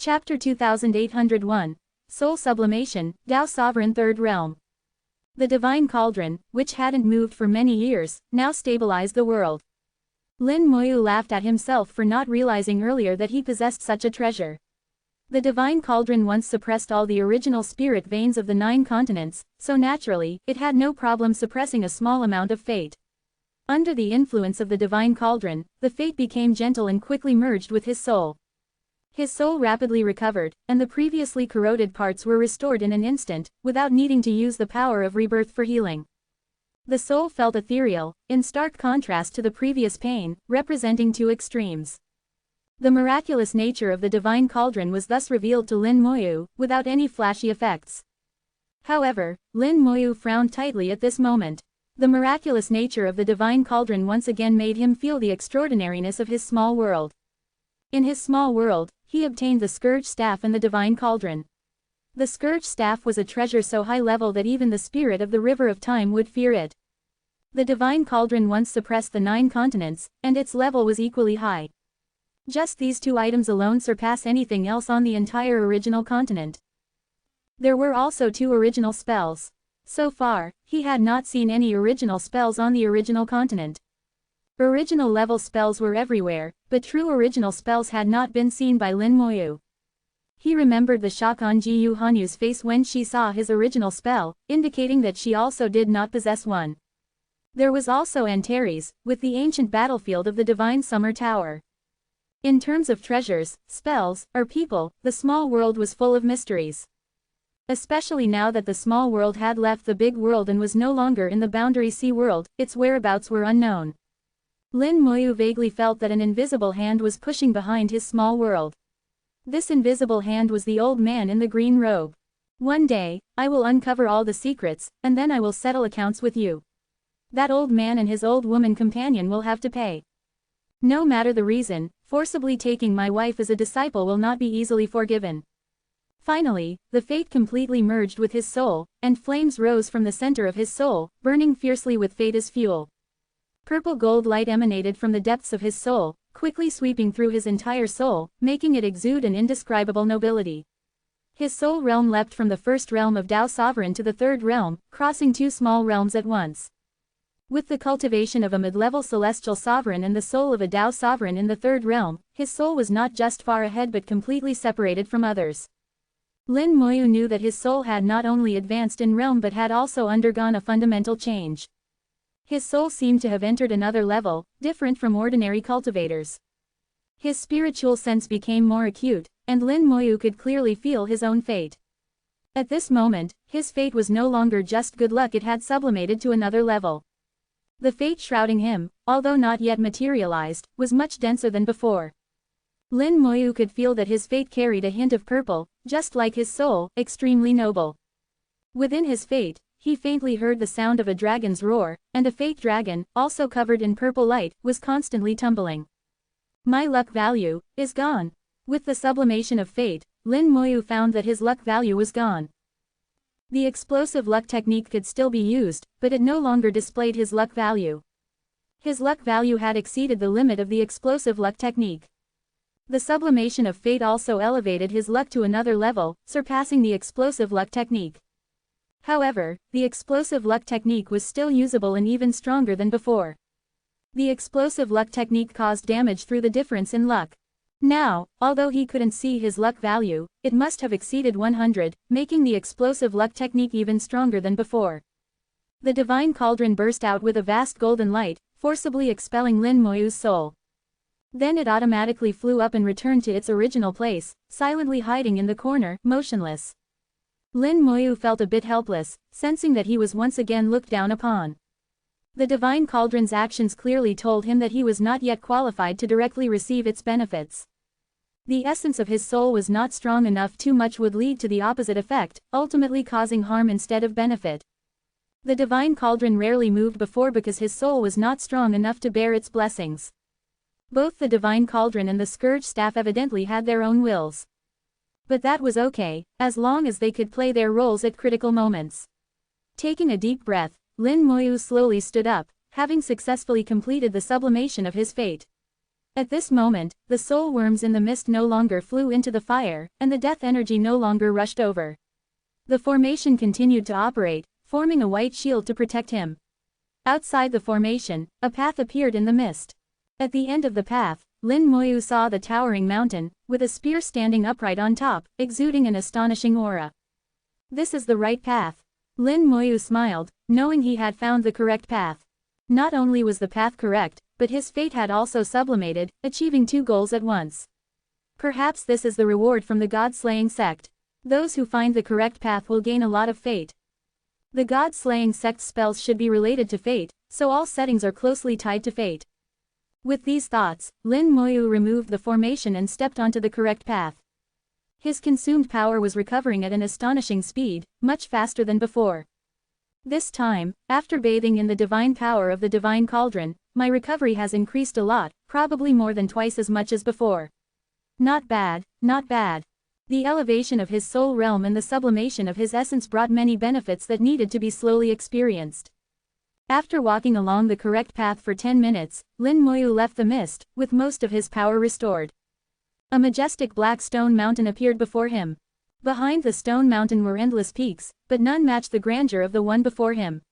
Chapter 2801. Soul Sublimation, Tao Sovereign Third Realm. The divine cauldron, which hadn't moved for many years, now stabilized the world. Lin Moyu laughed at himself for not realizing earlier that he possessed such a treasure. The divine cauldron once suppressed all the original spirit veins of the 9 continents, so naturally, it had no problem suppressing a small amount of fate. Under the influence of the divine cauldron, the fate became gentle and quickly merged with his soul. His soul rapidly recovered, and the previously corroded parts were restored in an instant, without needing to use the power of rebirth for healing. The soul felt ethereal, in stark contrast to the previous pain, representing 2 extremes. The miraculous nature of the divine cauldron was thus revealed to Lin Moyu, without any flashy effects. However, Lin Moyu frowned tightly at this moment. The miraculous nature of the divine cauldron once again made him feel the extraordinariness of his small world. In his small world, he obtained the Scourge Staff and the divine cauldron. The Scourge Staff was a treasure so high level that even the spirit of the River of Time would fear it. The divine cauldron once suppressed the 9 continents, and its level was equally high. Just these 2 items alone surpass anything else on the entire original continent. There were also 2 original spells. So far, he had not seen any original spells on the original continent. Original level spells were everywhere, but true original spells had not been seen by Lin Moyu. He remembered the shock on Jiyu Hanyu's face when she saw his original spell, indicating that she also did not possess one. There was also Antares, with the ancient battlefield of the Divine Summer Tower. In terms of treasures, spells, or people, the small world was full of mysteries. Especially now that the small world had left the big world and was no longer in the Boundary Sea world, its whereabouts were unknown. Lin Moyu vaguely felt that an invisible hand was pushing behind his small world. This invisible hand was the old man in the green robe. One day, I will uncover all the secrets, and then I will settle accounts with you. That old man and his old woman companion will have to pay. No matter the reason, forcibly taking my wife as a disciple will not be easily forgiven. Finally, the fate completely merged with his soul, and flames rose from the center of his soul, burning fiercely with fate as fuel. Purple gold light emanated from the depths of his soul, quickly sweeping through his entire soul, making it exude an indescribable nobility. His soul realm leapt from the first realm of Tao Sovereign to the third realm, crossing 2 small realms at once. With the cultivation of a mid-level celestial sovereign and the soul of a Tao Sovereign in the third realm, his soul was not just far ahead but completely separated from others. Lin Moyu knew that his soul had not only advanced in realm but had also undergone a fundamental change. His soul seemed to have entered another level, different from ordinary cultivators. His spiritual sense became more acute, and Lin Moyu could clearly feel his own fate. At this moment, his fate was no longer just good luck, it had sublimated to another level. The fate shrouding him, although not yet materialized, was much denser than before. Lin Moyu could feel that his fate carried a hint of purple, just like his soul, extremely noble. Within his fate, he faintly heard the sound of a dragon's roar, and a fake dragon, also covered in purple light, was constantly tumbling. My luck value is gone. With the sublimation of fate, Lin Moyu found that his luck value was gone. The explosive luck technique could still be used, but it no longer displayed his luck value. His luck value had exceeded the limit of the explosive luck technique. The sublimation of fate also elevated his luck to another level, surpassing the explosive luck technique. However, the explosive luck technique was still usable and even stronger than before. The explosive luck technique caused damage through the difference in luck. Now, although he couldn't see his luck value, it must have exceeded 100, making the explosive luck technique even stronger than before. The divine cauldron burst out with a vast golden light, forcibly expelling Lin Moyu's soul. Then it automatically flew up and returned to its original place, silently hiding in the corner, motionless. Lin Moyu felt a bit helpless, sensing that he was once again looked down upon. The divine cauldron's actions clearly told him that he was not yet qualified to directly receive its benefits. The essence of his soul was not strong enough, too much would lead to the opposite effect, ultimately causing harm instead of benefit. The divine cauldron rarely moved before because his soul was not strong enough to bear its blessings. Both the divine cauldron and the Scourge Staff evidently had their own wills. But that was okay, as long as they could play their roles at critical moments. Taking a deep breath, Lin Moyu slowly stood up, having successfully completed the sublimation of his fate. At this moment, the soul worms in the mist no longer flew into the fire, and the death energy no longer rushed over. The formation continued to operate, forming a white shield to protect him. Outside the formation, a path appeared in the mist. At the end of the path, Lin Moyu saw the towering mountain, with a spear standing upright on top, exuding an astonishing aura. This is the right path. Lin Moyu smiled, knowing he had found the correct path. Not only was the path correct, but his fate had also sublimated, achieving two goals at once. Perhaps this is the reward from the god-slaying sect. Those who find the correct path will gain a lot of fate. The god-slaying sect spells should be related to fate, so all settings are closely tied to fate. With these thoughts, Lin Moyu removed the formation and stepped onto the correct path. His consumed power was recovering at an astonishing speed, much faster than before. This time, after bathing in the divine power of the divine cauldron, my recovery has increased a lot, probably more than twice as much as before. Not bad, not bad. The elevation of his soul realm and the sublimation of his essence brought many benefits that needed to be slowly experienced. After walking along the correct path for 10 minutes, Lin Moyu left the mist, with most of his power restored. A majestic black stone mountain appeared before him. Behind the stone mountain were endless peaks, but none matched the grandeur of the one before him.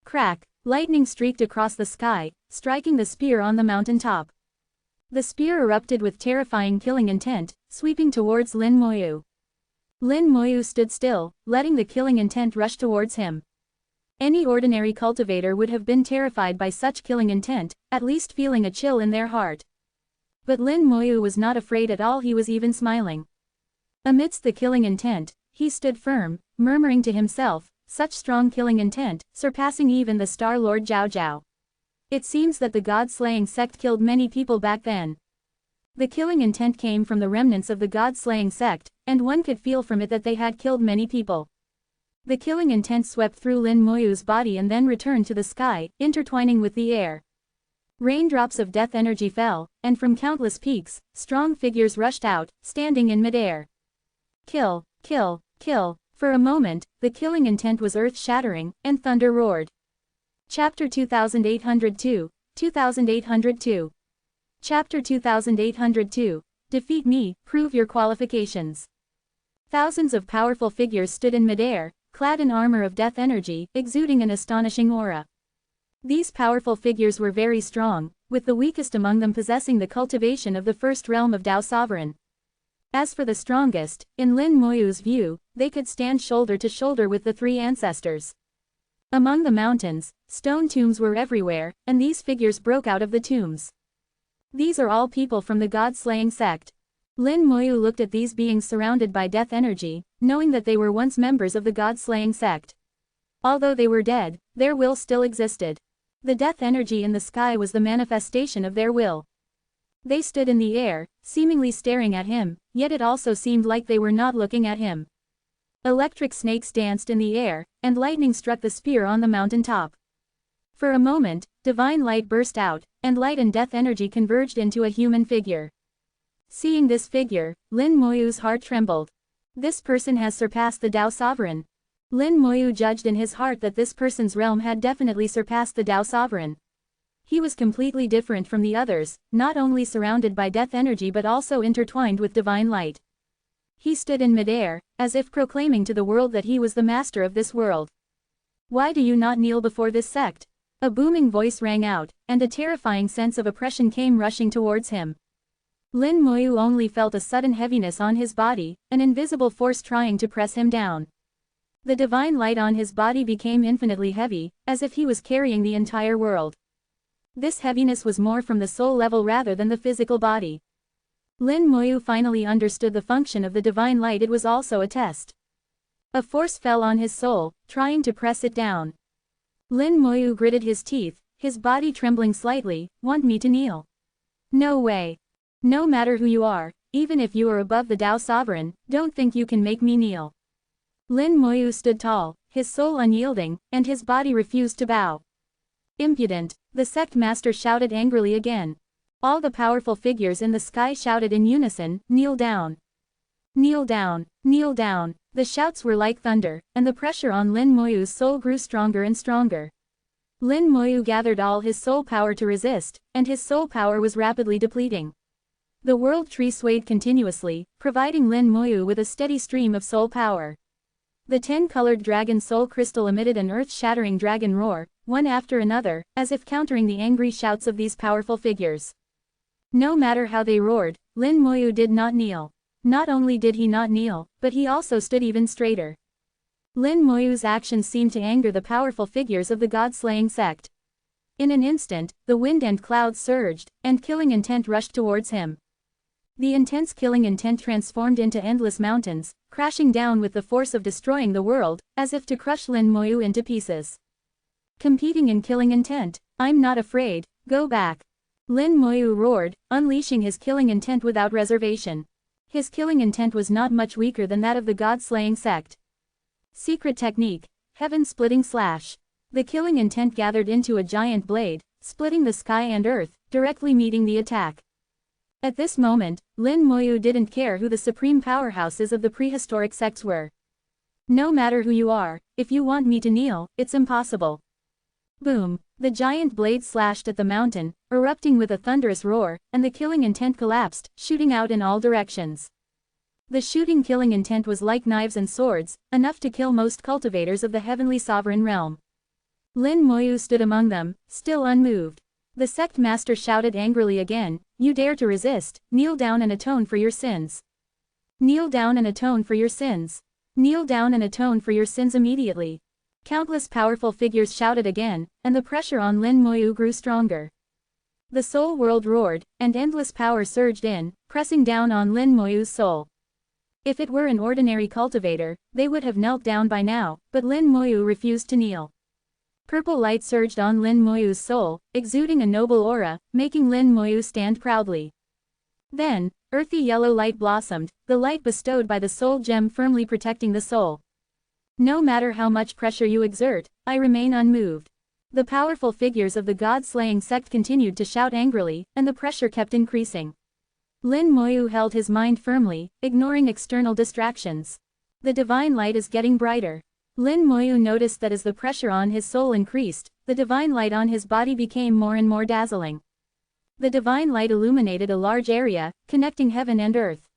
Crack! Lightning streaked across the sky, striking the spear on the mountain top. The spear erupted with terrifying killing intent, sweeping towards Lin Moyu. Lin Moyu stood still, letting the killing intent rush towards him. Any ordinary cultivator would have been terrified by such killing intent, at least feeling a chill in their heart. But Lin Moyu was not afraid at all, he was even smiling. Amidst the killing intent, he stood firm, murmuring to himself, such strong killing intent, surpassing even the Star Lord Zhao Zhao. It seems that the god-slaying sect killed many people back then. The killing intent came from the remnants of the god-slaying sect, and one could feel from it that they had killed many people. The killing intent swept through Lin Moyu's body and then returned to the sky, intertwining with the air. Raindrops of death energy fell, and from countless peaks, strong figures rushed out, standing in midair. Kill, kill, kill. For a moment, the killing intent was earth-shattering, and thunder roared. Chapter 2802, 2802. Chapter 2802, Defeat me, prove your qualifications. Thousands of powerful figures stood in midair, clad in armor of death energy, exuding an astonishing aura. These powerful figures were very strong, with the weakest among them possessing the cultivation of the first realm of Tao Sovereign. As for the strongest, in Lin Moyu's view, they could stand shoulder to shoulder with the three ancestors. Among the mountains, stone tombs were everywhere, and these figures broke out of the tombs. These are all people from the god-slaying sect. Lin Moyu looked at these beings surrounded by death energy, knowing that they were once members of the god-slaying sect. Although they were dead, their will still existed. The death energy in the sky was the manifestation of their will. They stood in the air, seemingly staring at him, yet it also seemed like they were not looking at him. Electric snakes danced in the air, and lightning struck the spear on the mountain top. For a moment, divine light burst out, and light and death energy converged into a human figure. Seeing this figure, Lin Moyu's heart trembled. This person has surpassed the Tao Sovereign. Lin Moyu judged in his heart that this person's realm had definitely surpassed the Tao Sovereign. He was completely different from the others, not only surrounded by death energy but also intertwined with divine light. He stood in midair, as if proclaiming to the world that he was the master of this world. Why do you not kneel before this sect? A booming voice rang out, and a terrifying sense of oppression came rushing towards him. Lin Moyu only felt a sudden heaviness on his body, an invisible force trying to press him down. The divine light on his body became infinitely heavy, as if he was carrying the entire world. This heaviness was more from the soul level rather than the physical body. Lin Moyu finally understood the function of the divine light. It was also a test. A force fell on his soul, trying to press it down. Lin Moyu gritted his teeth, his body trembling slightly. Want me to kneel? No way. No matter who you are, even if you are above the Tao Sovereign, don't think you can make me kneel. Lin Moyu stood tall, his soul unyielding, and his body refused to bow. Impudent, the sect master shouted angrily again. All the powerful figures in the sky shouted in unison, kneel down. Kneel down, kneel down. The shouts were like thunder, and the pressure on Lin Moyu's soul grew stronger and stronger. Lin Moyu gathered all his soul power to resist, and his soul power was rapidly depleting. The world tree swayed continuously, providing Lin Moyu with a steady stream of soul power. The 10-colored dragon soul crystal emitted an earth-shattering dragon roar, one after another, as if countering the angry shouts of these powerful figures. No matter how they roared, Lin Moyu did not kneel. Not only did he not kneel, but he also stood even straighter. Lin Moyu's actions seemed to anger the powerful figures of the god-slaying sect. In an instant, the wind and clouds surged, and killing intent rushed towards him. The intense killing intent transformed into endless mountains, crashing down with the force of destroying the world, as if to crush Lin Moyu into pieces. Competing in killing intent, I'm not afraid, go back. Lin Moyu roared, unleashing his killing intent without reservation. His killing intent was not much weaker than that of the god-slaying sect. Secret technique, heaven-splitting slash. The killing intent gathered into a giant blade, splitting the sky and earth, directly meeting the attack. At this moment, Lin Moyu didn't care who the supreme powerhouses of the prehistoric sects were. No matter who you are, if you want me to kneel, it's impossible. Boom! The giant blade slashed at the mountain, erupting with a thunderous roar, and the killing intent collapsed, shooting out in all directions. The shooting killing intent was like knives and swords, enough to kill most cultivators of the heavenly sovereign realm. Lin Moyu stood among them, still unmoved. The sect master shouted angrily again, "You dare to resist, kneel down and atone for your sins. Kneel down and atone for your sins. Kneel down and atone for your sins immediately." Countless powerful figures shouted again, and the pressure on Lin Moyu grew stronger. The soul world roared, and endless power surged in, pressing down on Lin Moyu's soul. If it were an ordinary cultivator, they would have knelt down by now, but Lin Moyu refused to kneel. Purple light surged on Lin Moyu's soul, exuding a noble aura, making Lin Moyu stand proudly. Then, earthy yellow light blossomed, the light bestowed by the soul gem firmly protecting the soul. No matter how much pressure you exert, I remain unmoved. The powerful figures of the god-slaying sect continued to shout angrily, and the pressure kept increasing. Lin Moyu held his mind firmly, ignoring external distractions. The divine light is getting brighter. Lin Moyu noticed that as the pressure on his soul increased, the divine light on his body became more and more dazzling. The divine light illuminated a large area, connecting heaven and earth.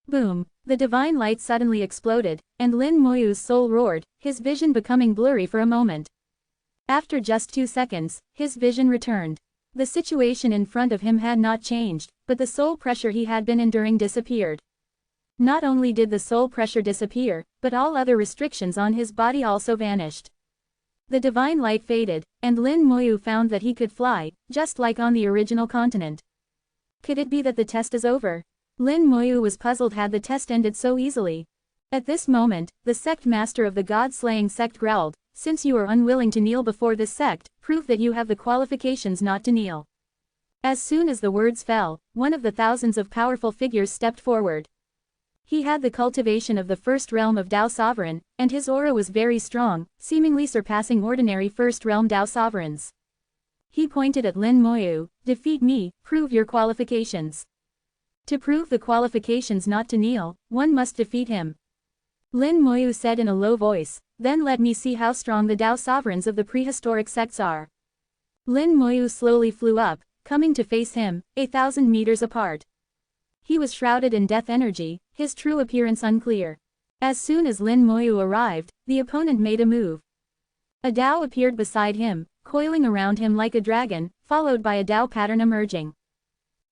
Boom! The divine light suddenly exploded, and Lin Moyu's soul roared, his vision becoming blurry for a moment. After just 2 seconds, his vision returned. The situation in front of him had not changed, but the soul pressure he had been enduring disappeared. Not only did the soul pressure disappear, but all other restrictions on his body also vanished. The divine light faded, and Lin Moyu found that he could fly, just like on the original continent. Could it be that the test is over? Lin Moyu was puzzled had the test ended so easily. At this moment, the sect master of the god-slaying sect growled, "Since you are unwilling to kneel before this sect, prove that you have the qualifications not to kneel." As soon as the words fell, one of the thousands of powerful figures stepped forward. He had the cultivation of the first realm of Dao Sovereign, and his aura was very strong, seemingly surpassing ordinary first realm Dao Sovereigns. He pointed at Lin Moyu, "Defeat me, prove your qualifications." To prove the qualifications not to kneel, one must defeat him. Lin Moyu said in a low voice, "Then let me see how strong the Dao Sovereigns of the prehistoric sects are." Lin Moyu slowly flew up, coming to face him, 1,000 meters apart. He was shrouded in death energy, his true appearance unclear. As soon as Lin Moyu arrived, the opponent made a move. A Dao appeared beside him, coiling around him like a dragon, followed by a Dao pattern emerging.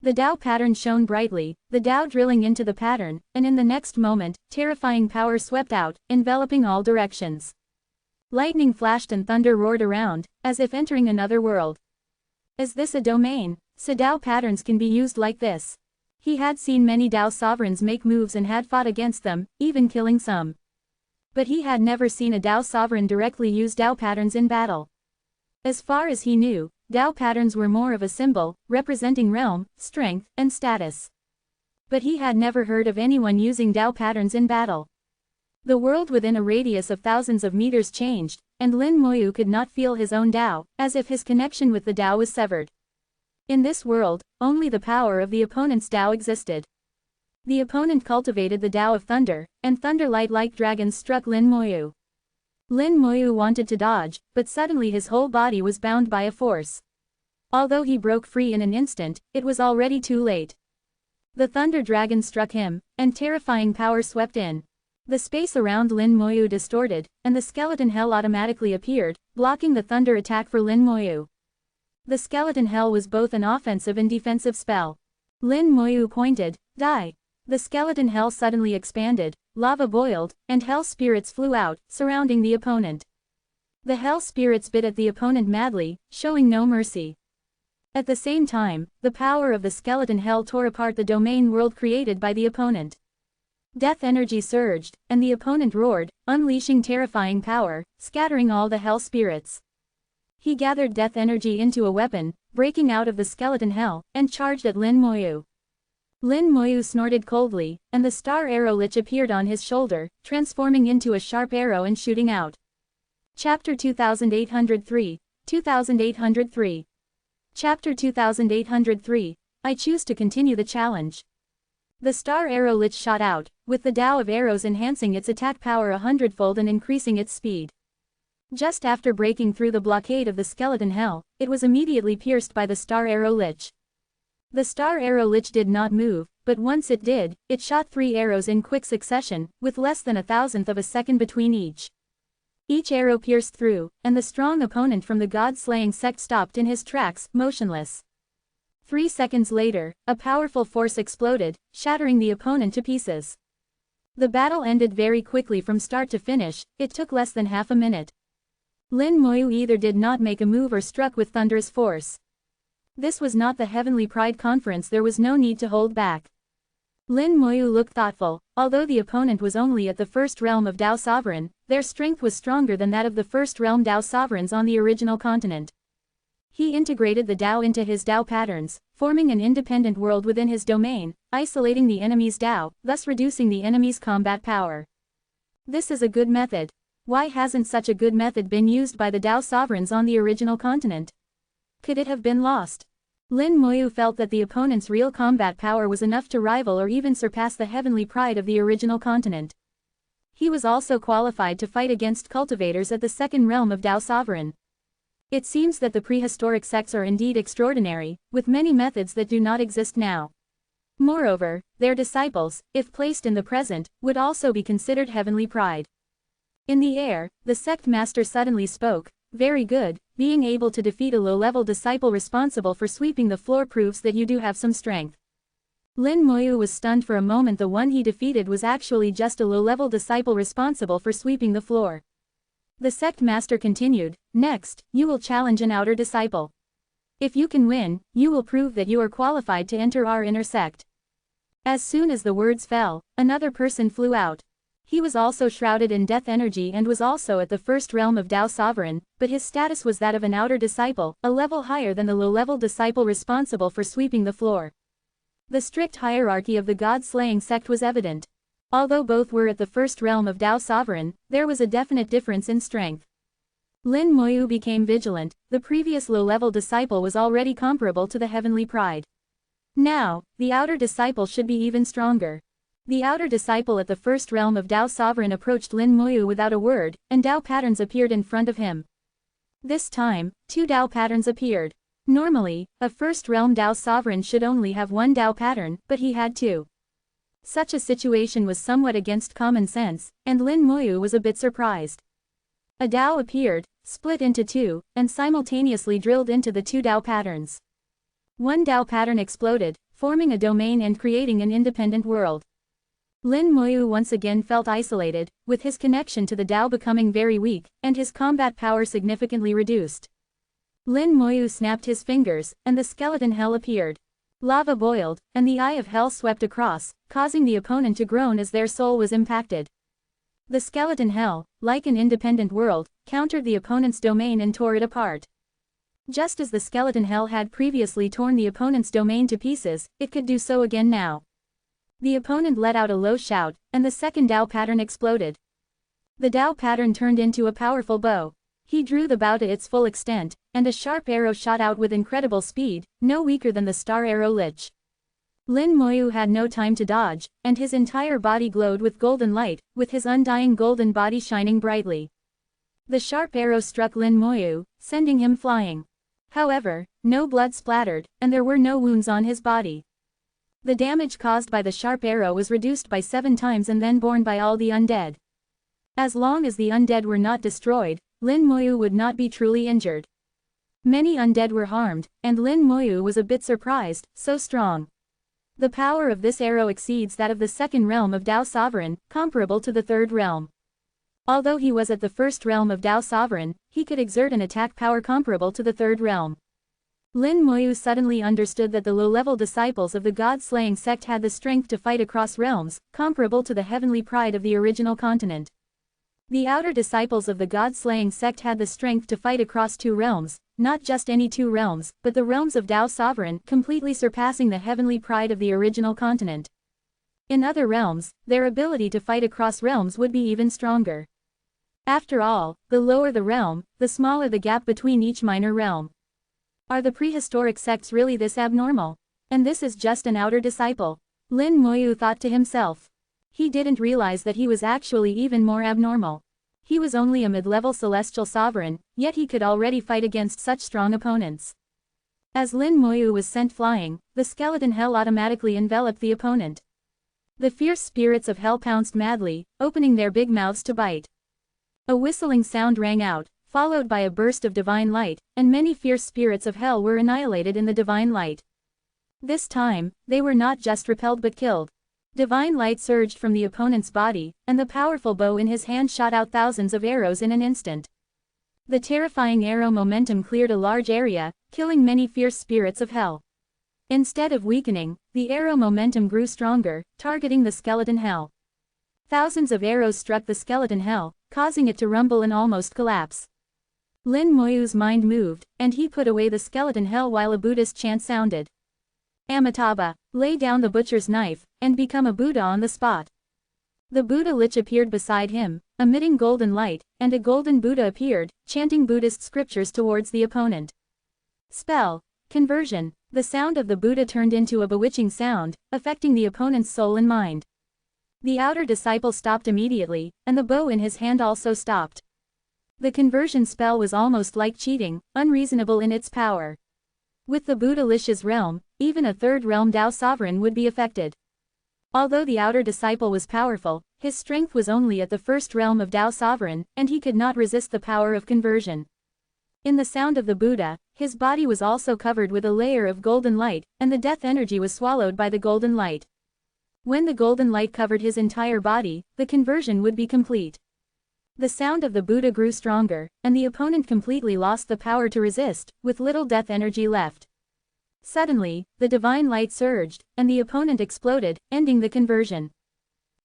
The Dao pattern shone brightly, the Dao drilling into the pattern, and in the next moment, terrifying power swept out, enveloping all directions. Lightning flashed and thunder roared around, as if entering another world. Is this a domain? So Dao patterns can be used like this. He had seen many Dao sovereigns make moves and had fought against them, even killing some. But he had never seen a Dao sovereign directly use Dao patterns in battle. As far as he knew, Dao patterns were more of a symbol, representing realm, strength, and status. But he had never heard of anyone using Dao patterns in battle. The world within a radius of thousands of meters changed, and Lin Moyu could not feel his own Dao, as if his connection with the Dao was severed. In this world, only the power of the opponent's Dao existed. The opponent cultivated the Dao of thunder, and thunder light like dragons struck Lin Moyu. Lin Moyu wanted to dodge, but suddenly his whole body was bound by a force. Although he broke free in an instant, it was already too late. The thunder dragon struck him, and terrifying power swept in. The space around Lin Moyu distorted, and the skeleton hell automatically appeared, blocking the thunder attack for Lin Moyu. The skeleton hell was both an offensive and defensive spell. Lin Moyu pointed, "Die." The skeleton hell suddenly expanded, lava boiled, and hell spirits flew out, surrounding the opponent. The hell spirits bit at the opponent madly, showing no mercy. At the same time, the power of the skeleton hell tore apart the domain world created by the opponent. Death energy surged, and the opponent roared, unleashing terrifying power, scattering all the hell spirits. He gathered death energy into a weapon, breaking out of the skeleton hell, and charged at Lin Moyu. Lin Moyu snorted coldly, and the star arrow lich appeared on his shoulder, transforming into a sharp arrow and shooting out. Chapter 2803, 2803. Chapter 2803, I choose to continue the challenge. The star arrow lich shot out, with the Tao of arrows enhancing its attack power 100-fold and increasing its speed. Just after breaking through the blockade of the skeleton hell, it was immediately pierced by the star arrow lich. The star arrow lich did not move, but once it did, it shot 3 arrows in quick succession, with less than 1,000th of a second between each. Each arrow pierced through, and the strong opponent from the god-slaying sect stopped in his tracks, motionless. 3 seconds later, a powerful force exploded, shattering the opponent to pieces. The battle ended very quickly from start to finish, it took less than half a minute. Lin Moyu either did not make a move or struck with thunderous force. This was not the Heavenly Pride Conference, there was no need to hold back. Lin Moyu looked thoughtful. Although the opponent was only at the first realm of Tao Sovereign, their strength was stronger than that of the first realm Tao Sovereigns on the original continent. He integrated the Tao into his Tao patterns, forming an independent world within his domain, isolating the enemy's Tao, thus reducing the enemy's combat power. This is a good method. Why hasn't such a good method been used by the Tao Sovereigns on the original continent? Could it have been lost? Lin Moyu felt that the opponent's real combat power was enough to rival or even surpass the heavenly pride of the original continent. He was also qualified to fight against cultivators at the second realm of Tao Sovereign. It seems that the prehistoric sects are indeed extraordinary, with many methods that do not exist now. Moreover, their disciples, if placed in the present, would also be considered heavenly pride. In the air, the sect master suddenly spoke, "Very good, being able to defeat a low-level disciple responsible for sweeping the floor proves that you do have some strength." Lin Moyu was stunned for a moment. The one he defeated was actually just a low-level disciple responsible for sweeping the floor. The sect master continued, "Next, you will challenge an outer disciple. If you can win, you will prove that you are qualified to enter our inner sect." As soon as the words fell, another person flew out. He was also shrouded in death energy and was also at the first realm of Tao Sovereign, but his status was that of an outer disciple, a level higher than the low-level disciple responsible for sweeping the floor. The strict hierarchy of the god-slaying sect was evident. Although both were at the first realm of Tao Sovereign, there was a definite difference in strength. Lin Moyu became vigilant. The previous low-level disciple was already comparable to the heavenly pride. Now, the outer disciple should be even stronger. The outer disciple at the first realm of Tao Sovereign approached Lin Moyu without a word, and Tao patterns appeared in front of him. This time, 2 Tao patterns appeared. Normally, a first realm Tao Sovereign should only have 1 Tao pattern, but he had 2. Such a situation was somewhat against common sense, and Lin Moyu was a bit surprised. A Tao appeared, split into 2, and simultaneously drilled into the 2 Tao patterns. 1 Tao pattern exploded, forming a domain and creating an independent world. Lin Moyu once again felt isolated, with his connection to the Tao becoming very weak, and his combat power significantly reduced. Lin Moyu snapped his fingers, and the skeleton hell appeared. Lava boiled, and the eye of hell swept across, causing the opponent to groan as their soul was impacted. The skeleton hell, like an independent world, countered the opponent's domain and tore it apart. Just as the skeleton hell had previously torn the opponent's domain to pieces, it could do so again now. The opponent let out a low shout, and the second Tao pattern exploded. The Tao pattern turned into a powerful bow. He drew the bow to its full extent, and a sharp arrow shot out with incredible speed, no weaker than the star arrow lich. Lin Moyu had no time to dodge, and his entire body glowed with golden light, with his undying golden body shining brightly. The sharp arrow struck Lin Moyu, sending him flying. However, no blood splattered, and there were no wounds on his body. The damage caused by the sharp arrow was reduced by 7 times and then borne by all the undead. As long as the undead were not destroyed, Lin Moyu would not be truly injured. Many undead were harmed, and Lin Moyu was a bit surprised, so strong. The power of this arrow exceeds that of the second realm of Dao Sovereign, comparable to the third realm. Although he was at the first realm of Dao Sovereign, he could exert an attack power comparable to the third realm. Lin Moyu suddenly understood that the low-level disciples of the god-slaying sect had the strength to fight across realms, comparable to the heavenly pride of the original continent. The outer disciples of the god-slaying sect had the strength to fight across 2 realms, not just any 2 realms, but the realms of Dao Sovereign, completely surpassing the heavenly pride of the original continent. In other realms, their ability to fight across realms would be even stronger. After all, the lower the realm, the smaller the gap between each minor realm. Are the prehistoric sects really this abnormal? And this is just an outer disciple. Lin Moyu thought to himself. He didn't realize that he was actually even more abnormal. He was only a mid-level celestial sovereign, yet he could already fight against such strong opponents. As Lin Moyu was sent flying, the skeleton hell automatically enveloped the opponent. The fierce spirits of hell pounced madly, opening their big mouths to bite. A whistling sound rang out, followed by a burst of divine light, and many fierce spirits of hell were annihilated in the divine light. This time, they were not just repelled but killed. Divine light surged from the opponent's body, and the powerful bow in his hand shot out thousands of arrows in an instant. The terrifying arrow momentum cleared a large area, killing many fierce spirits of hell. Instead of weakening, the arrow momentum grew stronger, targeting the skeleton hell. Thousands of arrows struck the skeleton hell, causing it to rumble and almost collapse. Lin Moyu's mind moved, and he put away the skeleton hell while a Buddhist chant sounded. Amitabha, lay down the butcher's knife, and become a Buddha on the spot. The Buddha Lich appeared beside him, emitting golden light, and a golden Buddha appeared, chanting Buddhist scriptures towards the opponent. Spell. Conversion. The sound of the Buddha turned into a bewitching sound, affecting the opponent's soul and mind. The outer disciple stopped immediately, and the bow in his hand also stopped. The conversion spell was almost like cheating, unreasonable in its power. With the Buddha Lich's realm, even a third realm Dao Sovereign would be affected. Although the outer disciple was powerful, his strength was only at the first realm of Dao Sovereign, and he could not resist the power of conversion. In the sound of the Buddha, his body was also covered with a layer of golden light, and the death energy was swallowed by the golden light. When the golden light covered his entire body, the conversion would be complete. The sound of the Buddha grew stronger, and the opponent completely lost the power to resist, with little death energy left. Suddenly, the divine light surged, and the opponent exploded, ending the conversion.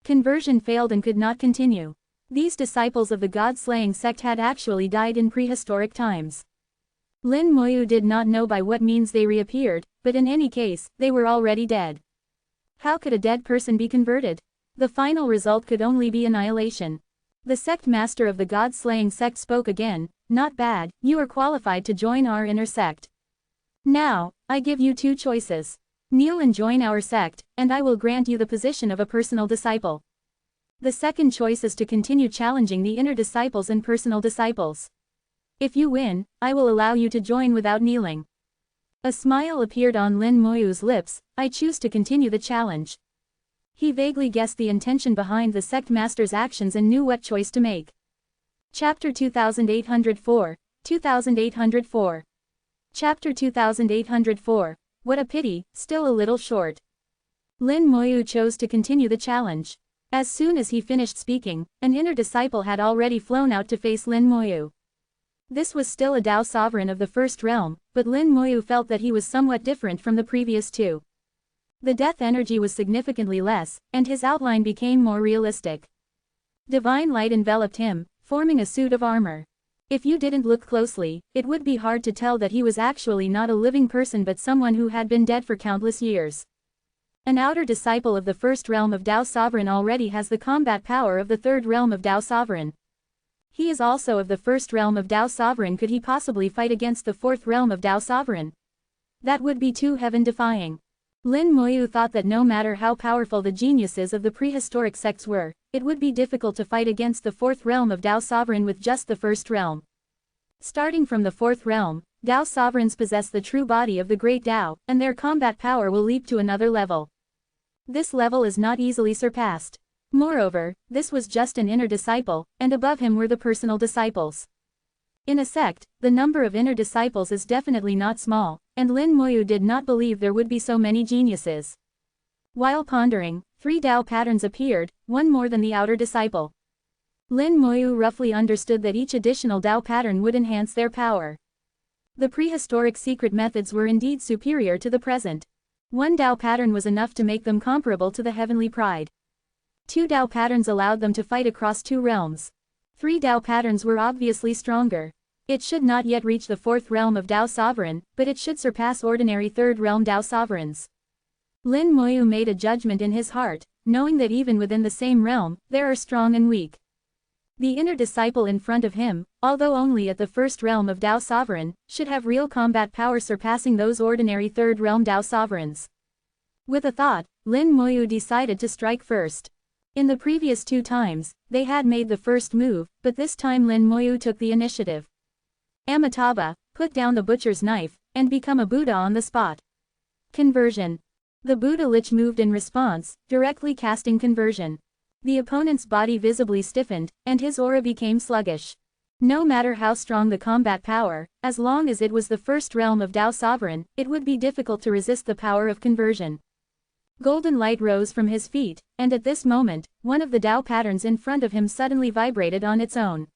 Conversion failed and could not continue. These disciples of the god-slaying sect had actually died in prehistoric times. Lin Moyu did not know by what means they reappeared, but in any case, they were already dead. How could a dead person be converted? The final result could only be annihilation. The sect master of the god-slaying sect spoke again. Not bad, you are qualified to join our inner sect. Now, I give you 2 choices. Kneel and join our sect, and I will grant you the position of a personal disciple. The second choice is to continue challenging the inner disciples and personal disciples. If you win, I will allow you to join without kneeling. A smile appeared on Lin Moyu's lips. I choose to continue the challenge. He vaguely guessed the intention behind the sect master's actions and knew what choice to make. Chapter 2804, 2804. Chapter 2804, what a pity, still a little short. Lin Moyu chose to continue the challenge. As soon as he finished speaking, an inner disciple had already flown out to face Lin Moyu. This was still a Dao sovereign of the first realm, but Lin Moyu felt that he was somewhat different from the previous 2. The death energy was significantly less, and his outline became more realistic. Divine light enveloped him, forming a suit of armor. If you didn't look closely, it would be hard to tell that he was actually not a living person but someone who had been dead for countless years. An outer disciple of the first realm of Dao Sovereign already has the combat power of the third realm of Dao Sovereign. He is also of the first realm of Dao Sovereign. Could he possibly fight against the fourth realm of Dao Sovereign? That would be too heaven-defying. Lin Moyu thought that no matter how powerful the geniuses of the prehistoric sects were, it would be difficult to fight against the fourth realm of Dao Sovereign with just the first realm. Starting from the fourth realm, Dao Sovereigns possess the true body of the Great Dao, and their combat power will leap to another level. This level is not easily surpassed. Moreover, this was just an inner disciple, and above him were the personal disciples. In a sect, the number of inner disciples is definitely not small, and Lin Moyu did not believe there would be so many geniuses. While pondering, 3 Dao patterns appeared, one more than the outer disciple. Lin Moyu roughly understood that each additional Dao pattern would enhance their power. The prehistoric secret methods were indeed superior to the present. 1 Dao pattern was enough to make them comparable to the heavenly pride. 2 Dao patterns allowed them to fight across 2 realms. 3 Dao patterns were obviously stronger. It should not yet reach the 4th realm of Dao Sovereign, but it should surpass ordinary 3rd realm Dao Sovereigns. Lin Moyu made a judgment in his heart, knowing that even within the same realm, there are strong and weak. The inner disciple in front of him, although only at the 1st realm of Dao Sovereign, should have real combat power surpassing those ordinary 3rd realm Dao Sovereigns. With a thought, Lin Moyu decided to strike first. In the previous 2 times, they had made the first move, but this time Lin Moyu took the initiative. Amitabha, put down the butcher's knife, and become a Buddha on the spot. Conversion. The Buddha Lich moved in response, directly casting conversion. The opponent's body visibly stiffened, and his aura became sluggish. No matter how strong the combat power, as long as it was the 1st realm of Dao Sovereign, it would be difficult to resist the power of conversion. Golden light rose from his feet, and at this moment, one of the Dao patterns in front of him suddenly vibrated on its own.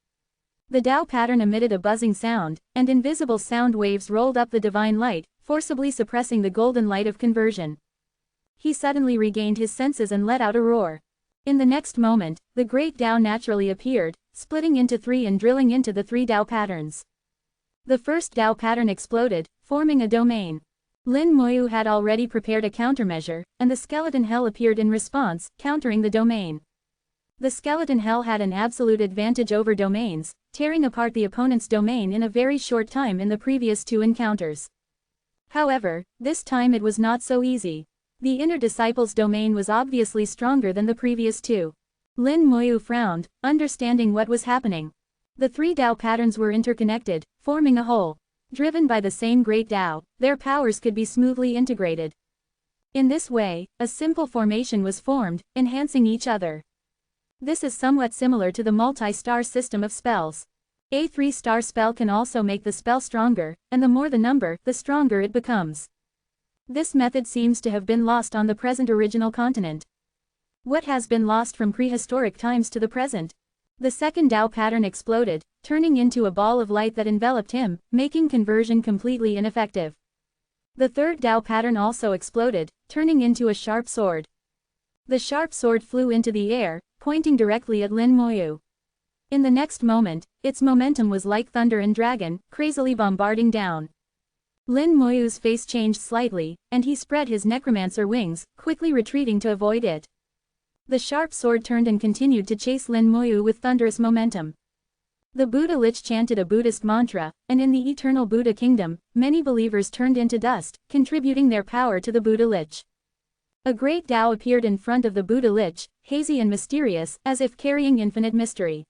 The Dao pattern emitted a buzzing sound, and invisible sound waves rolled up the divine light, forcibly suppressing the golden light of conversion. He suddenly regained his senses and let out a roar. In the next moment, the great Dao naturally appeared, splitting into 3 and drilling into the 3 Dao patterns. The first Dao pattern exploded, forming a domain. Lin Moyu had already prepared a countermeasure, and the skeleton hell appeared in response, countering the domain. The skeleton hell had an absolute advantage over domains, tearing apart the opponent's domain in a very short time in the previous 2 encounters. However, this time it was not so easy. The inner disciple's domain was obviously stronger than the previous 2. Lin Moyu frowned, understanding what was happening. The 3 Dao patterns were interconnected, forming a whole. Driven by the same great Dao, their powers could be smoothly integrated. In this way, a simple formation was formed, enhancing each other. This is somewhat similar to the multi-star system of spells. A 3-star spell can also make the spell stronger, and the more the number, the stronger it becomes. This method seems to have been lost on the present original continent. What has been lost from prehistoric times to the present? The second Dao pattern exploded, turning into a ball of light that enveloped him, making conversion completely ineffective. The third Dao pattern also exploded, turning into a sharp sword. The sharp sword flew into the air, pointing directly at Lin Moyu. In the next moment, its momentum was like thunder and dragon, crazily bombarding down. Lin Moyu's face changed slightly, and he spread his necromancer wings, quickly retreating to avoid it. The sharp sword turned and continued to chase Lin Moyu with thunderous momentum. The Buddha Lich chanted a Buddhist mantra, and in the eternal Buddha kingdom, many believers turned into dust, contributing their power to the Buddha Lich. A great Dao appeared in front of the Buddha Lich, hazy and mysterious, as if carrying infinite mystery.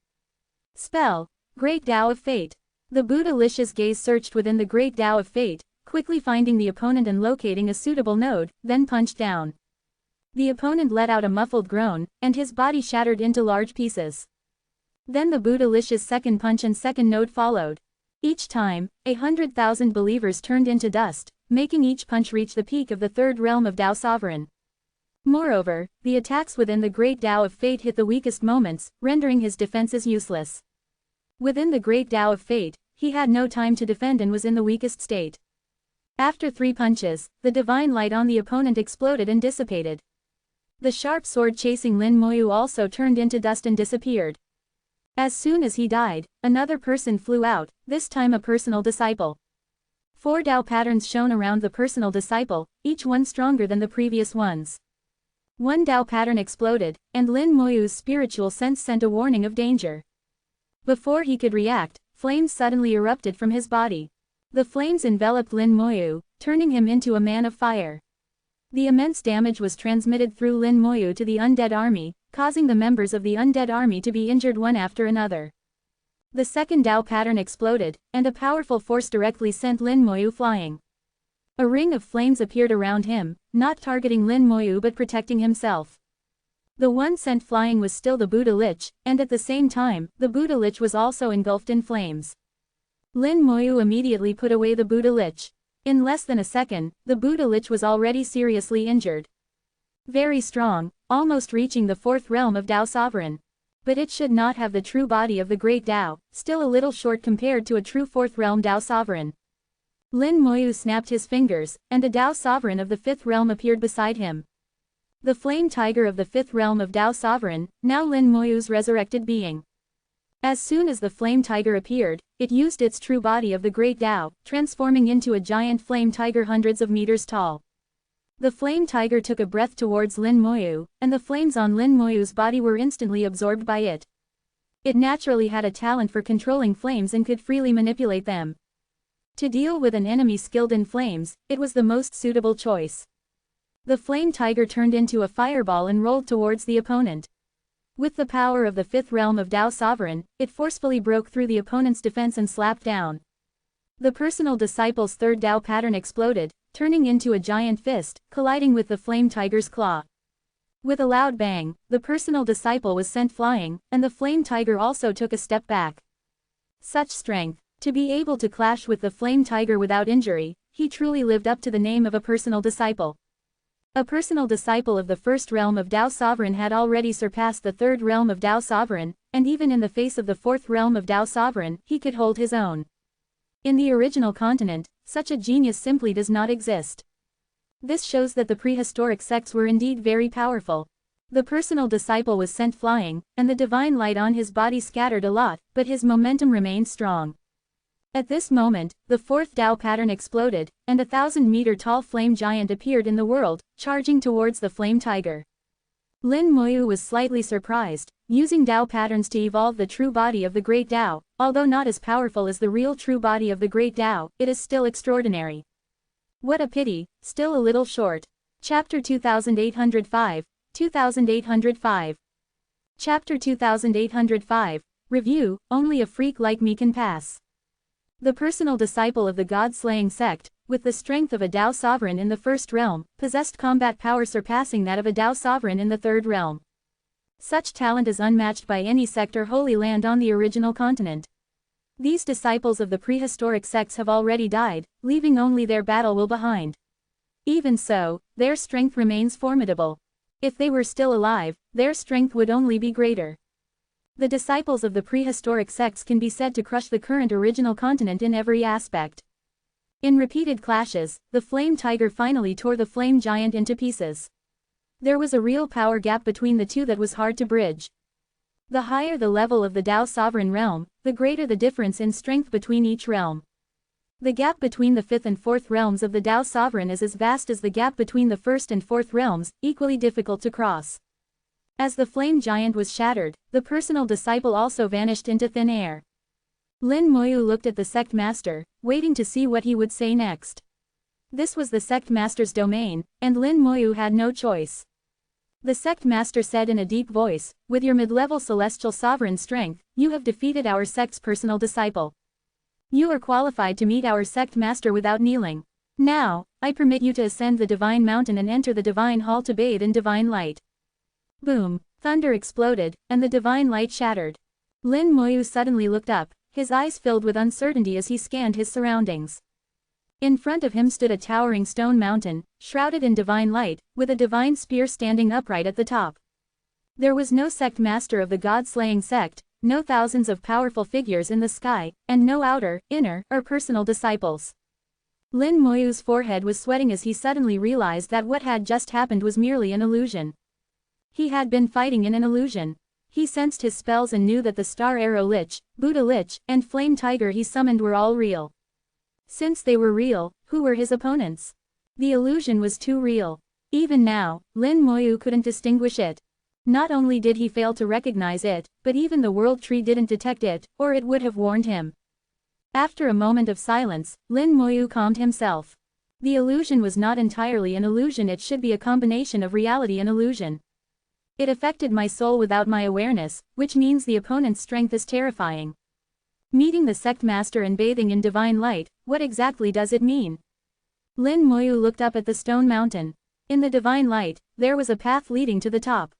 Spell. Great Dao of Fate. The Buddha Lich's gaze searched within the Great Dao of Fate, quickly finding the opponent and locating a suitable node, then punched down. The opponent let out a muffled groan, and his body shattered into large pieces. Then the Buddha Lich's second punch and second node followed. Each time, 100,000 believers turned into dust, making each punch reach the peak of the 3rd realm of Dao Sovereign. Moreover, the attacks within the Great Dao of Fate hit the weakest moments, rendering his defenses useless. Within the Great Dao of Fate, he had no time to defend and was in the weakest state. After 3 punches, the divine light on the opponent exploded and dissipated. The sharp sword chasing Lin Moyu also turned into dust and disappeared. As soon as he died, another person flew out, this time a personal disciple. 4 Dao patterns shone around the personal disciple, each one stronger than the previous ones. 1 Dao pattern exploded, and Lin Moyu's spiritual sense sent a warning of danger. Before he could react, flames suddenly erupted from his body. The flames enveloped Lin Moyu, turning him into a man of fire. The immense damage was transmitted through Lin Moyu to the undead army, causing the members of the undead army to be injured one after another. The second Dao pattern exploded, and a powerful force directly sent Lin Moyu flying. A ring of flames appeared around him, not targeting Lin Moyu but protecting himself. The one sent flying was still the Buddha Lich, and at the same time, the Buddha Lich was also engulfed in flames. Lin Moyu immediately put away the Buddha Lich. In less than a second, the Buddha Lich was already seriously injured. Very strong, almost reaching the fourth realm of Dao Sovereign. But it should not have the true body of the great Dao, still a little short compared to a true fourth realm Dao Sovereign. Lin Moyu snapped his fingers, and a Dao Sovereign of the fifth realm appeared beside him. The flame tiger of the fifth realm of Dao Sovereign, now Lin Moyu's resurrected being. As soon as the flame tiger appeared, it used its true body of the great Dao, transforming into a giant flame tiger hundreds of meters tall. The flame tiger took a breath towards Lin Moyu, and the flames on Lin Moyu's body were instantly absorbed by it. It naturally had a talent for controlling flames and could freely manipulate them. To deal with an enemy skilled in flames, it was the most suitable choice. The flame tiger turned into a fireball and rolled towards the opponent. With the power of the fifth realm of Dao Sovereign, it forcefully broke through the opponent's defense and slapped down. The personal disciple's third Dao pattern exploded, turning into a giant fist, colliding with the flame tiger's claw. With a loud bang, the personal disciple was sent flying, and the flame tiger also took a step back. Such strength! To be able to clash with the flame tiger without injury, he truly lived up to the name of a personal disciple. A personal disciple of the first realm of Dao Sovereign had already surpassed the third realm of Dao Sovereign, and even in the face of the fourth realm of Dao Sovereign, he could hold his own. In the original continent, such a genius simply does not exist. This shows that the prehistoric sects were indeed very powerful. The personal disciple was sent flying, and the divine light on his body scattered a lot, but his momentum remained strong. At this moment, the fourth Dao pattern exploded, and a 1,000-meter-tall flame giant appeared in the world, charging towards the flame tiger. Lin Moyu was slightly surprised, using Dao patterns to evolve the true body of the great Dao, although not as powerful as the real true body of the great Dao, it is still extraordinary. What a pity, still a little short. Chapter 2805, 2805. Chapter 2805, Review, Only a freak like me can pass. The personal disciple of the god-slaying sect, with the strength of a Dao sovereign in the first realm, possessed combat power surpassing that of a Dao sovereign in the third realm. Such talent is unmatched by any sect or holy land on the original continent. These disciples of the prehistoric sects have already died, leaving only their battle will behind. Even so, their strength remains formidable. If they were still alive, their strength would only be greater. The disciples of the prehistoric sects can be said to crush the current original continent in every aspect. In repeated clashes, the flame tiger finally tore the flame giant into pieces. There was a real power gap between the two that was hard to bridge. The higher the level of the Dao sovereign realm, the greater the difference in strength between each realm. The gap between the fifth and fourth realms of the Dao sovereign is as vast as the gap between the first and fourth realms, equally difficult to cross. As the flame giant was shattered, the personal disciple also vanished into thin air. Lin Moyu looked at the sect master, waiting to see what he would say next. This was the sect master's domain, and Lin Moyu had no choice. The sect master said in a deep voice, "With your mid-level celestial sovereign strength, you have defeated our sect's personal disciple. You are qualified to meet our sect master without kneeling. Now, I permit you to ascend the divine mountain and enter the divine hall to bathe in divine light." Boom! Thunder exploded, and the divine light shattered. Lin Moyu suddenly looked up, his eyes filled with uncertainty as he scanned his surroundings. In front of him stood a towering stone mountain, shrouded in divine light, with a divine spear standing upright at the top. There was no sect master of the god-slaying sect, no thousands of powerful figures in the sky, and no outer, inner, or personal disciples. Lin Moyu's forehead was sweating as he suddenly realized that what had just happened was merely an illusion. He had been fighting in an illusion. He sensed his spells and knew that the Star Arrow Lich, Buddha Lich, and Flame Tiger he summoned were all real. Since they were real, who were his opponents? The illusion was too real. Even now, Lin Moyu couldn't distinguish it. Not only did he fail to recognize it, but even the World Tree didn't detect it, or it would have warned him. After a moment of silence, Lin Moyu calmed himself. The illusion was not entirely an illusion, it should be a combination of reality and illusion. It affected my soul without my awareness, which means the opponent's strength is terrifying. Meeting the sect master and bathing in divine light, what exactly does it mean? Lin Moyu looked up at the stone mountain. In the divine light, there was a path leading to the top.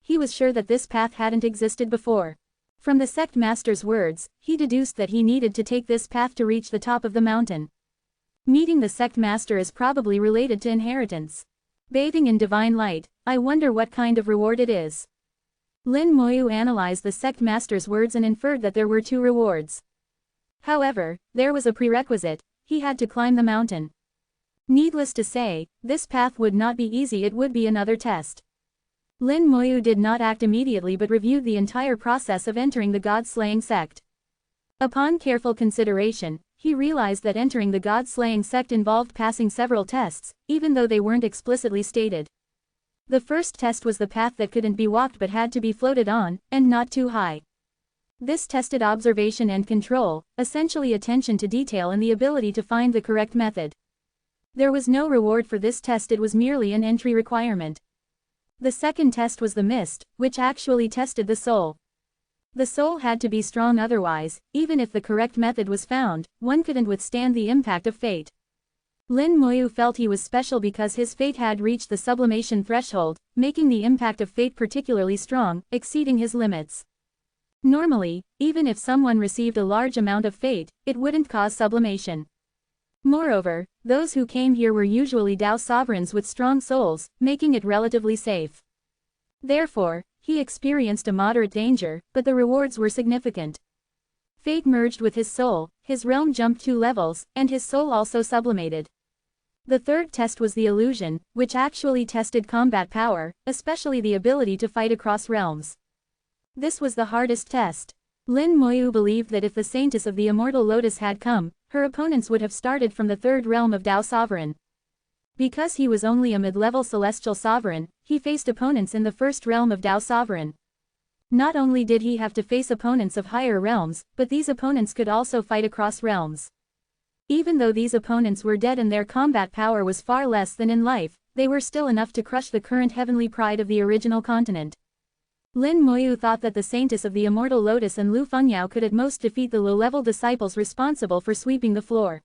He was sure that this path hadn't existed before. From the sect master's words, he deduced that he needed to take this path to reach the top of the mountain. Meeting the sect master is probably related to inheritance. Bathing in divine light, I wonder what kind of reward it is. Lin Moyu analyzed the sect master's words and inferred that there were 2 rewards. However, there was a prerequisite: he had to climb the mountain. Needless to say, this path would not be easy, it would be another test. Lin Moyu did not act immediately but reviewed the entire process of entering the god-slaying sect. Upon careful consideration, he realized that entering the god-slaying sect involved passing several tests, even though they weren't explicitly stated. The first test was the path that couldn't be walked but had to be floated on, and not too high. This tested observation and control, essentially attention to detail and the ability to find the correct method. There was no reward for this test, it was merely an entry requirement. The second test was the mist, which actually tested the soul. The soul had to be strong, otherwise, even if the correct method was found, one couldn't withstand the impact of fate. Lin Moyu felt he was special because his fate had reached the sublimation threshold, making the impact of fate particularly strong, exceeding his limits. Normally, even if someone received a large amount of fate, it wouldn't cause sublimation. Moreover, those who came here were usually Dao sovereigns with strong souls, making it relatively safe. Therefore, he experienced a moderate danger, but the rewards were significant. Fate merged with his soul, his realm jumped 2 levels, and his soul also sublimated. The third test was the illusion, which actually tested combat power, especially the ability to fight across realms. This was the hardest test. Lin Moyu believed that if the Saintess of the Immortal Lotus had come, her opponents would have started from the 3rd realm of Dao Sovereign. Because he was only a mid-level Celestial Sovereign, he faced opponents in the 1st realm of Dao Sovereign. Not only did he have to face opponents of higher realms, but these opponents could also fight across realms. Even though these opponents were dead and their combat power was far less than in life, they were still enough to crush the current heavenly pride of the original continent. Lin Moyu thought that the Saintess of the Immortal Lotus and Lu Fengyao could at most defeat the low-level disciples responsible for sweeping the floor.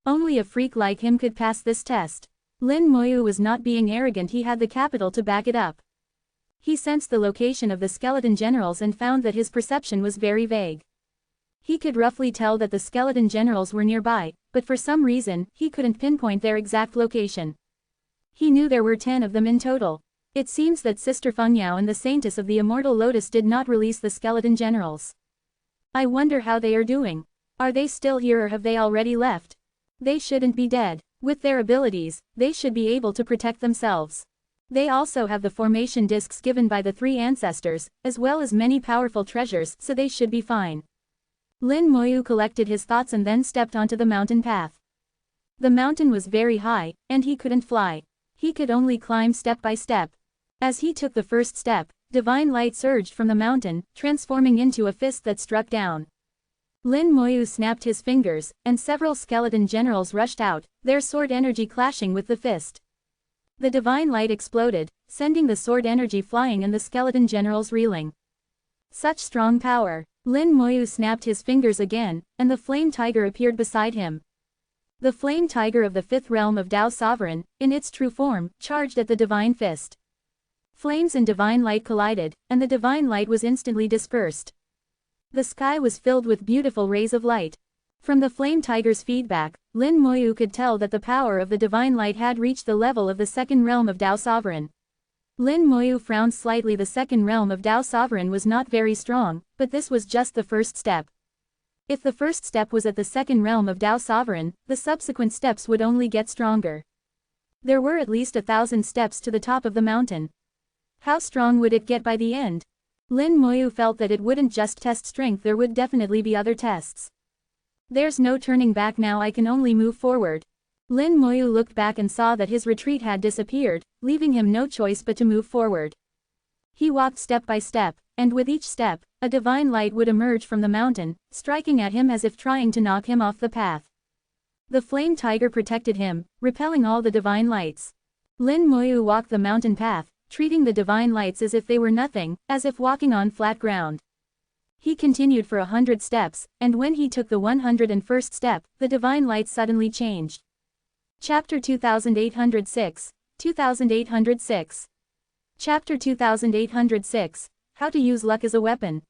Only a freak like him could pass this test. Lin Moyu was not being arrogant, he had the capital to back it up. He sensed the location of the skeleton generals and found that his perception was very vague. He could roughly tell that the skeleton generals were nearby, but for some reason, he couldn't pinpoint their exact location. He knew there were 10 of them in total. It seems that Sister Fengyao and the Saintess of the Immortal Lotus did not release the skeleton generals. I wonder how they are doing. Are they still here or have they already left? They shouldn't be dead. With their abilities, they should be able to protect themselves. They also have the formation discs given by the 3 ancestors, as well as many powerful treasures, so they should be fine. Lin Moyu collected his thoughts and then stepped onto the mountain path. The mountain was very high, and he couldn't fly. He could only climb step by step. As he took the first step, divine light surged from the mountain, transforming into a fist that struck down. Lin Moyu snapped his fingers, and several skeleton generals rushed out, their sword energy clashing with the fist. The divine light exploded, sending the sword energy flying and the skeleton generals reeling. Such strong power. Lin Moyu snapped his fingers again, and the flame tiger appeared beside him. The flame tiger of the 5th realm of Dao Sovereign, in its true form, charged at the divine fist. Flames and divine light collided, and the divine light was instantly dispersed. The sky was filled with beautiful rays of light. From the flame tiger's feedback, Lin Moyu could tell that the power of the divine light had reached the level of the 2nd realm of Dao Sovereign. Lin Moyu frowned slightly. The 2nd realm of Dao Sovereign was not very strong, but this was just the first step. If the first step was at the 2nd realm of Dao Sovereign, the subsequent steps would only get stronger. There were at least 1,000 steps to the top of the mountain. How strong would it get by the end? Lin Moyu felt that it wouldn't just test strength, there would definitely be other tests. There's no turning back now, I can only move forward. Lin Moyu looked back and saw that his retreat had disappeared, leaving him no choice but to move forward. He walked step by step, and with each step, a divine light would emerge from the mountain, striking at him as if trying to knock him off the path. The flame tiger protected him, repelling all the divine lights. Lin Moyu walked the mountain path, treating the divine lights as if they were nothing, as if walking on flat ground. He continued for 100 steps, and when he took the 101st step, the divine light suddenly changed. Chapter 2806, 2806. Chapter 2806, How to Use Luck as a Weapon.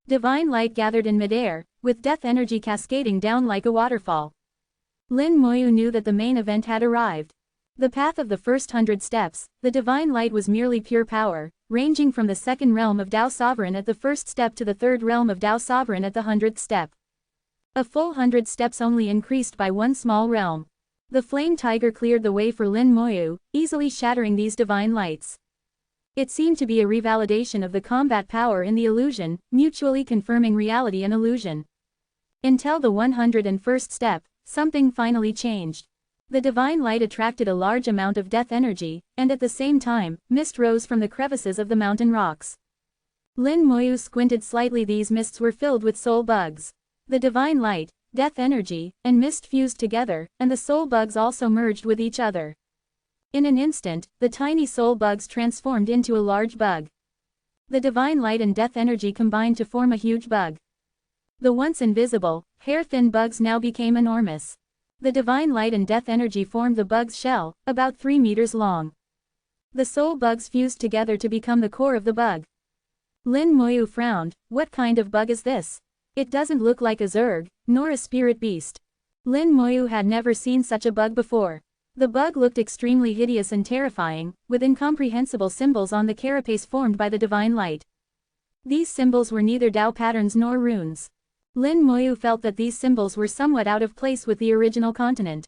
Divine light gathered in midair, with death energy cascading down like a waterfall. Lin Moyu knew that the main event had arrived. The path of the first 100 steps, the divine light was merely pure power, ranging from the second realm of Tao Sovereign at the first step to the third realm of Tao Sovereign at the 100th step. A full 100 steps only increased by one small realm. The flame tiger cleared the way for Lin Moyu, easily shattering these divine lights. It seemed to be a revalidation of the combat power in the illusion, mutually confirming reality and illusion. Until the 101st step, something finally changed. The divine light attracted a large amount of death energy, and at the same time, mist rose from the crevices of the mountain rocks. Lin Moyu squinted slightly. These mists were filled with soul bugs. The divine light, death energy, and mist fused together, and the soul bugs also merged with each other. In an instant, the tiny soul bugs transformed into a large bug. The divine light and death energy combined to form a huge bug. The once invisible, hair-thin bugs now became enormous. The divine light and death energy formed the bug's shell, about 3 meters long. The soul bugs fused together to become the core of the bug. Lin Moyu frowned. What kind of bug is this? It doesn't look like a zerg, nor a spirit beast. Lin Moyu had never seen such a bug before. The bug looked extremely hideous and terrifying, with incomprehensible symbols on the carapace formed by the divine light. These symbols were neither Tao patterns nor runes. Lin Moyu felt that these symbols were somewhat out of place with the original continent.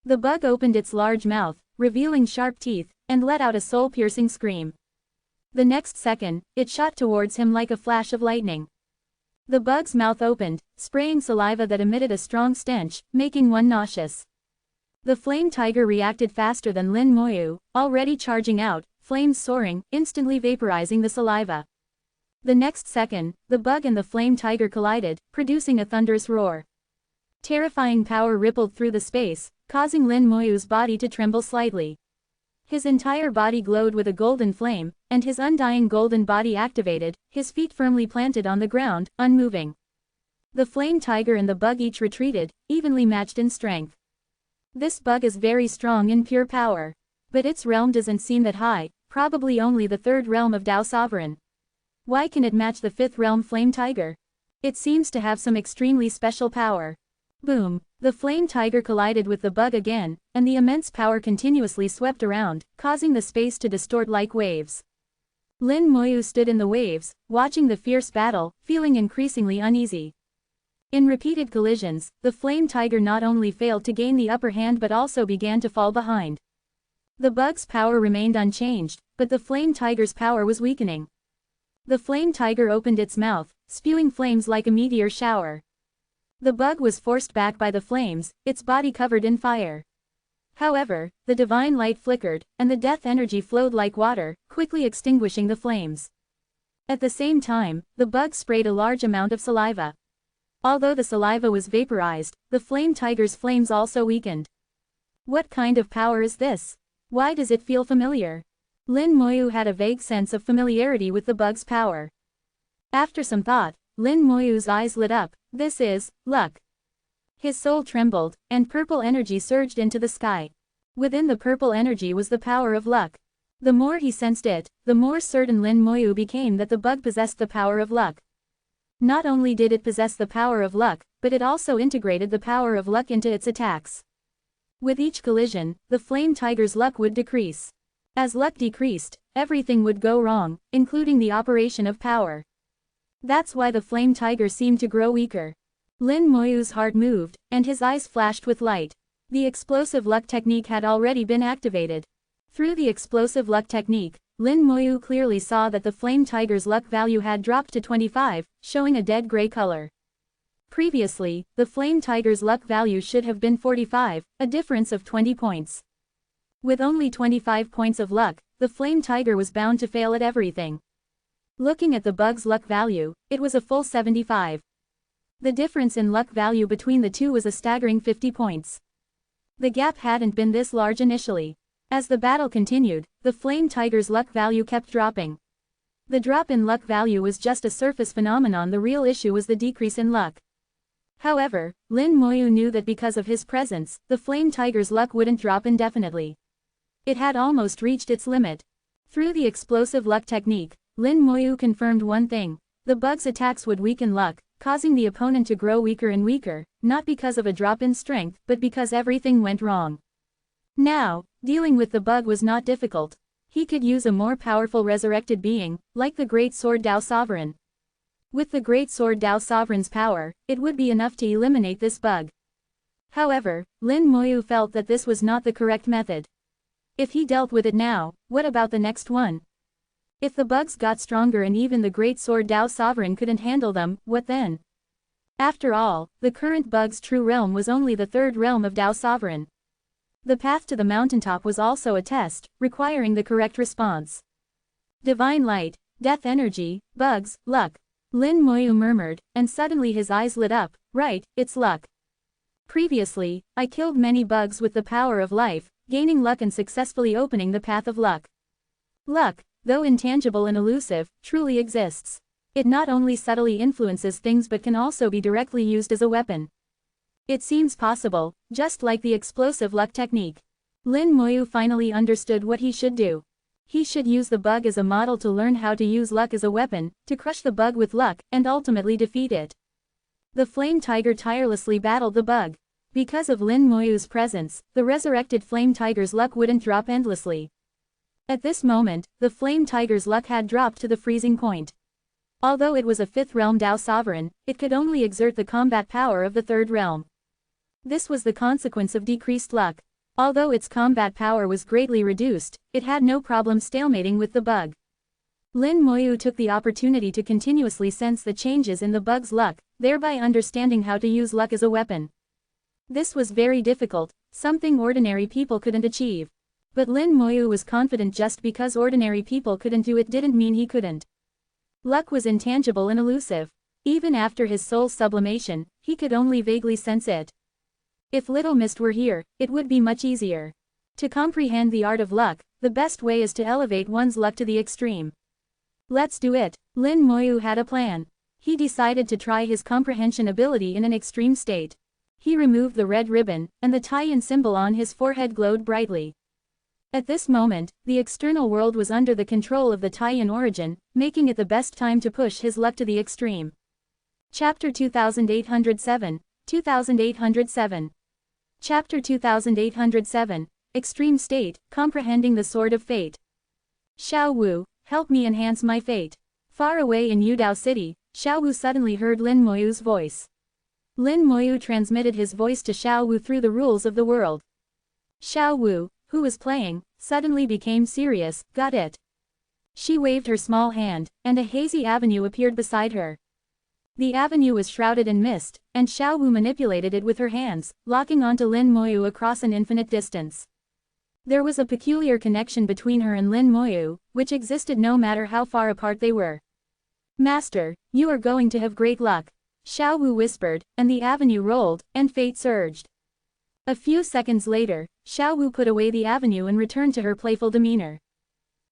The bug opened its large mouth, revealing sharp teeth, and let out a soul-piercing scream. The next second, it shot towards him like a flash of lightning. The bug's mouth opened, spraying saliva that emitted a strong stench, making one nauseous. The flame tiger reacted faster than Lin Moyu, already charging out, flames soaring, instantly vaporizing the saliva. The next second, the bug and the flame tiger collided, producing a thunderous roar. Terrifying power rippled through the space, causing Lin Moyu's body to tremble slightly. His entire body glowed with a golden flame, and his undying golden body activated, his feet firmly planted on the ground, unmoving. The flame tiger and the bug each retreated, evenly matched in strength. This bug is very strong in pure power. But its realm doesn't seem that high, probably only the third realm of Tao Sovereign. Why can it match the fifth realm flame tiger? It seems to have some extremely special power. Boom! The flame tiger collided with the bug again, and the immense power continuously swept around, causing the space to distort like waves. Lin Moyu stood in the waves, watching the fierce battle, feeling increasingly uneasy. In repeated collisions, the flame tiger not only failed to gain the upper hand but also began to fall behind. The bug's power remained unchanged, but the flame tiger's power was weakening. The flame tiger opened its mouth, spewing flames like a meteor shower. The bug was forced back by the flames, its body covered in fire. However, the divine light flickered, and the death energy flowed like water, quickly extinguishing the flames. At the same time, the bug sprayed a large amount of saliva. Although the saliva was vaporized, the flame tiger's flames also weakened. What kind of power is this? Why does it feel familiar? Lin Moyu had a vague sense of familiarity with the bug's power. After some thought, Lin Moyu's eyes lit up. This is luck. His soul trembled, and purple energy surged into the sky. Within the purple energy was the power of luck. The more he sensed it, the more certain Lin Moyu became that the bug possessed the power of luck. Not only did it possess the power of luck, but it also integrated the power of luck into its attacks. With each collision, the flame tiger's luck would decrease. As luck decreased, everything would go wrong, including the operation of power. That's why the flame tiger seemed to grow weaker. Lin Moyu's heart moved, and his eyes flashed with light. The explosive luck technique had already been activated. Through the explosive luck technique, Lin Moyu clearly saw that the flame tiger's luck value had dropped to 25, showing a dead gray color. Previously, the flame tiger's luck value should have been 45, a difference of 20 points. With only 25 points of luck, the flame tiger was bound to fail at everything. Looking at the bug's luck value, it was a full 75. The difference in luck value between the two was a staggering 50 points. The gap hadn't been this large initially. As the battle continued, the flame tiger's luck value kept dropping. The drop in luck value was just a surface phenomenon. The real issue was the decrease in luck. However, Lin Moyu knew that because of his presence, the flame tiger's luck wouldn't drop indefinitely. It had almost reached its limit. Through the explosive luck technique, Lin Moyu confirmed one thing: the bug's attacks would weaken luck, causing the opponent to grow weaker and weaker, not because of a drop in strength, but because everything went wrong. Now, dealing with the bug was not difficult. He could use a more powerful resurrected being, like the Great Sword Dao Sovereign. With the Great Sword Dao Sovereign's power, it would be enough to eliminate this bug. However, Lin Moyu felt that this was not the correct method. If he dealt with it now, what about the next one? If the bugs got stronger and even the Great Sword Dao Sovereign couldn't handle them, what then? After all, the current bug's true realm was only the third realm of Dao Sovereign. The path to the mountaintop was also a test, requiring the correct response. Divine light, death energy, bugs, luck. Lin Moyu murmured, and suddenly his eyes lit up. Right, it's luck. Previously, I killed many bugs with the power of life, gaining luck and successfully opening the path of luck. Luck, though intangible and elusive, truly exists. It not only subtly influences things but can also be directly used as a weapon. It seems possible, just like the explosive luck technique. Lin Moyu finally understood what he should do. He should use the bug as a model to learn how to use luck as a weapon, to crush the bug with luck, and ultimately defeat it. The flame tiger tirelessly battled the bug. Because of Lin Moyu's presence, the resurrected flame tiger's luck wouldn't drop endlessly. At this moment, the flame tiger's luck had dropped to the freezing point. Although it was a fifth realm Dao Sovereign, it could only exert the combat power of the third realm. This was the consequence of decreased luck. Although its combat power was greatly reduced, it had no problem stalemating with the bug. Lin Moyu took the opportunity to continuously sense the changes in the bug's luck, thereby understanding how to use luck as a weapon. This was very difficult, something ordinary people couldn't achieve. But Lin Moyu was confident just because ordinary people couldn't do it didn't mean he couldn't. Luck was intangible and elusive. Even after his soul's sublimation, he could only vaguely sense it. If Little Mist were here, it would be much easier. To comprehend the art of luck, the best way is to elevate one's luck to the extreme. Let's do it. Lin Moyu had a plan. He decided to try his comprehension ability in an extreme state. He removed the red ribbon, and the tie-in symbol on his forehead glowed brightly. At this moment, the external world was under the control of the tie-in origin, making it the best time to push his luck to the extreme. Chapter 2807, 2807. Chapter 2807, Extreme State, Comprehending the Sword of Fate. Xiao Wu, help me enhance my fate. Far away in Yudao City, Xiao Wu suddenly heard Lin Moyu's voice. Lin Moyu transmitted his voice to Xiao Wu through the rules of the world. Xiao Wu, who was playing, suddenly became serious. Got it. She waved her small hand, and a hazy avenue appeared beside her. The avenue was shrouded in mist, and Xiao Wu manipulated it with her hands, locking onto Lin Moyu across an infinite distance. There was a peculiar connection between her and Lin Moyu, which existed no matter how far apart they were. Master, you are going to have great luck. Xiao Wu whispered, and the avenue rolled, and fate surged. A few seconds later, Xiao Wu put away the avenue and returned to her playful demeanor.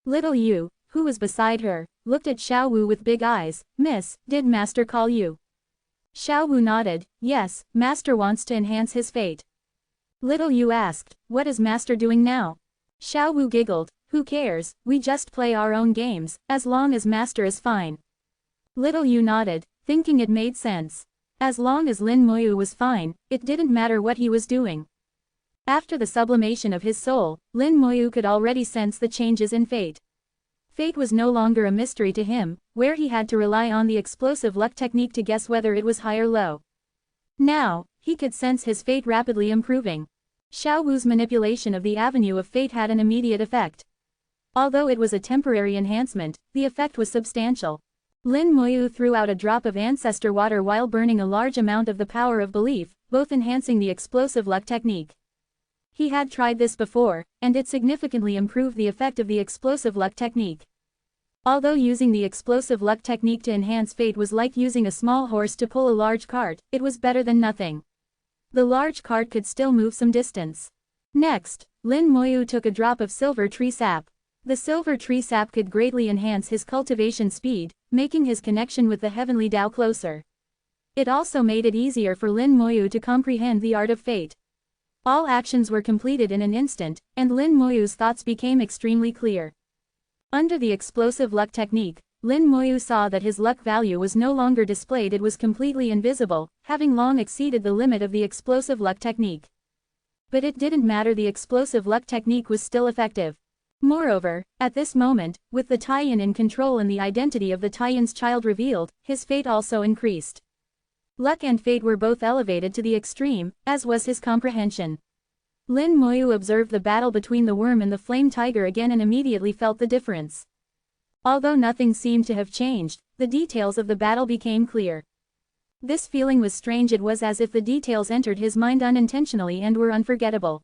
Little Yu, who was beside her, looked at Xiao Wu with big eyes. Miss, did Master call you? Xiao Wu nodded. Yes, Master wants to enhance his fate. Little Yu asked, what is Master doing now? Xiao Wu giggled. Who cares, we just play our own games, as long as Master is fine. Little Yu nodded, thinking it made sense. As long as Lin Moyu was fine, it didn't matter what he was doing. After the sublimation of his soul, Lin Moyu could already sense the changes in fate. Fate was no longer a mystery to him, where he had to rely on the explosive luck technique to guess whether it was high or low. Now, he could sense his fate rapidly improving. Xiao Wu's manipulation of the avenue of fate had an immediate effect. Although it was a temporary enhancement, the effect was substantial. Lin Moyu threw out a drop of ancestor water while burning a large amount of the power of belief, both enhancing the explosive luck technique. He had tried this before, and it significantly improved the effect of the explosive luck technique. Although using the explosive luck technique to enhance fate was like using a small horse to pull a large cart, it was better than nothing. The large cart could still move some distance. Next, Lin Moyu took a drop of silver tree sap. The silver tree sap could greatly enhance his cultivation speed, making his connection with the heavenly Tao closer. It also made it easier for Lin Moyu to comprehend the art of fate. All actions were completed in an instant, and Lin Moyu's thoughts became extremely clear. Under the explosive luck technique, Lin Moyu saw that his luck value was no longer displayed, it was completely invisible, having long exceeded the limit of the explosive luck technique. But it didn't matter, the explosive luck technique was still effective. Moreover, at this moment, with the Taiyan in control and the identity of the Taiyan's child revealed, his fate also increased. Luck and fate were both elevated to the extreme, as was his comprehension. Lin Moyu observed the battle between the worm and the flame tiger again and immediately felt the difference. Although nothing seemed to have changed, the details of the battle became clear. This feeling was strange, it was as if the details entered his mind unintentionally and were unforgettable.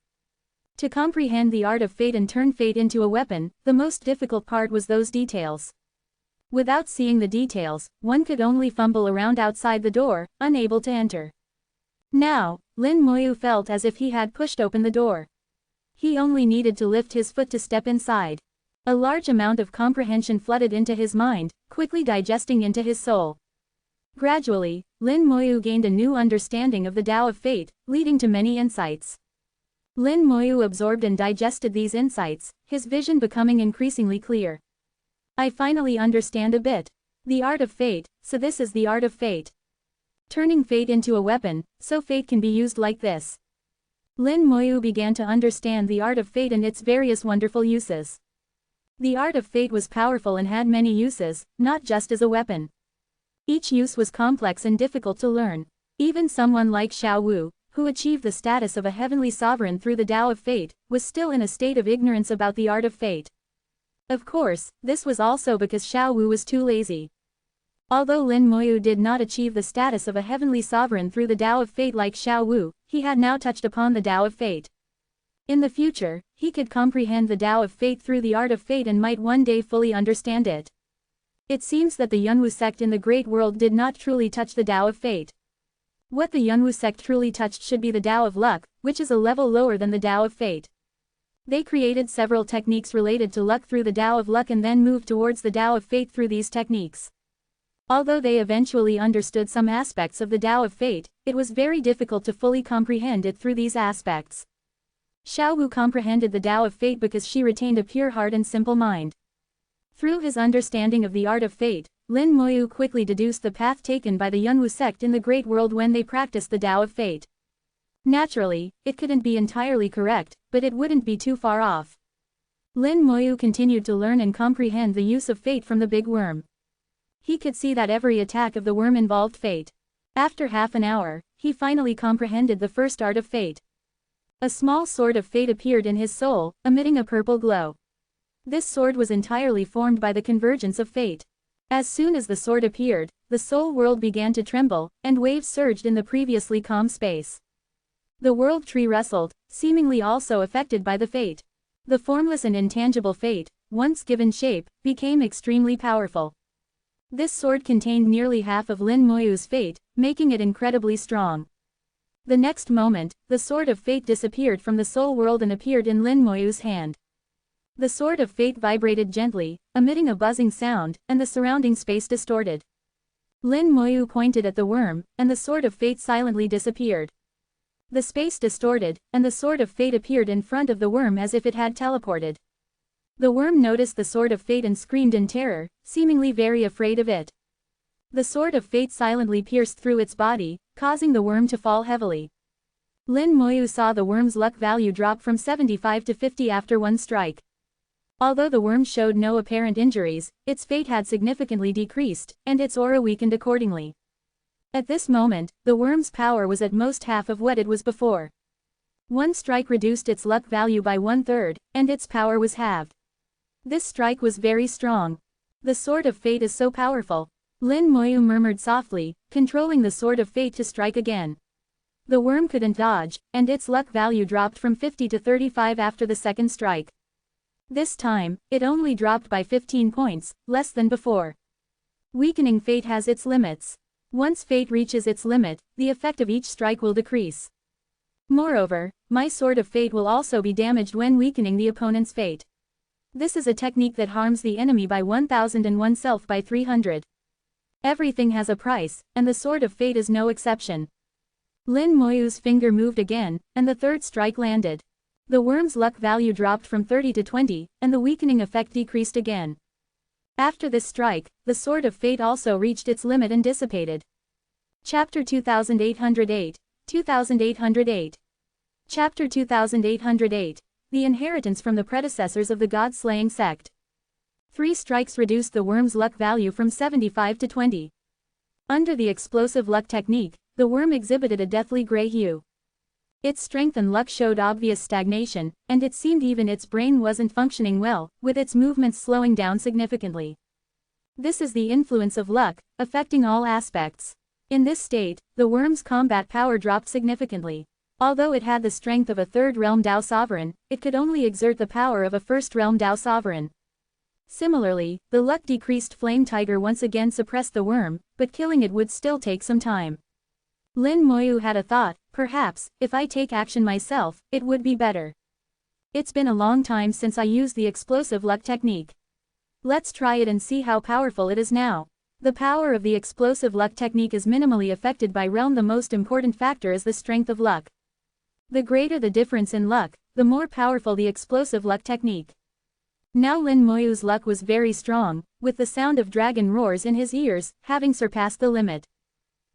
To comprehend the art of fate and turn fate into a weapon, the most difficult part was those details. Without seeing the details, one could only fumble around outside the door, unable to enter. Now, Lin Moyu felt as if he had pushed open the door. He only needed to lift his foot to step inside. A large amount of comprehension flooded into his mind, quickly digesting into his soul. Gradually, Lin Moyu gained a new understanding of the Tao of fate, leading to many insights. Lin Moyu absorbed and digested these insights, his vision becoming increasingly clear. I finally understand a bit. The art of fate, so this is the art of fate. Turning fate into a weapon, so fate can be used like this. Lin Moyu began to understand the art of fate and its various wonderful uses. The art of fate was powerful and had many uses, not just as a weapon. Each use was complex and difficult to learn. Even someone like Xiao Wu, who achieved the status of a heavenly sovereign through the Tao of fate, was still in a state of ignorance about the art of fate. Of course, this was also because Xiao Wu was too lazy. Although Lin Moyu did not achieve the status of a heavenly sovereign through the Tao of fate like Xiao Wu, he had now touched upon the Tao of fate. In the future, he could comprehend the Tao of fate through the art of fate and might one day fully understand it. It seems that the Yunwu sect in the Great World did not truly touch the Tao of fate. What the Yunwu sect truly touched should be the Tao of luck, which is a level lower than the Tao of fate. They created several techniques related to luck through the Tao of luck and then moved towards the Tao of fate through these techniques. Although they eventually understood some aspects of the Tao of fate, it was very difficult to fully comprehend it through these aspects. Xiao Wu comprehended the Tao of fate because she retained a pure heart and simple mind. Through his understanding of the art of fate, Lin Moyu quickly deduced the path taken by the Yunwu sect in the Great World when they practiced the Tao of fate. Naturally, it couldn't be entirely correct, but it wouldn't be too far off. Lin Moyu continued to learn and comprehend the use of fate from the big worm. He could see that every attack of the worm involved fate. After half an hour, he finally comprehended the first art of fate. A small sword of fate appeared in his soul, emitting a purple glow. This sword was entirely formed by the convergence of fate. As soon as the sword appeared, the soul world began to tremble, and waves surged in the previously calm space. The world tree rustled, seemingly also affected by the fate. The formless and intangible fate, once given shape, became extremely powerful. This sword contained nearly half of Lin Moyu's fate, making it incredibly strong. The next moment, the sword of fate disappeared from the soul world and appeared in Lin Moyu's hand. The sword of fate vibrated gently, emitting a buzzing sound, and the surrounding space distorted. Lin Moyu pointed at the worm, and the sword of fate silently disappeared. The space distorted, and the sword of fate appeared in front of the worm as if it had teleported. The worm noticed the sword of fate and screamed in terror, seemingly very afraid of it. The sword of fate silently pierced through its body, causing the worm to fall heavily. Lin Moyu saw the worm's luck value drop from 75 to 50 after one strike. Although the worm showed no apparent injuries, its fate had significantly decreased, and its aura weakened accordingly. At this moment, the worm's power was at most half of what it was before. One strike reduced its luck value by 1/3, and its power was halved. This strike was very strong. The sword of fate is so powerful. Lin Moyu murmured softly, controlling the sword of fate to strike again. The worm couldn't dodge, and its luck value dropped from 50 to 35 after the second strike. This time, it only dropped by 15 points, less than before. Weakening fate has its limits. Once fate reaches its limit, the effect of each strike will decrease. Moreover, my sword of fate will also be damaged when weakening the opponent's fate. This is a technique that harms the enemy by 1000 and oneself by 300. Everything has a price, and the sword of fate is no exception. Lin Moyu's finger moved again, and the third strike landed. The worm's luck value dropped from 30 to 20, and the weakening effect decreased again. After this strike, the sword of fate also reached its limit and dissipated. Chapter 2808, 2808. Chapter 2808, The Inheritance from the Predecessors of the God-Slaying Sect. 3 strikes reduced the worm's luck value from 75 to 20. Under the explosive luck technique, the worm exhibited a deathly gray hue. Its strength and luck showed obvious stagnation, and it seemed even its brain wasn't functioning well, with its movements slowing down significantly. This is the influence of luck, affecting all aspects. In this state, the worm's combat power dropped significantly. Although it had the strength of a third-realm Dao Sovereign, it could only exert the power of a first-realm Dao Sovereign. Similarly, the luck decreased Flame Tiger once again suppressed the worm, but killing it would still take some time. Lin Moyu had a thought, perhaps, if I take action myself, it would be better. It's been a long time since I used the explosive luck technique. Let's try it and see how powerful it is now. The power of the explosive luck technique is minimally affected by realm. The most important factor is the strength of luck. The greater the difference in luck, the more powerful the explosive luck technique. Now Lin Moyu's luck was very strong, with the sound of dragon roars in his ears, having surpassed the limit.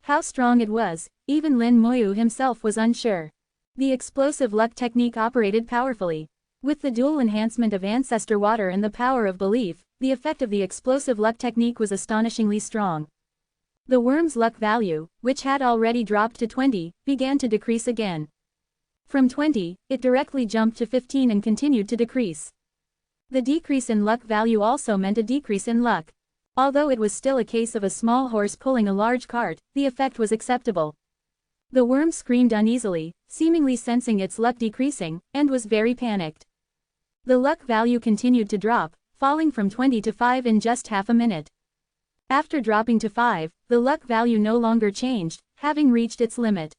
How strong it was, even Lin Moyu himself was unsure. The explosive luck technique operated powerfully. With the dual enhancement of Ancestor Water and the power of belief, the effect of the explosive luck technique was astonishingly strong. The worm's luck value, which had already dropped to 20, began to decrease again. From 20, it directly jumped to 15 and continued to decrease. The decrease in luck value also meant a decrease in luck. Although it was still a case of a small horse pulling a large cart, the effect was acceptable. The worm screamed uneasily, seemingly sensing its luck decreasing, and was very panicked. The luck value continued to drop, falling from 20 to 5 in just half a minute. After dropping to 5, the luck value no longer changed, having reached its limit.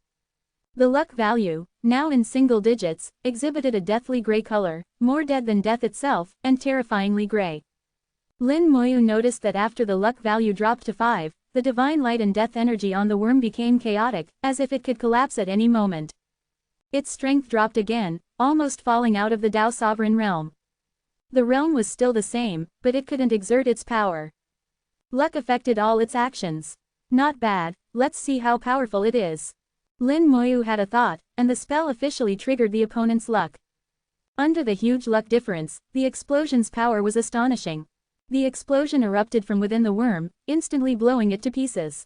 The luck value, now in single digits, exhibited a deathly gray color, more dead than death itself, and terrifyingly gray. Lin Moyu noticed that after the luck value dropped to 5, the divine light and death energy on the worm became chaotic, as if it could collapse at any moment. Its strength dropped again, almost falling out of the Dao Sovereign realm. The realm was still the same, but it couldn't exert its power. Luck affected all its actions. Not bad, let's see how powerful it is. Lin Moyu had a thought, and the spell officially triggered the opponent's luck. Under the huge luck difference, the explosion's power was astonishing. The explosion erupted from within the worm, instantly blowing it to pieces.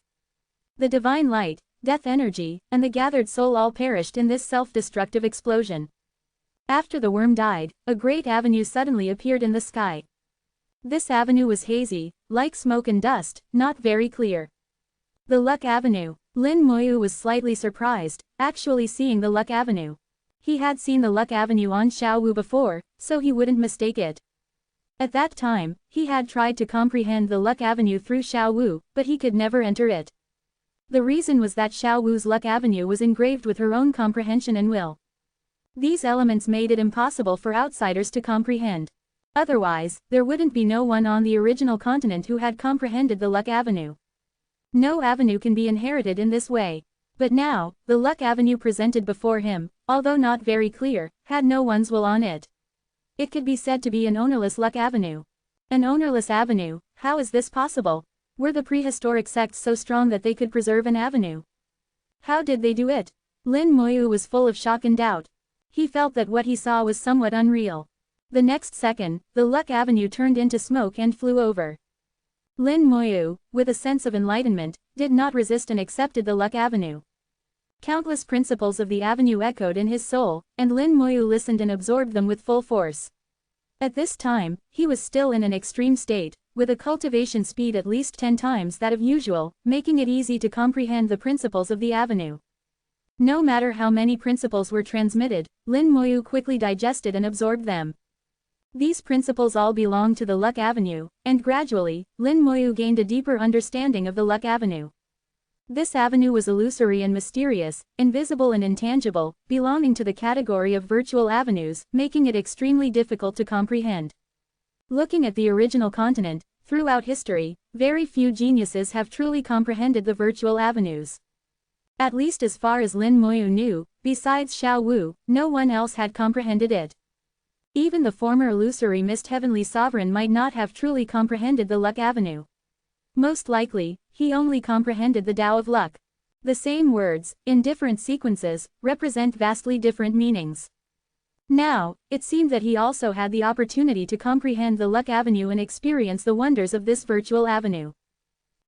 The divine light, death energy, and the gathered soul all perished in this self-destructive explosion. After the worm died, a great avenue suddenly appeared in the sky. This avenue was hazy, like smoke and dust, not very clear. The Luck Avenue. Lin Moyu was slightly surprised, actually seeing the Luck Avenue. He had seen the Luck Avenue on Xiaowu before, so he wouldn't mistake it. At that time, he had tried to comprehend the Luck Avenue through Xiaowu, but he could never enter it. The reason was that Xiaowu's Luck Avenue was engraved with her own comprehension and will. These elements made it impossible for outsiders to comprehend. Otherwise, there wouldn't be no one on the original continent who had comprehended the Luck Avenue. No avenue can be inherited in this way. But now, the Luck Avenue presented before him, although not very clear, had no one's will on it. It could be said to be an ownerless Luck Avenue. An ownerless avenue, how is this possible? Were the prehistoric sects so strong that they could preserve an avenue? How did they do it? Lin Moyu was full of shock and doubt. He felt that what he saw was somewhat unreal. The next second, the Luck Avenue turned into smoke and flew over. Lin Moyu, with a sense of enlightenment, did not resist and accepted the Luck Avenue. Countless principles of the avenue echoed in his soul, and Lin Moyu listened and absorbed them with full force. At this time, he was still in an extreme state, with a cultivation speed at least 10 times that of usual, making it easy to comprehend the principles of the avenue. No matter how many principles were transmitted, Lin Moyu quickly digested and absorbed them. These principles all belonged to the Luck Avenue, and gradually, Lin Moyu gained a deeper understanding of the Luck Avenue. This avenue was illusory and mysterious, invisible and intangible, belonging to the category of virtual avenues, making it extremely difficult to comprehend. Looking at the original continent, throughout history, very few geniuses have truly comprehended the virtual avenues. At least as far as Lin Moyu knew, besides Xiao Wu, no one else had comprehended it. Even the former illusory Mist Heavenly Sovereign might not have truly comprehended the Luck Avenue. Most likely, he only comprehended the Tao of Luck. The same words, in different sequences, represent vastly different meanings. Now, it seemed that he also had the opportunity to comprehend the Luck Avenue and experience the wonders of this virtual avenue.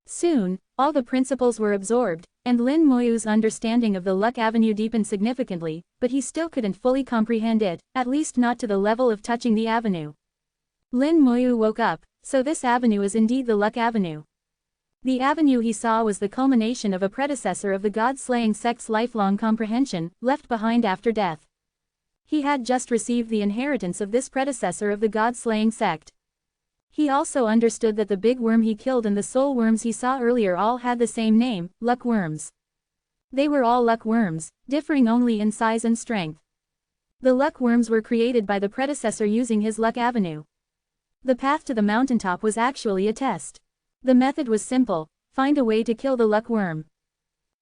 Soon, all the principles were absorbed, and Lin Moyu's understanding of the Luck Avenue deepened significantly, but he still couldn't fully comprehend it, at least not to the level of touching the avenue. Lin Moyu woke up, so this avenue is indeed the Luck Avenue. The avenue he saw was the culmination of a predecessor of the God-slaying sect's lifelong comprehension, left behind after death. He had just received the inheritance of this predecessor of the God-slaying sect. He also understood that the big worm he killed and the soul worms he saw earlier all had the same name, luck worms. They were all luck worms, differing only in size and strength. The luck worms were created by the predecessor using his Luck Avenue. The path to the mountaintop was actually a test. The method was simple: find a way to kill the luck worm.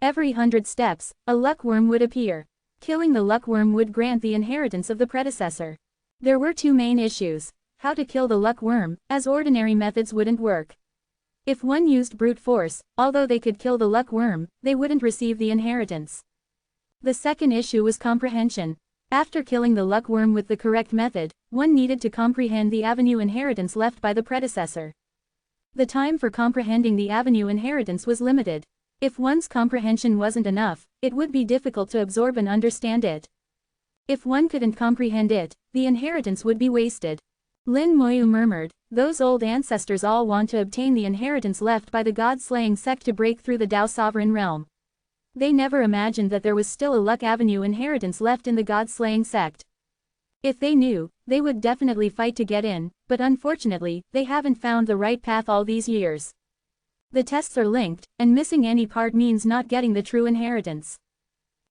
Every 100 steps, a luck worm would appear. Killing the luck worm would grant the inheritance of the predecessor. There were two main issues: how to kill the luck worm, as ordinary methods wouldn't work. If one used brute force, although they could kill the luck worm, they wouldn't receive the inheritance. The second issue was comprehension. After killing the luck worm with the correct method, one needed to comprehend the avenue inheritance left by the predecessor. The time for comprehending the avenue inheritance was limited. If one's comprehension wasn't enough, it would be difficult to absorb and understand it. If one couldn't comprehend it, the inheritance would be wasted. Lin Moyu murmured, "Those old ancestors all want to obtain the inheritance left by the God-slaying sect to break through the Tao sovereign realm. They never imagined that there was still a Luck Avenue inheritance left in the God-slaying sect. If they knew, they would definitely fight to get in, but unfortunately, they haven't found the right path all these years. The tests are linked, and missing any part means not getting the true inheritance.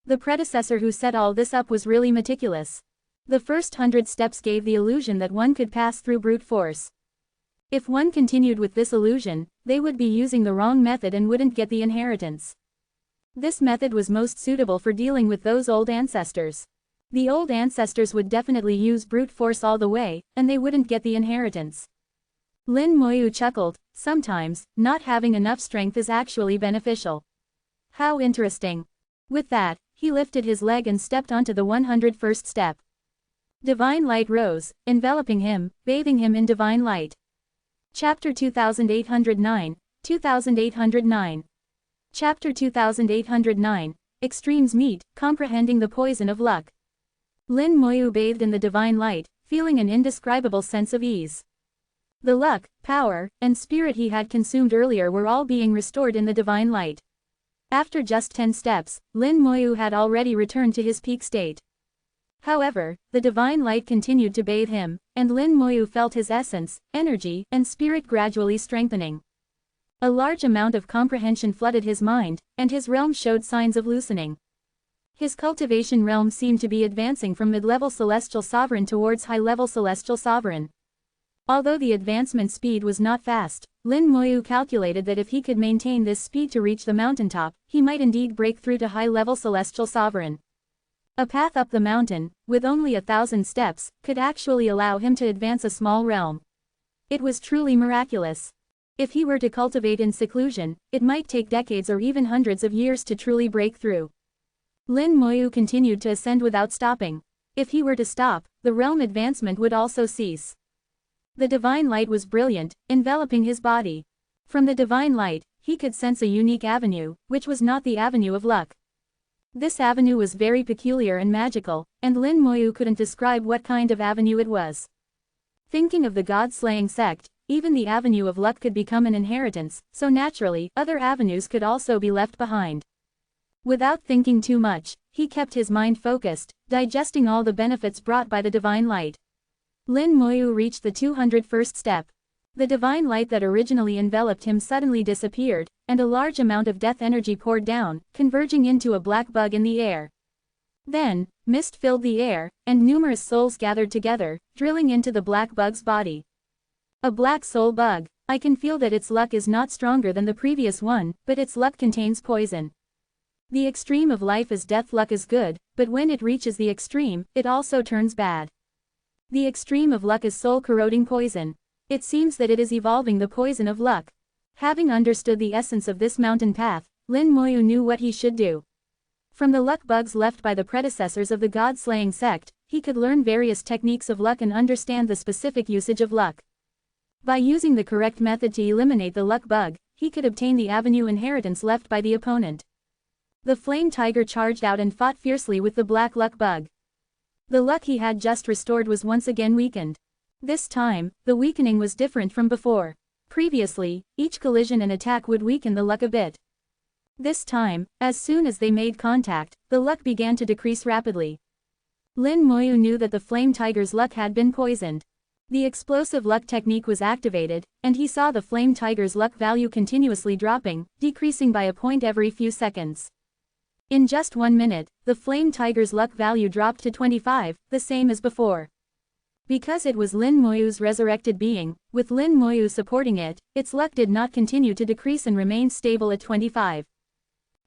The predecessor who set all this up was really meticulous. The first 100 steps gave the illusion that one could pass through brute force. If one continued with this illusion, they would be using the wrong method and wouldn't get the inheritance. This method was most suitable for dealing with those old ancestors. The old ancestors would definitely use brute force all the way, and they wouldn't get the inheritance." Lin Moyu chuckled. "Sometimes, not having enough strength is actually beneficial. How interesting." With that, he lifted his leg and stepped onto the 101st step. Divine light rose, enveloping him, bathing him in divine light. Chapter 2809, 2809. Chapter 2809, Extremes Meet, Comprehending the Poison of Luck. Lin Moyu bathed in the divine light, feeling an indescribable sense of ease. The luck, power, and spirit he had consumed earlier were all being restored in the divine light. After just 10 steps, Lin Moyu had already returned to his peak state. However, the divine light continued to bathe him, and Lin Moyu felt his essence, energy, and spirit gradually strengthening. A large amount of comprehension flooded his mind, and his realm showed signs of loosening. His cultivation realm seemed to be advancing from mid-level celestial sovereign towards high-level celestial sovereign. Although the advancement speed was not fast, Lin Moyu calculated that if he could maintain this speed to reach the mountaintop, he might indeed break through to high-level celestial sovereign. A path up the mountain, with only 1,000 steps, could actually allow him to advance a small realm. It was truly miraculous. If he were to cultivate in seclusion, it might take decades or even hundreds of years to truly break through. Lin Moyu continued to ascend without stopping. If he were to stop, the realm advancement would also cease. The divine light was brilliant, enveloping his body. From the divine light, he could sense a unique avenue, which was not the avenue of luck. This avenue was very peculiar and magical, and Lin Moyu couldn't describe what kind of avenue it was. Thinking of the God-slaying sect, even the avenue of luck could become an inheritance, so naturally, other avenues could also be left behind. Without thinking too much, he kept his mind focused, digesting all the benefits brought by the divine light. Lin Moyu reached the 201st step. The divine light that originally enveloped him suddenly disappeared, and a large amount of death energy poured down, converging into a black bug in the air. Then, mist filled the air, and numerous souls gathered together, drilling into the black bug's body. A black soul bug. I can feel that its luck is not stronger than the previous one, but its luck contains poison. The extreme of life is death. Luck is good, but when it reaches the extreme, it also turns bad. The extreme of luck is soul-corroding poison. It seems that it is evolving the poison of luck. Having understood the essence of this mountain path, Lin Moyu knew what he should do. From the luck bugs left by the predecessors of the god-slaying sect, he could learn various techniques of luck and understand the specific usage of luck. By using the correct method to eliminate the luck bug, he could obtain the avenue inheritance left by the opponent. The flame tiger charged out and fought fiercely with the black luck bug. The luck he had just restored was once again weakened. This time, the weakening was different from before. Previously, each collision and attack would weaken the luck a bit. This time, as soon as they made contact, the luck began to decrease rapidly. Lin Moyu knew that the flame tiger's luck had been poisoned. The explosive luck technique was activated, and he saw the flame tiger's luck value continuously dropping, decreasing by a point every few seconds. In just 1 minute, the flame tiger's luck value dropped to 25, the same as before. Because it was Lin Moyu's resurrected being, with Lin Moyu supporting it, its luck did not continue to decrease and remained stable at 25.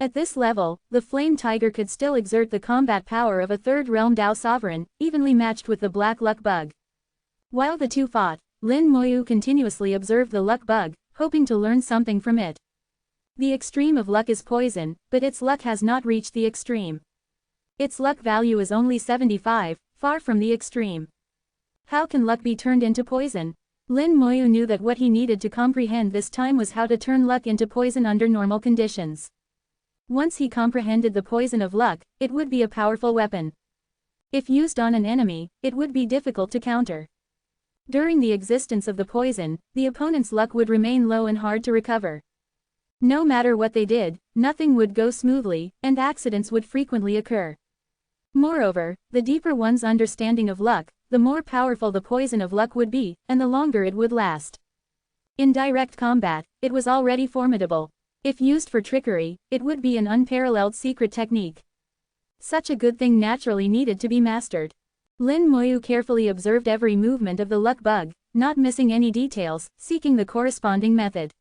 At this level, the flame tiger could still exert the combat power of a third realm Dao sovereign, evenly matched with the black luck bug. While the two fought, Lin Moyu continuously observed the luck bug, hoping to learn something from it. The extreme of luck is poison, but its luck has not reached the extreme. Its luck value is only 75, far from the extreme. How can luck be turned into poison? Lin Moyu knew that what he needed to comprehend this time was how to turn luck into poison under normal conditions. Once he comprehended the poison of luck, it would be a powerful weapon. If used on an enemy, it would be difficult to counter. During the existence of the poison, the opponent's luck would remain low and hard to recover. No matter what they did, nothing would go smoothly, and accidents would frequently occur. Moreover, the deeper one's understanding of luck, the more powerful the poison of luck would be, and the longer it would last. In direct combat, it was already formidable. If used for trickery, it would be an unparalleled secret technique. Such a good thing naturally needed to be mastered. Lin Moyu carefully observed every movement of the luck bug, not missing any details, seeking the corresponding method.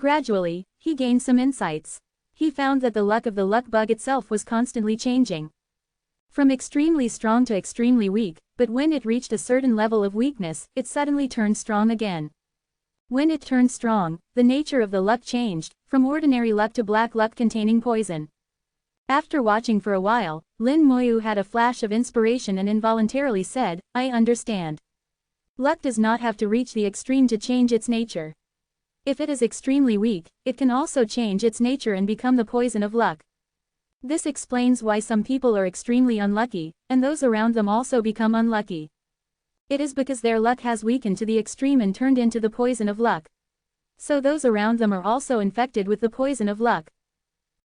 Gradually, he gained some insights. He found that the luck of the luck bug itself was constantly changing. From extremely strong to extremely weak, but when it reached a certain level of weakness, it suddenly turned strong again. When it turned strong, the nature of the luck changed, from ordinary luck to black luck containing poison. After watching for a while, Lin Moyu had a flash of inspiration and involuntarily said, "I understand. Luck does not have to reach the extreme to change its nature. If it is extremely weak, it can also change its nature and become the poison of luck. This explains why some people are extremely unlucky, and those around them also become unlucky. It is because their luck has weakened to the extreme and turned into the poison of luck. So those around them are also infected with the poison of luck.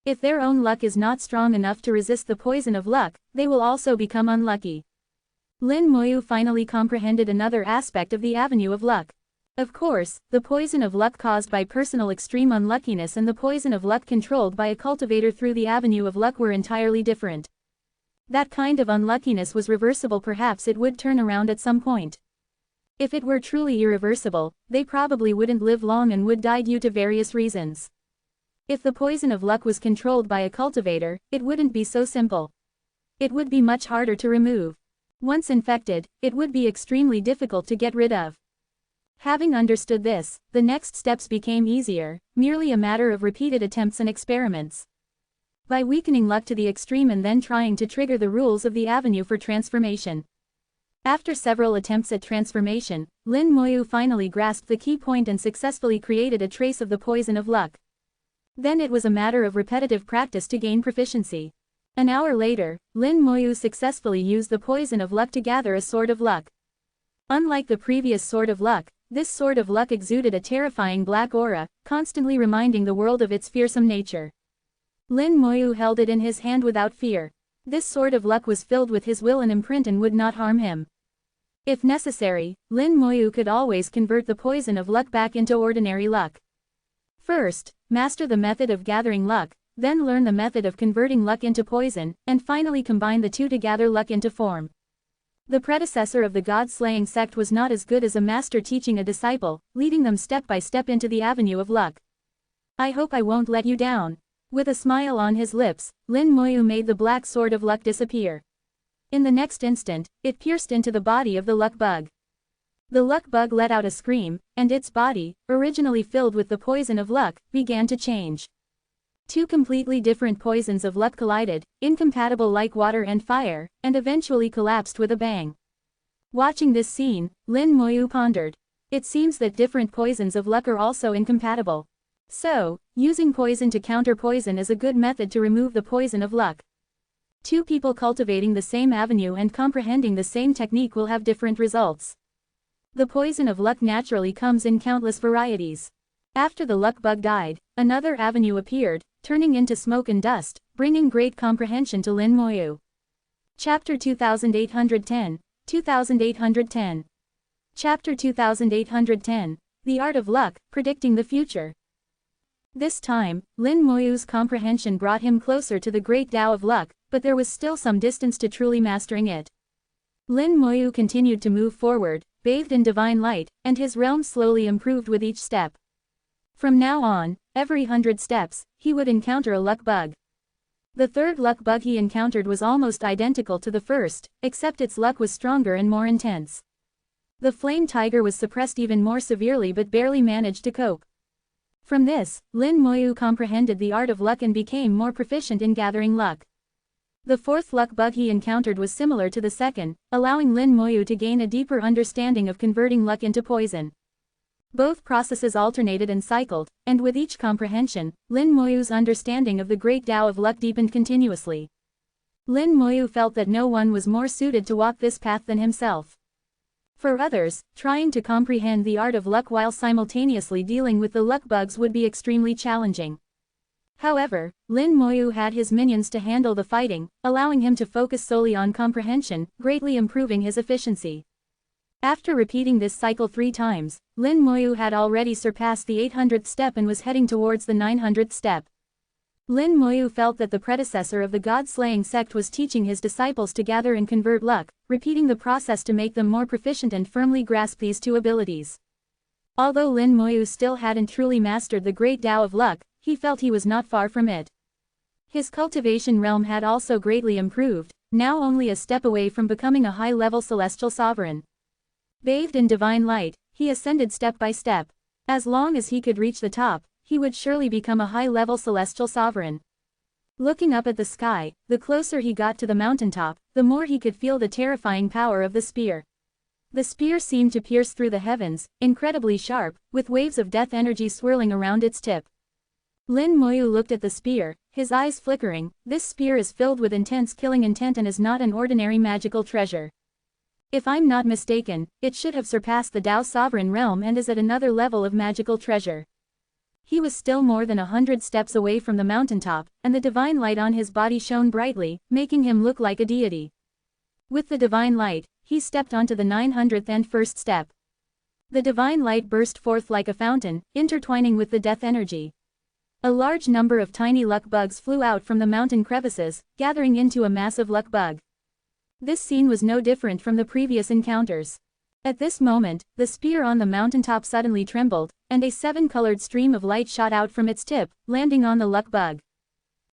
If their own luck is not strong enough to resist the poison of luck, they will also become unlucky." Lin Moyu finally comprehended another aspect of the avenue of luck. Of course, the poison of luck caused by personal extreme unluckiness and the poison of luck controlled by a cultivator through the avenue of luck were entirely different. That kind of unluckiness was reversible. Perhaps it would turn around at some point. If it were truly irreversible, they probably wouldn't live long and would die due to various reasons. If the poison of luck was controlled by a cultivator, it wouldn't be so simple. It would be much harder to remove. Once infected, it would be extremely difficult to get rid of. Having understood this, the next steps became easier, merely a matter of repeated attempts and experiments. By weakening luck to the extreme and then trying to trigger the rules of the avenue for transformation. After several attempts at transformation, Lin Moyu finally grasped the key point and successfully created a trace of the poison of luck. Then it was a matter of repetitive practice to gain proficiency. An hour later, Lin Moyu successfully used the poison of luck to gather a sword of luck. Unlike the previous sword of luck, this sword of luck exuded a terrifying black aura, constantly reminding the world of its fearsome nature. Lin Moyu held it in his hand without fear. This sword of luck was filled with his will and imprint and would not harm him. If necessary, Lin Moyu could always convert the poison of luck back into ordinary luck. First, master the method of gathering luck, then learn the method of converting luck into poison, and finally combine the two to gather luck into form. The predecessor of the god-slaying sect was not as good as a master teaching a disciple, leading them step by step into the avenue of luck. I hope I won't let you down. With a smile on his lips, Lin Moyu made the black sword of luck disappear. In the next instant, it pierced into the body of the luck bug. The luck bug let out a scream, and its body, originally filled with the poison of luck, began to change. Two completely different poisons of luck collided, incompatible like water and fire, and eventually collapsed with a bang. Watching this scene, Lin Moyu pondered. It seems that different poisons of luck are also incompatible. So, using poison to counter poison is a good method to remove the poison of luck. Two people cultivating the same avenue and comprehending the same technique will have different results. The poison of luck naturally comes in countless varieties. After the luck bug died, another avenue appeared, turning into smoke and dust, bringing great comprehension to Lin Moyu. Chapter 2810, 2810. Chapter 2810, The Art of Luck, Predicting the Future. This time, Lin Moyu's comprehension brought him closer to the great Tao of luck, but there was still some distance to truly mastering it. Lin Moyu continued to move forward, bathed in divine light, and his realm slowly improved with each step. From now on, every 100 steps, he would encounter a luck bug. The third luck bug he encountered was almost identical to the first, except its luck was stronger and more intense. The flame tiger was suppressed even more severely but barely managed to cope. From this, Lin Moyu comprehended the art of luck and became more proficient in gathering luck. The fourth luck bug he encountered was similar to the second, allowing Lin Moyu to gain a deeper understanding of converting luck into poison. Both processes alternated and cycled, and with each comprehension, Lin Moyu's understanding of the great Tao of luck deepened continuously. Lin Moyu felt that no one was more suited to walk this path than himself. For others, trying to comprehend the art of luck while simultaneously dealing with the luck bugs would be extremely challenging. However, Lin Moyu had his minions to handle the fighting, allowing him to focus solely on comprehension, greatly improving his efficiency. After repeating this cycle 3 times, Lin Moyu had already surpassed the 800th step and was heading towards the 900th step. Lin Moyu felt that the predecessor of the god-slaying sect was teaching his disciples to gather and convert luck, repeating the process to make them more proficient and firmly grasp these two abilities. Although Lin Moyu still hadn't truly mastered the great Tao of luck, he felt he was not far from it. His cultivation realm had also greatly improved, now only a step away from becoming a high-level celestial sovereign. Bathed in divine light, he ascended step by step. As long as he could reach the top, he would surely become a high-level celestial sovereign. Looking up at the sky, the closer he got to the mountaintop, the more he could feel the terrifying power of the spear. The spear seemed to pierce through the heavens, incredibly sharp, with waves of death energy swirling around its tip. Lin Moyu looked at the spear, his eyes flickering. This spear is filled with intense killing intent and is not an ordinary magical treasure. If I'm not mistaken, it should have surpassed the Tao sovereign realm and is at another level of magical treasure. He was still more than 100 steps away from the mountaintop, and the divine light on his body shone brightly, making him look like a deity. With the divine light, he stepped onto the 900th and first step. The divine light burst forth like a fountain, intertwining with the death energy. A large number of tiny luck bugs flew out from the mountain crevices, gathering into a massive luck bug. This scene was no different from the previous encounters. At this moment, the spear on the mountaintop suddenly trembled, and a 7-colored stream of light shot out from its tip, landing on the luck bug.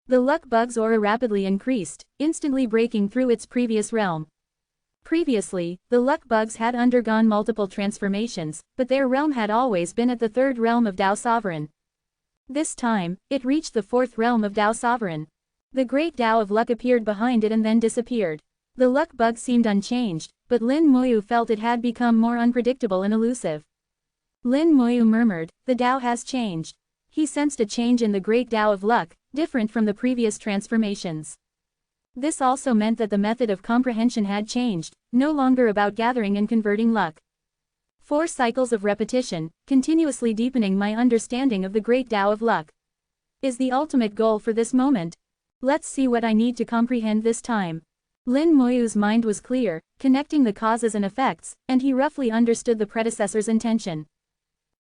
The luck bug's aura rapidly increased, instantly breaking through its previous realm. Previously, the luck bugs had undergone multiple transformations, but their realm had always been at the 3rd realm of Tao Sovereign. This time, it reached the 4th realm of Tao Sovereign. The great Tao of luck appeared behind it and then disappeared. The luck bug seemed unchanged, but Lin Moyu felt it had become more unpredictable and elusive. Lin Moyu murmured, "The Tao has changed." He sensed a change in the great Tao of luck, different from the previous transformations. This also meant that the method of comprehension had changed, no longer about gathering and converting luck. 4 cycles of repetition, continuously deepening my understanding of the great Tao of luck, is the ultimate goal for this moment. Let's see what I need to comprehend this time. Lin Moyu's mind was clear, connecting the causes and effects, and he roughly understood the predecessor's intention.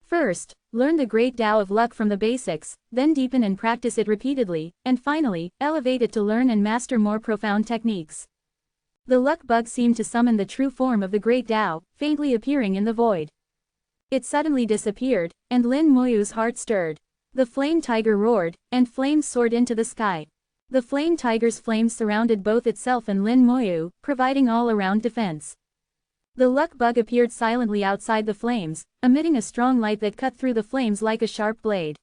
First, learn the great Tao of luck from the basics, then deepen and practice it repeatedly, and finally, elevate it to learn and master more profound techniques. The luck bug seemed to summon the true form of the great Tao, faintly appearing in the void. It suddenly disappeared, and Lin Moyu's heart stirred. The flame tiger roared, and flames soared into the sky. The flame tiger's flames surrounded both itself and Lin Moyu, providing all-around defense. The luck bug appeared silently outside the flames, emitting a strong light that cut through the flames like a sharp blade.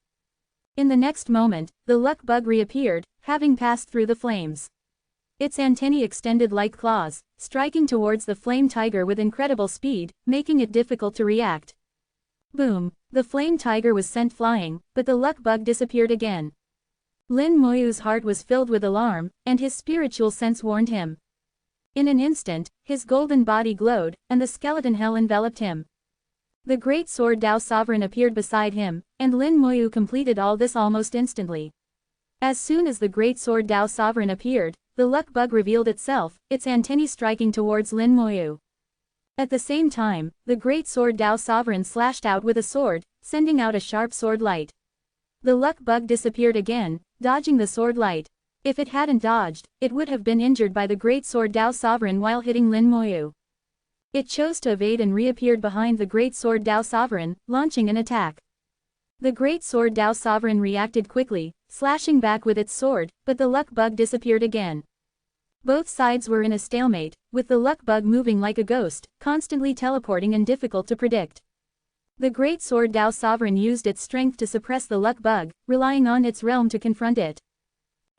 In the next moment, the luck bug reappeared, having passed through the flames. Its antennae extended like claws, striking towards the flame tiger with incredible speed, making it difficult to react. Boom! The flame tiger was sent flying, but the luck bug disappeared again. Lin Moyu's heart was filled with alarm, and his spiritual sense warned him. In an instant, his golden body glowed, and the skeleton hell enveloped him. The great sword Tao Sovereign appeared beside him, and Lin Moyu completed all this almost instantly. As soon as the great sword Tao Sovereign appeared, the luck bug revealed itself, its antennae striking towards Lin Moyu. At the same time, the great sword Tao Sovereign slashed out with a sword, sending out a sharp sword light. The luck bug disappeared again, dodging the sword light. If it hadn't dodged, it would have been injured by the great sword Tao Sovereign while hitting Lin Moyu. It chose to evade and reappeared behind the great sword Tao Sovereign, launching an attack. The great sword Tao Sovereign reacted quickly, slashing back with its sword, but the luck bug disappeared again. Both sides were in a stalemate, with the luck bug moving like a ghost, constantly teleporting and difficult to predict. The great sword Tao Sovereign used its strength to suppress the luck bug, relying on its realm to confront it.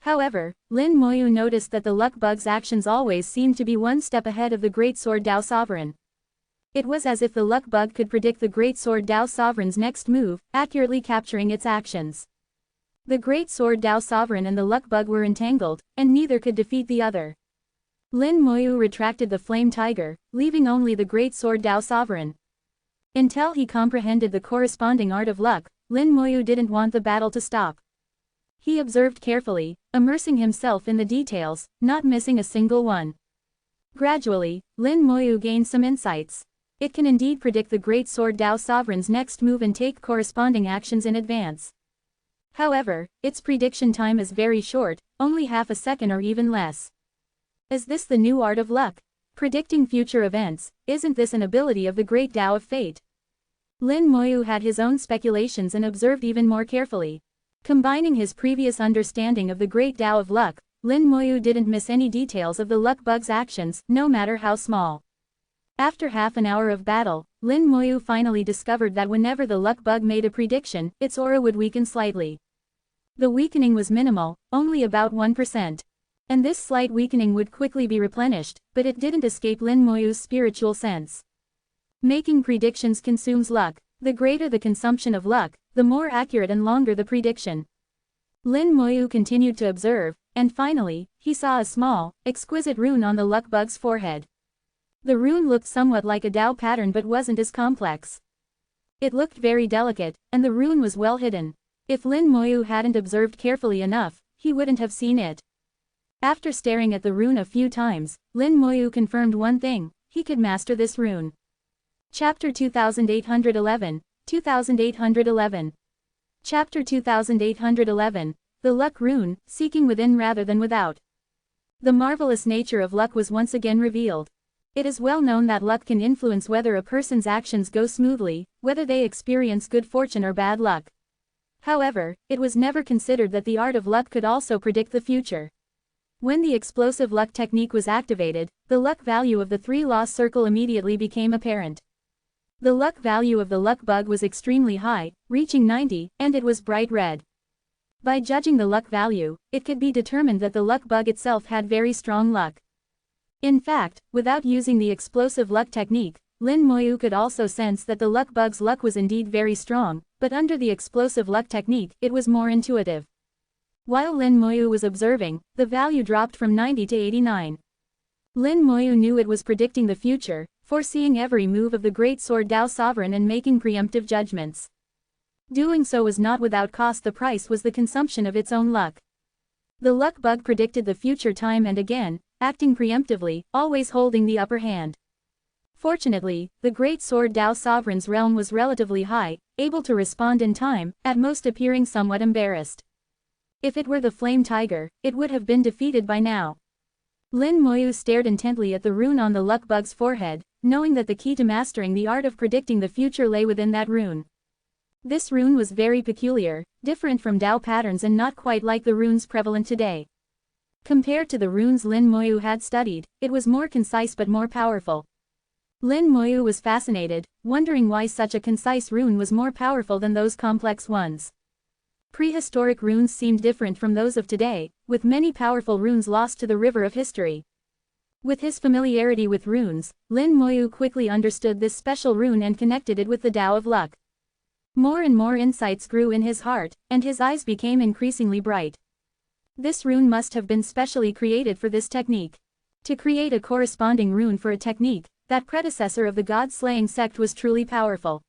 However, Lin Moyu noticed that the luck bug's actions always seemed to be one step ahead of the great sword Tao Sovereign. It was as if the luck bug could predict the great sword Tao Sovereign's next move, accurately capturing its actions. The great sword Tao Sovereign and the luck bug were entangled, and neither could defeat the other. Lin Moyu retracted the flame tiger, leaving only the great sword Tao Sovereign. Until he comprehended the corresponding art of luck, Lin Moyu didn't want the battle to stop. He observed carefully, immersing himself in the details, not missing a single one. Gradually, Lin Moyu gained some insights. It can indeed predict the great sword Tao Sovereign's next move and take corresponding actions in advance. However, its prediction time is very short, only half a second or even less. Is this the new art of luck? Predicting future events, isn't this an ability of the great Tao of fate? Lin Moyu had his own speculations and observed even more carefully. Combining his previous understanding of the great Tao of luck, Lin Moyu didn't miss any details of the luck bug's actions, no matter how small. After half an hour of battle, Lin Moyu finally discovered that whenever the luck bug made a prediction, its aura would weaken slightly. The weakening was minimal, only about 1%. And this slight weakening would quickly be replenished, but it didn't escape Lin Moyu's spiritual sense. Making predictions consumes luck. The greater the consumption of luck, the more accurate and longer the prediction. Lin Moyu continued to observe, and finally, he saw a small, exquisite rune on the luck bug's forehead. The rune looked somewhat like a Tao pattern but wasn't as complex. It looked very delicate, and the rune was well hidden. If Lin Moyu hadn't observed carefully enough, he wouldn't have seen it. After staring at the rune a few times, Lin Moyu confirmed one thing: he could master this rune. Chapter 2811, 2811. Chapter 2811, The Luck Rune, Seeking Within Rather Than Without. The marvelous nature of luck was once again revealed. It is well known that luck can influence whether a person's actions go smoothly, whether they experience good fortune or bad luck. However, it was never considered that the art of luck could also predict the future. When the explosive luck technique was activated, the luck value of the three-loss circle immediately became apparent. The luck value of the luck bug was extremely high, reaching 90, and it was bright red. By judging the luck value, it could be determined that the luck bug itself had very strong luck. In fact, without using the explosive luck technique, Lin Moyu could also sense that the luck bug's luck was indeed very strong, but under the explosive luck technique, it was more intuitive. While Lin Moyu was observing, the value dropped from 90 to 89. Lin Moyu knew it was predicting the future, foreseeing every move of the great sword Tao Sovereign and making preemptive judgments. Doing so was not without cost. The price was the consumption of its own luck. The luck bug predicted the future time and again, acting preemptively, always holding the upper hand. Fortunately, the Great Sword Tao Sovereign's realm was relatively high, able to respond in time, at most appearing somewhat embarrassed. If it were the Flame Tiger, it would have been defeated by now. Lin Moyu stared intently at the rune on the luck bug's forehead, knowing that the key to mastering the art of predicting the future lay within that rune. This rune was very peculiar, different from Tao patterns and not quite like the runes prevalent today. Compared to the runes Lin Moyu had studied, it was more concise but more powerful. Lin Moyu was fascinated, wondering why such a concise rune was more powerful than those complex ones. Prehistoric runes seemed different from those of today, with many powerful runes lost to the river of history. With his familiarity with runes, Lin Moyu quickly understood this special rune and connected it with the Tao of Luck. More and more insights grew in his heart, and his eyes became increasingly bright. This rune must have been specially created for this technique. To create a corresponding rune for a technique, that predecessor of the god-slaying sect was truly powerful.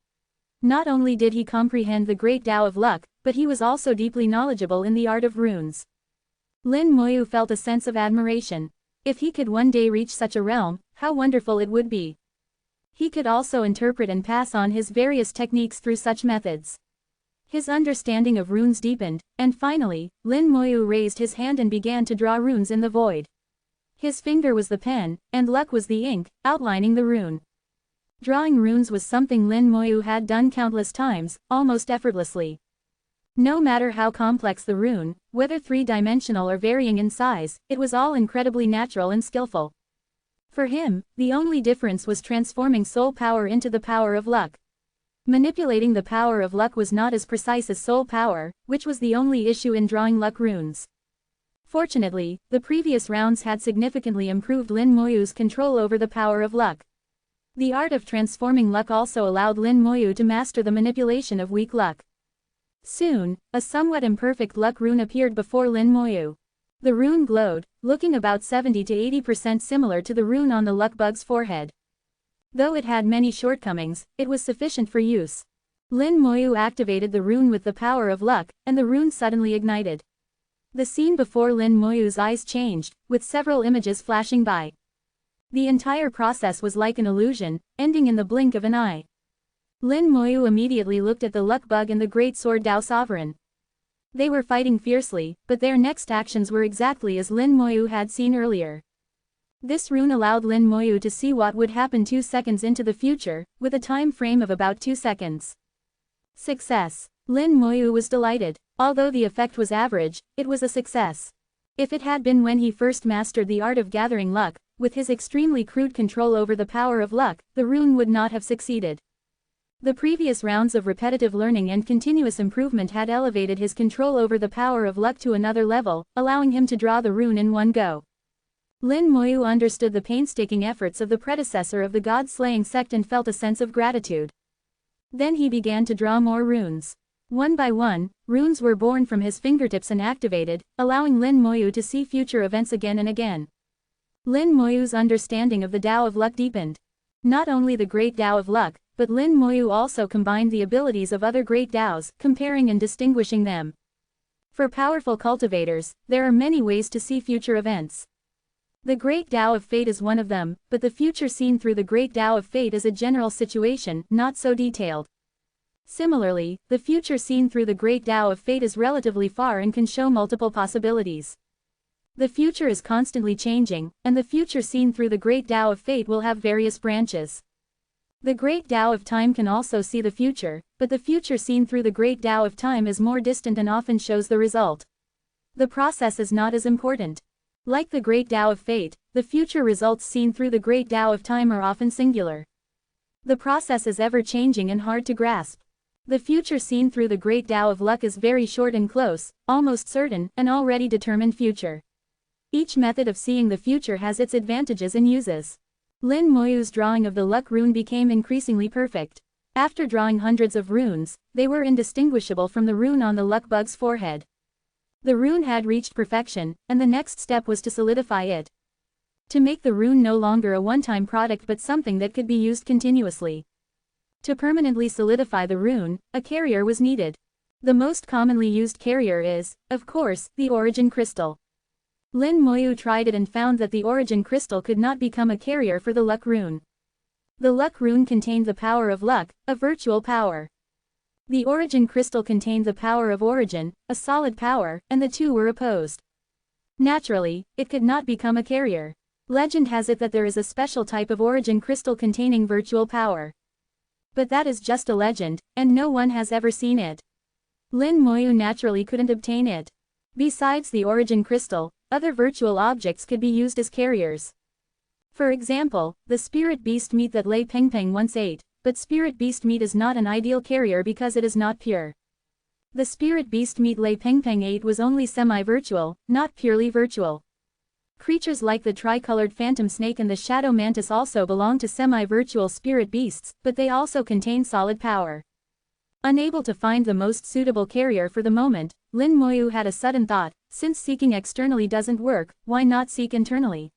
Not only did he comprehend the great Tao of Luck, but he was also deeply knowledgeable in the art of runes. Lin Moyu felt a sense of admiration. If he could one day reach such a realm, how wonderful it would be. He could also interpret and pass on his various techniques through such methods. His understanding of runes deepened, and finally, Lin Moyu raised his hand and began to draw runes in the void. His finger was the pen, and luck was the ink, outlining the rune. Drawing runes was something Lin Moyu had done countless times, almost effortlessly. No matter how complex the rune, whether three-dimensional or varying in size, it was all incredibly natural and skillful. For him, the only difference was transforming soul power into the power of luck. Manipulating the power of luck was not as precise as soul power, which was the only issue in drawing luck runes. Fortunately, the previous rounds had significantly improved Lin Moyu's control over the power of luck. The art of transforming luck also allowed Lin Moyu to master the manipulation of weak luck. Soon, a somewhat imperfect luck rune appeared before Lin Moyu. The rune glowed, looking about 70 to 80% similar to the rune on the luck bug's forehead. Though it had many shortcomings, it was sufficient for use. Lin Moyu activated the rune with the power of luck, and the rune suddenly ignited. The scene before Lin Moyu's eyes changed, with several images flashing by. The entire process was like an illusion, ending in the blink of an eye. Lin Moyu immediately looked at the luck bug and the Great Sword Tao Sovereign. They were fighting fiercely, but their next actions were exactly as Lin Moyu had seen earlier. This rune allowed Lin Moyu to see what would happen 2 seconds into the future, with a time frame of about 2 seconds. Success. Lin Moyu was delighted. Although the effect was average, it was a success. If it had been when he first mastered the art of gathering luck, with his extremely crude control over the power of luck, the rune would not have succeeded. The previous rounds of repetitive learning and continuous improvement had elevated his control over the power of luck to another level, allowing him to draw the rune in one go. Lin Moyu understood the painstaking efforts of the predecessor of the god-slaying sect and felt a sense of gratitude. Then he began to draw more runes. One by one, runes were born from his fingertips and activated, allowing Lin Moyu to see future events again and again. Lin Moyu's understanding of the Tao of Luck deepened. Not only the great Tao of Luck, but Lin Moyu also combined the abilities of other great Taos, comparing and distinguishing them. For powerful cultivators, there are many ways to see future events. The great Tao of Fate is one of them, but the future seen through the great Tao of Fate is a general situation, not so detailed. Similarly, the future seen through the great Tao of Fate is relatively far and can show multiple possibilities. The future is constantly changing, and the future seen through the great Tao of Fate will have various branches. The great Tao of Time can also see the future, but the future seen through the great Tao of Time is more distant and often shows the result. The process is not as important. Like the great Tao of Fate, the future results seen through the great Tao of Time are often singular. The process is ever-changing and hard to grasp. The future seen through the great Tao of Luck is very short and close, almost certain, an already determined future. Each method of seeing the future has its advantages and uses. Lin Moyu's drawing of the luck rune became increasingly perfect. After drawing hundreds of runes, they were indistinguishable from the rune on the luck bug's forehead. The rune had reached perfection, and the next step was to solidify it. To make the rune no longer a one-time product but something that could be used continuously. To permanently solidify the rune, a carrier was needed. The most commonly used carrier is, of course, the origin crystal. Lin Moyu tried it and found that the origin crystal could not become a carrier for the luck rune. The luck rune contained the power of luck, a virtual power. The origin crystal contained the power of origin, a solid power, and the two were opposed. Naturally, it could not become a carrier. Legend has it that there is a special type of origin crystal containing virtual power. But that is just a legend, and no one has ever seen it. Lin Moyu naturally couldn't obtain it. Besides the origin crystal, other virtual objects could be used as carriers. For example, the spirit beast meat that Lei Pengpeng once ate, but spirit beast meat is not an ideal carrier because it is not pure. The spirit beast meat Lei Pengpeng ate was only semi-virtual, not purely virtual. Creatures like the tricolored phantom snake and the shadow mantis also belong to semi-virtual spirit beasts, but they also contain solid power. Unable to find the most suitable carrier for the moment, Lin Moyu had a sudden thought: since seeking externally doesn't work, why not seek internally?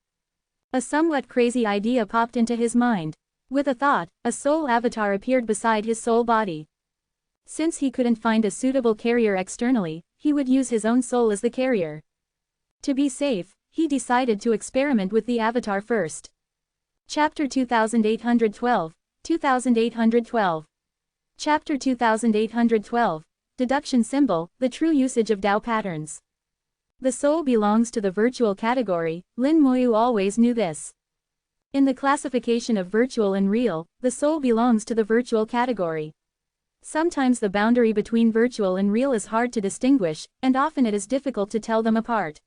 A somewhat crazy idea popped into his mind. With a thought, a soul avatar appeared beside his soul body. Since he couldn't find a suitable carrier externally, he would use his own soul as the carrier. To be safe, he decided to experiment with the avatar first. Chapter 2812, 2812. Chapter 2812. Deduction symbol, the true usage of Tao patterns. The soul belongs to the virtual category, Lin Moyu always knew this. In the classification of virtual and real, the soul belongs to the virtual category. Sometimes the boundary between virtual and real is hard to distinguish, and often it is difficult to tell them apart.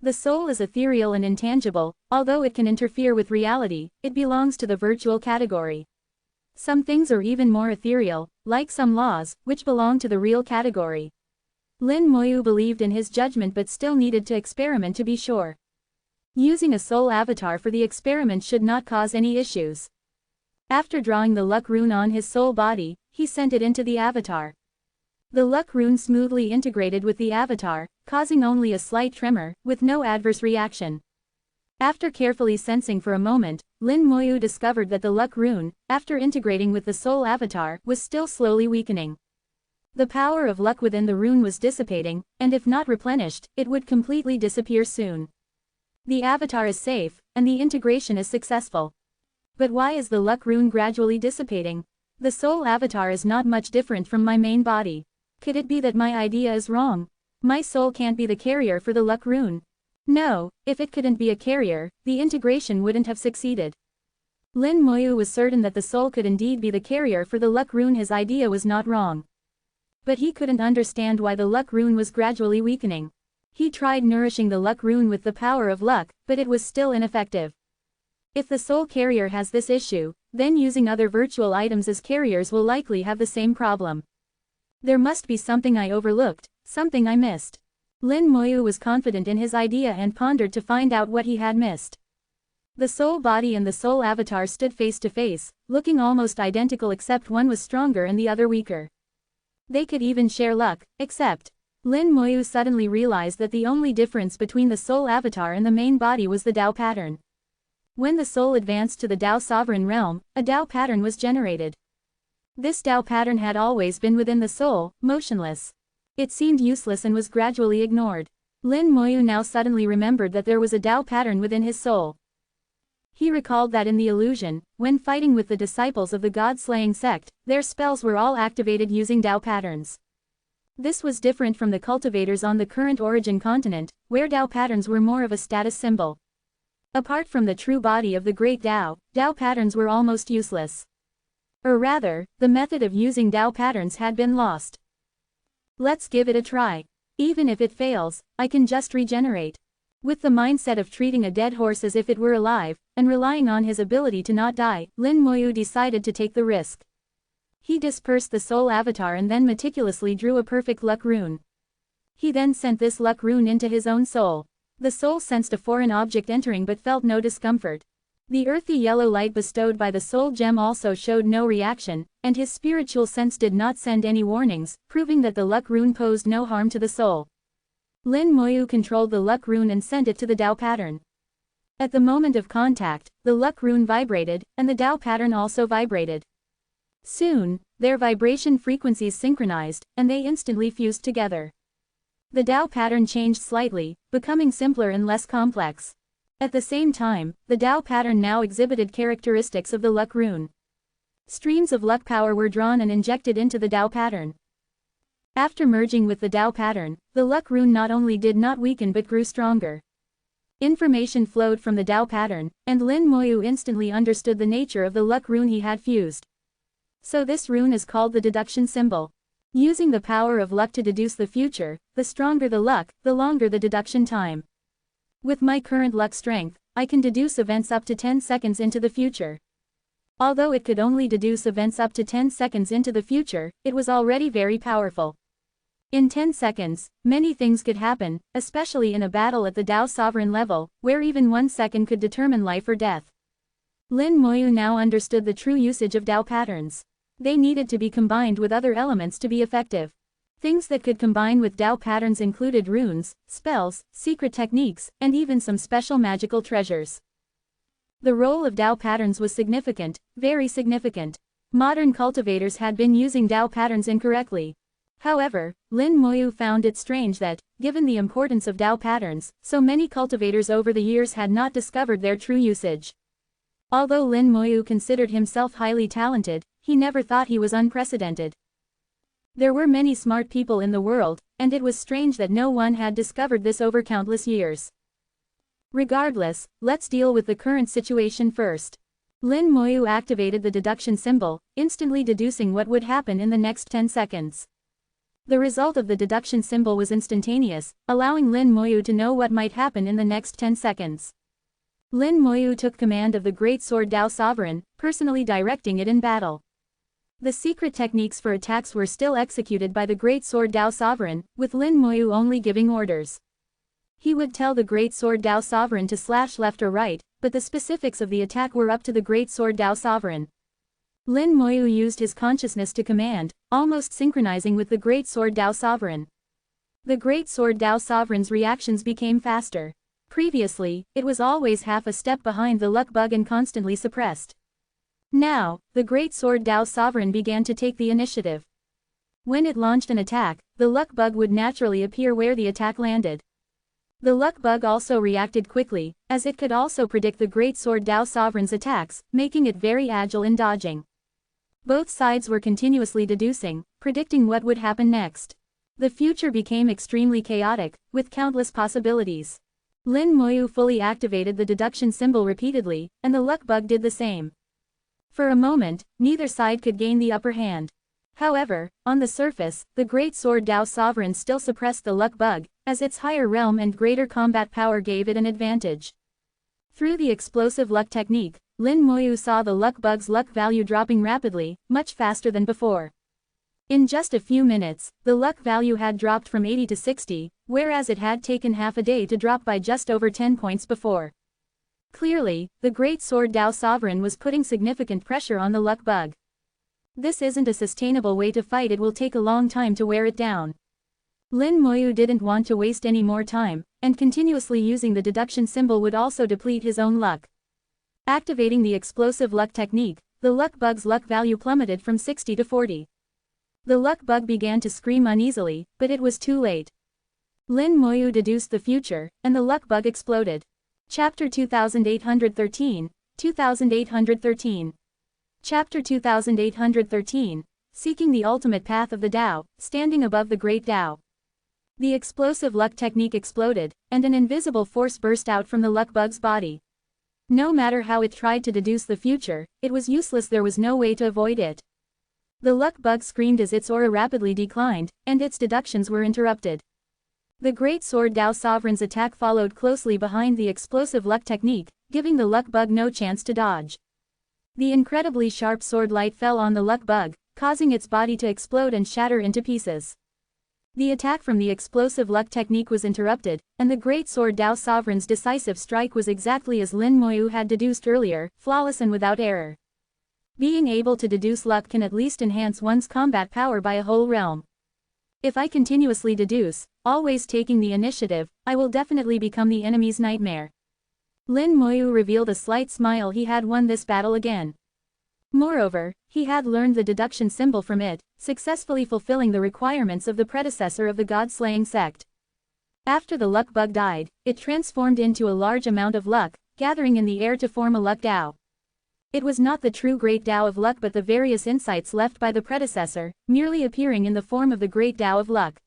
The soul is ethereal and intangible, although it can interfere with reality, it belongs to the virtual category. Some things are even more ethereal, like some laws, which belong to the real category. Lin Moyu believed in his judgment but still needed to experiment to be sure. Using a soul avatar for the experiment should not cause any issues. After drawing the luck rune on his soul body, he sent it into the avatar. The luck rune smoothly integrated with the avatar, causing only a slight tremor, with no adverse reaction. After carefully sensing for a moment, Lin Moyu discovered that the luck rune, after integrating with the soul avatar, was still slowly weakening. The power of luck within the rune was dissipating, and if not replenished, it would completely disappear soon. The avatar is safe, and the integration is successful. But why is the luck rune gradually dissipating? The soul avatar is not much different from my main body. Could it be that my idea is wrong? My soul can't be the carrier for the luck rune. No, if it couldn't be a carrier, the integration wouldn't have succeeded. Lin Moyu was certain that the soul could indeed be the carrier for the luck rune. His idea was not wrong. But he couldn't understand why the luck rune was gradually weakening. He tried nourishing the luck rune with the power of luck, but it was still ineffective. If the soul carrier has this issue, then using other virtual items as carriers will likely have the same problem. There must be something I overlooked, something I missed. Lin Moyu was confident in his idea and pondered to find out what he had missed. The soul body and the soul avatar stood face to face, looking almost identical except one was stronger and the other weaker. They could even share luck, except Lin Moyu suddenly realized that the only difference between the soul avatar and the main body was the Tao pattern. When the soul advanced to the Tao sovereign realm, a Tao pattern was generated. This Tao pattern had always been within the soul, motionless. It seemed useless and was gradually ignored. Lin Moyu now suddenly remembered that there was a Tao pattern within his soul. He recalled that in the illusion, when fighting with the disciples of the god-slaying sect, their spells were all activated using Tao patterns. This was different from the cultivators on the current origin continent, where Tao patterns were more of a status symbol. Apart from the true body of the great Tao, Tao patterns were almost useless. Or rather, the method of using Tao patterns had been lost. Let's give it a try. Even if it fails, I can just regenerate. With the mindset of treating a dead horse as if it were alive, and relying on his ability to not die, Lin Moyu decided to take the risk. He dispersed the soul avatar and then meticulously drew a perfect luck rune. He then sent this luck rune into his own soul. The soul sensed a foreign object entering but felt no discomfort. The earthy yellow light bestowed by the soul gem also showed no reaction, and his spiritual sense did not send any warnings, proving that the luck rune posed no harm to the soul. Lin Moyu controlled the luck rune and sent it to the Tao pattern. At the moment of contact, the luck rune vibrated, and the Tao pattern also vibrated. Soon, their vibration frequencies synchronized, and they instantly fused together. The Tao pattern changed slightly, becoming simpler and less complex. At the same time, the Tao pattern now exhibited characteristics of the luck rune. Streams of luck power were drawn and injected into the Tao pattern. After merging with the Tao pattern, the luck rune not only did not weaken but grew stronger. Information flowed from the Tao pattern, and Lin Moyu instantly understood the nature of the luck rune he had fused. So this rune is called the deduction symbol. Using the power of luck to deduce the future, the stronger the luck, the longer the deduction time. With my current luck strength, I can deduce events up to 10 seconds into the future. Although it could only deduce events up to 10 seconds into the future, it was already very powerful. In 10 seconds, many things could happen, especially in a battle at the Tao sovereign level, where even 1 second could determine life or death. Lin Moyu now understood the true usage of Tao patterns. They needed to be combined with other elements to be effective. Things that could combine with Tao patterns included runes, spells, secret techniques, and even some special magical treasures. The role of Tao patterns was significant, very significant. Modern cultivators had been using Tao patterns incorrectly. However, Lin Moyu found it strange that, given the importance of Tao patterns, so many cultivators over the years had not discovered their true usage. Although Lin Moyu considered himself highly talented, he never thought he was unprecedented. There were many smart people in the world, and it was strange that no one had discovered this over countless years. Regardless, let's deal with the current situation first. Lin Moyu activated the deduction symbol, instantly deducing what would happen in the next 10 seconds. The result of the deduction symbol was instantaneous, allowing Lin Moyu to know what might happen in the next 10 seconds. Lin Moyu took command of the Great Sword Tao Sovereign, personally directing it in battle. The secret techniques for attacks were still executed by the Great Sword Tao Sovereign, with Lin Moyu only giving orders. He would tell the Great Sword Tao Sovereign to slash left or right, but the specifics of the attack were up to the Great Sword Tao Sovereign. Lin Moyu used his consciousness to command, almost synchronizing with the Great Sword Tao Sovereign. The Great Sword Tao Sovereign's reactions became faster. Previously, it was always half a step behind the luck bug and constantly suppressed. Now, the Great Sword Tao Sovereign began to take the initiative. When it launched an attack, the luck bug would naturally appear where the attack landed. The luck bug also reacted quickly, as it could also predict the Great Sword Tao Sovereign's attacks, making it very agile in dodging. Both sides were continuously deducing, predicting what would happen next. The future became extremely chaotic, with countless possibilities. Lin Moyu fully activated the deduction symbol repeatedly, and the luck bug did the same. For a moment, neither side could gain the upper hand. However, on the surface, the Great Sword Tao Sovereign still suppressed the luck bug, as its higher realm and greater combat power gave it an advantage. Through the explosive luck technique, Lin Moyu saw the luck bug's luck value dropping rapidly, much faster than before. In just a few minutes, the luck value had dropped from 80 to 60, whereas it had taken half a day to drop by just over 10 points before. Clearly, the Great Sword Tao Sovereign was putting significant pressure on the luck bug. This isn't a sustainable way to fight, it will take a long time to wear it down. Lin Moyu didn't want to waste any more time, and continuously using the deduction symbol would also deplete his own luck. Activating the explosive luck technique, the luck bug's luck value plummeted from 60 to 40. The luck bug began to scream uneasily, but it was too late. Lin Moyu deduced the future, and the luck bug exploded. Chapter 2813, 2813. Chapter 2813, Seeking the Ultimate Path of the Tao, Standing Above the Great Tao. The explosive luck technique exploded, and an invisible force burst out from the luck bug's body. No matter how it tried to deduce the future, it was useless, there was no way to avoid it. The luck bug screamed as its aura rapidly declined, and its deductions were interrupted. The Great Sword Tao Sovereign's attack followed closely behind the explosive luck technique, giving the luck bug no chance to dodge. The incredibly sharp sword light fell on the luck bug, causing its body to explode and shatter into pieces. The attack from the explosive luck technique was interrupted, and the Great Sword Tao Sovereign's decisive strike was exactly as Lin Moyu had deduced earlier, flawless and without error. Being able to deduce luck can at least enhance one's combat power by a whole realm. If I continuously deduce, always taking the initiative, I will definitely become the enemy's nightmare. Lin Moyu revealed a slight smile. He had won this battle again. Moreover, he had learned the deduction symbol from it, successfully fulfilling the requirements of the predecessor of the god-slaying sect. After the luck bug died, it transformed into a large amount of luck, gathering in the air to form a luck Tao. It was not the true great Tao of luck but the various insights left by the predecessor, merely appearing in the form of the great Tao of luck.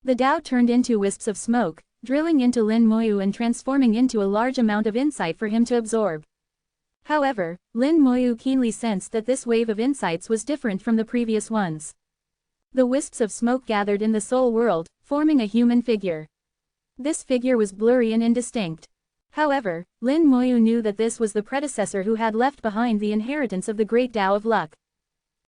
The Tao turned into wisps of smoke, drilling into Lin Moyu and transforming into a large amount of insight for him to absorb. However, Lin Moyu keenly sensed that this wave of insights was different from the previous ones. The wisps of smoke gathered in the soul world, forming a human figure. This figure was blurry and indistinct. However, Lin Moyu knew that this was the predecessor who had left behind the inheritance of the great Tao of luck.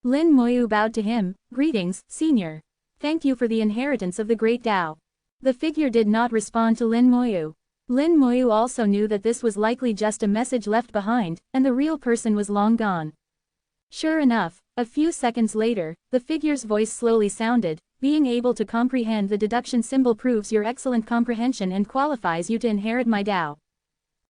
Lin Moyu bowed to him. "Greetings, senior. Thank you for the inheritance of the great Tao." The figure did not respond to Lin Moyu. Lin Moyu also knew that this was likely just a message left behind, and the real person was long gone. Sure enough, a few seconds later, the figure's voice slowly sounded. "Being able to comprehend the deduction symbol proves your excellent comprehension and qualifies you to inherit my Tao.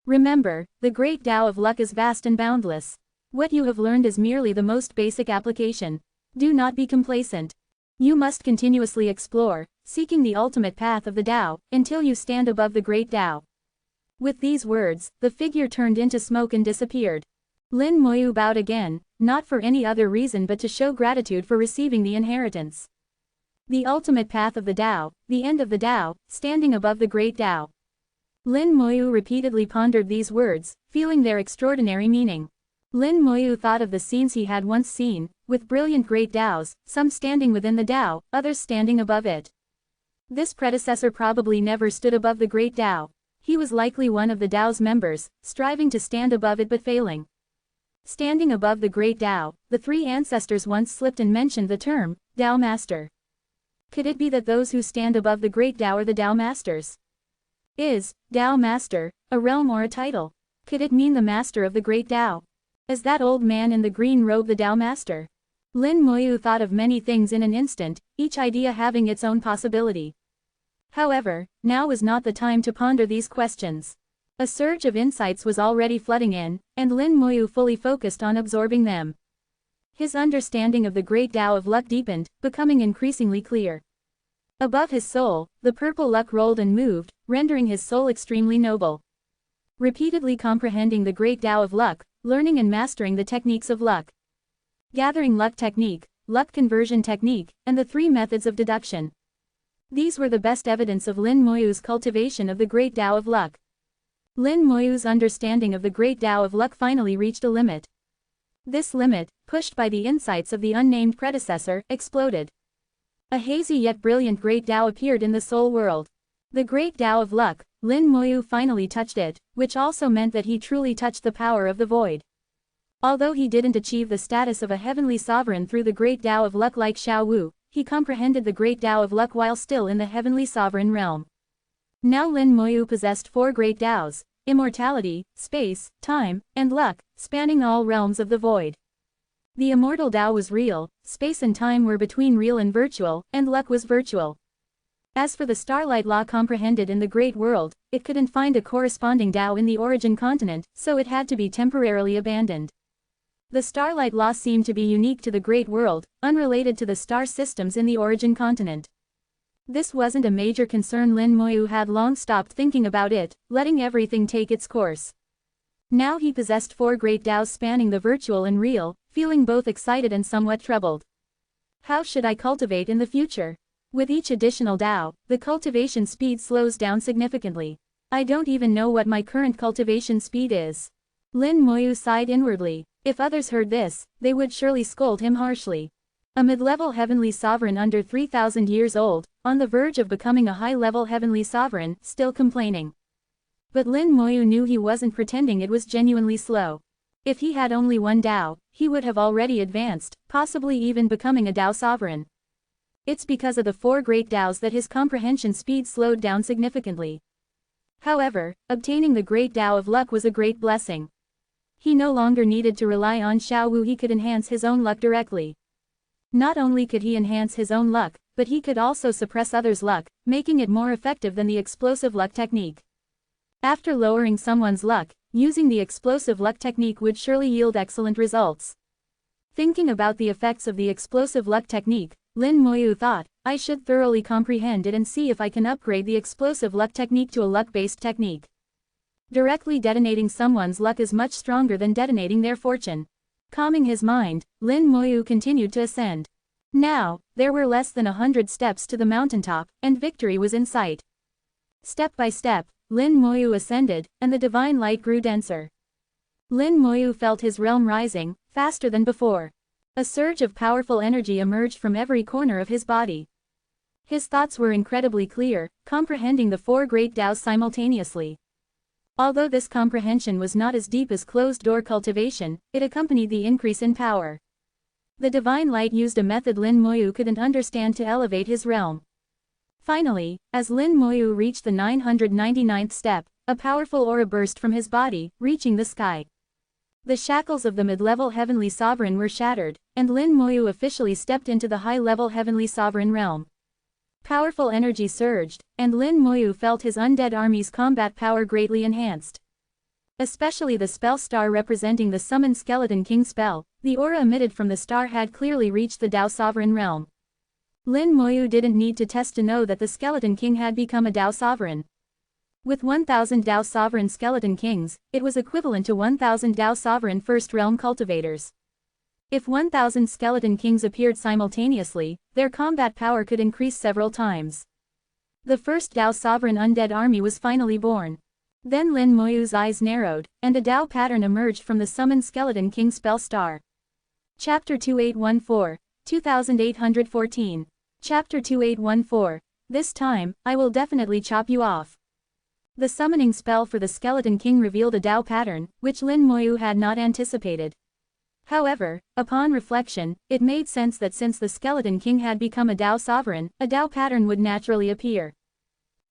Remember, the great Tao of luck is vast and boundless. What you have learned is merely the most basic application. Do not be complacent. You must continuously explore, seeking the ultimate path of the Tao, until you stand above the great Tao." With these words, the figure turned into smoke and disappeared. Lin Moyu bowed again, not for any other reason but to show gratitude for receiving the inheritance. The ultimate path of the Tao, the end of the Tao, standing above the great Tao. Lin Moyu repeatedly pondered these words, feeling their extraordinary meaning. Lin Moyu thought of the scenes he had once seen, with brilliant great Taos, some standing within the Tao, others standing above it. This predecessor probably never stood above the great Tao. He was likely one of the Tao's members, striving to stand above it but failing. Standing above the great Tao, the three ancestors once slipped and mentioned the term, Tao Master. Could it be that those who stand above the great Tao are the Tao Masters? Is Tao Master a realm or a title? Could it mean the master of the great Tao? Is that old man in the green robe the Tao Master? Lin Moyu thought of many things in an instant, each idea having its own possibility. However, now was not the time to ponder these questions. A surge of insights was already flooding in, and Lin Moyu fully focused on absorbing them. His understanding of the great Tao of luck deepened, becoming increasingly clear. Above his soul, the purple luck rolled and moved, rendering his soul extremely noble. Repeatedly comprehending the great Tao of luck, learning and mastering the techniques of luck. Gathering luck technique, luck conversion technique, and the three methods of deduction. These were the best evidence of Lin Moyu's cultivation of the great Tao of luck. Lin Moyu's understanding of the great Tao of luck finally reached a limit. This limit, pushed by the insights of the unnamed predecessor, exploded. A hazy yet brilliant great Tao appeared in the soul world. The great Tao of luck, Lin Moyu finally touched it, which also meant that he truly touched the power of the void. Although he didn't achieve the status of a heavenly sovereign through the great Tao of luck like Xiao Wu, he comprehended the great Tao of luck while still in the heavenly sovereign realm. Now Lin Moyu possessed four great Taos: immortality, space, time, and luck, spanning all realms of the void. The immortal Tao was real, space and time were between real and virtual, and luck was virtual. As for the starlight law comprehended in the great world, it couldn't find a corresponding Tao in the origin continent, so it had to be temporarily abandoned. The starlight law seemed to be unique to the great world, unrelated to the star systems in the origin continent. This wasn't a major concern. Lin Moyu had long stopped thinking about it, letting everything take its course. Now he possessed four great Taos spanning the virtual and real, feeling both excited and somewhat troubled. How should I cultivate in the future? With each additional Tao, the cultivation speed slows down significantly. I don't even know what my current cultivation speed is. Lin Moyu sighed inwardly. If others heard this, they would surely scold him harshly. A mid-level heavenly sovereign under 3,000 years old, on the verge of becoming a high-level heavenly sovereign, still complaining. But Lin Moyu knew he wasn't pretending it was genuinely slow. If he had only one Tao, he would have already advanced, possibly even becoming a Tao sovereign. It's because of the four great Taos that his comprehension speed slowed down significantly. However, obtaining the great Tao of luck was a great blessing. He no longer needed to rely on Xiao Wu. He could enhance his own luck directly. Not only could he enhance his own luck, but he could also suppress others' luck, making it more effective than the explosive luck technique. After lowering someone's luck, using the explosive luck technique would surely yield excellent results. Thinking about the effects of the explosive luck technique, Lin Moyu thought, I should thoroughly comprehend it and see if I can upgrade the explosive luck technique to a luck-based technique. Directly detonating someone's luck is much stronger than detonating their fortune. Calming his mind, Lin Moyu continued to ascend. Now, there were less than 100 steps to the mountaintop, and victory was in sight. Step by step, Lin Moyu ascended, and the divine light grew denser. Lin Moyu felt his realm rising, faster than before. A surge of powerful energy emerged from every corner of his body. His thoughts were incredibly clear, comprehending the four great Taos simultaneously. Although this comprehension was not as deep as closed-door cultivation, it accompanied the increase in power. The divine light used a method Lin Moyu couldn't understand to elevate his realm. Finally, as Lin Moyu reached the 999th step, a powerful aura burst from his body, reaching the sky. The shackles of the mid-level heavenly sovereign were shattered, and Lin Moyu officially stepped into the high-level heavenly sovereign realm. Powerful energy surged, and Lin Moyu felt his undead army's combat power greatly enhanced. Especially the spell star representing the Summon Skeleton King spell, the aura emitted from the star had clearly reached the Tao Sovereign realm. Lin Moyu didn't need to test to know that the Skeleton King had become a Tao Sovereign. With 1,000 Tao Sovereign Skeleton Kings, it was equivalent to 1,000 Tao Sovereign First Realm cultivators. If 1,000 Skeleton Kings appeared simultaneously, their combat power could increase several times. The first Tao Sovereign Undead Army was finally born. Then Lin Moyu's eyes narrowed, and a Tao pattern emerged from the Summon Skeleton King spell star. Chapter 2814, 2814. Chapter 2814. This time, I will definitely chop you off. The summoning spell for the Skeleton King revealed a Tao pattern, which Lin Moyu had not anticipated. However, upon reflection, it made sense that since the Skeleton King had become a Tao sovereign, a Tao pattern would naturally appear.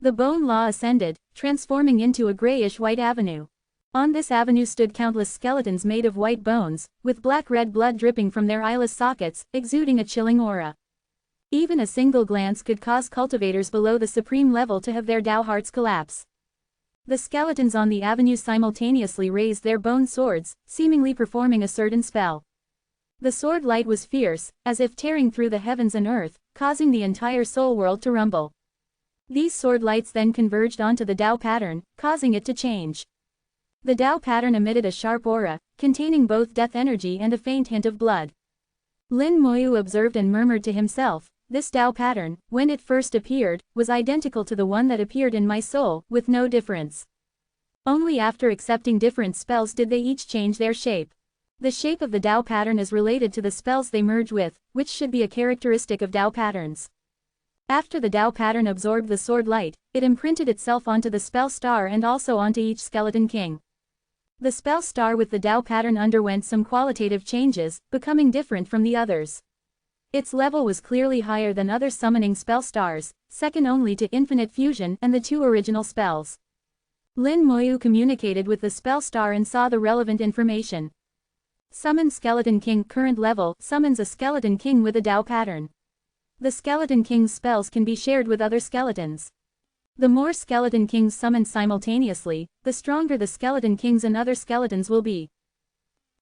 The bone law ascended, transforming into a grayish-white avenue. On this avenue stood countless skeletons made of white bones, with black-red blood dripping from their eyeless sockets, exuding a chilling aura. Even a single glance could cause cultivators below the supreme level to have their Tao hearts collapse. The skeletons on the avenue simultaneously raised their bone swords, seemingly performing a certain spell. The sword light was fierce, as if tearing through the heavens and earth, causing the entire soul world to rumble. These sword lights then converged onto the Tao pattern, causing it to change. The Tao pattern emitted a sharp aura, containing both death energy and a faint hint of blood. Lin Moyu observed and murmured to himself, this Tao pattern, when it first appeared, was identical to the one that appeared in my soul, with no difference. Only after accepting different spells did they each change their shape. The shape of the Tao pattern is related to the spells they merge with, which should be a characteristic of Tao patterns. After the Tao pattern absorbed the sword light, it imprinted itself onto the spell star and also onto each Skeleton King. The spell star with the Tao pattern underwent some qualitative changes, becoming different from the others. Its level was clearly higher than other summoning spell stars, second only to Infinite Fusion and the two original spells. Lin Moyu communicated with the spell star and saw the relevant information. Summon Skeleton King current level summons a Skeleton King with a Tao pattern. The Skeleton King's spells can be shared with other skeletons. The more Skeleton Kings summoned simultaneously, the stronger the Skeleton Kings and other skeletons will be.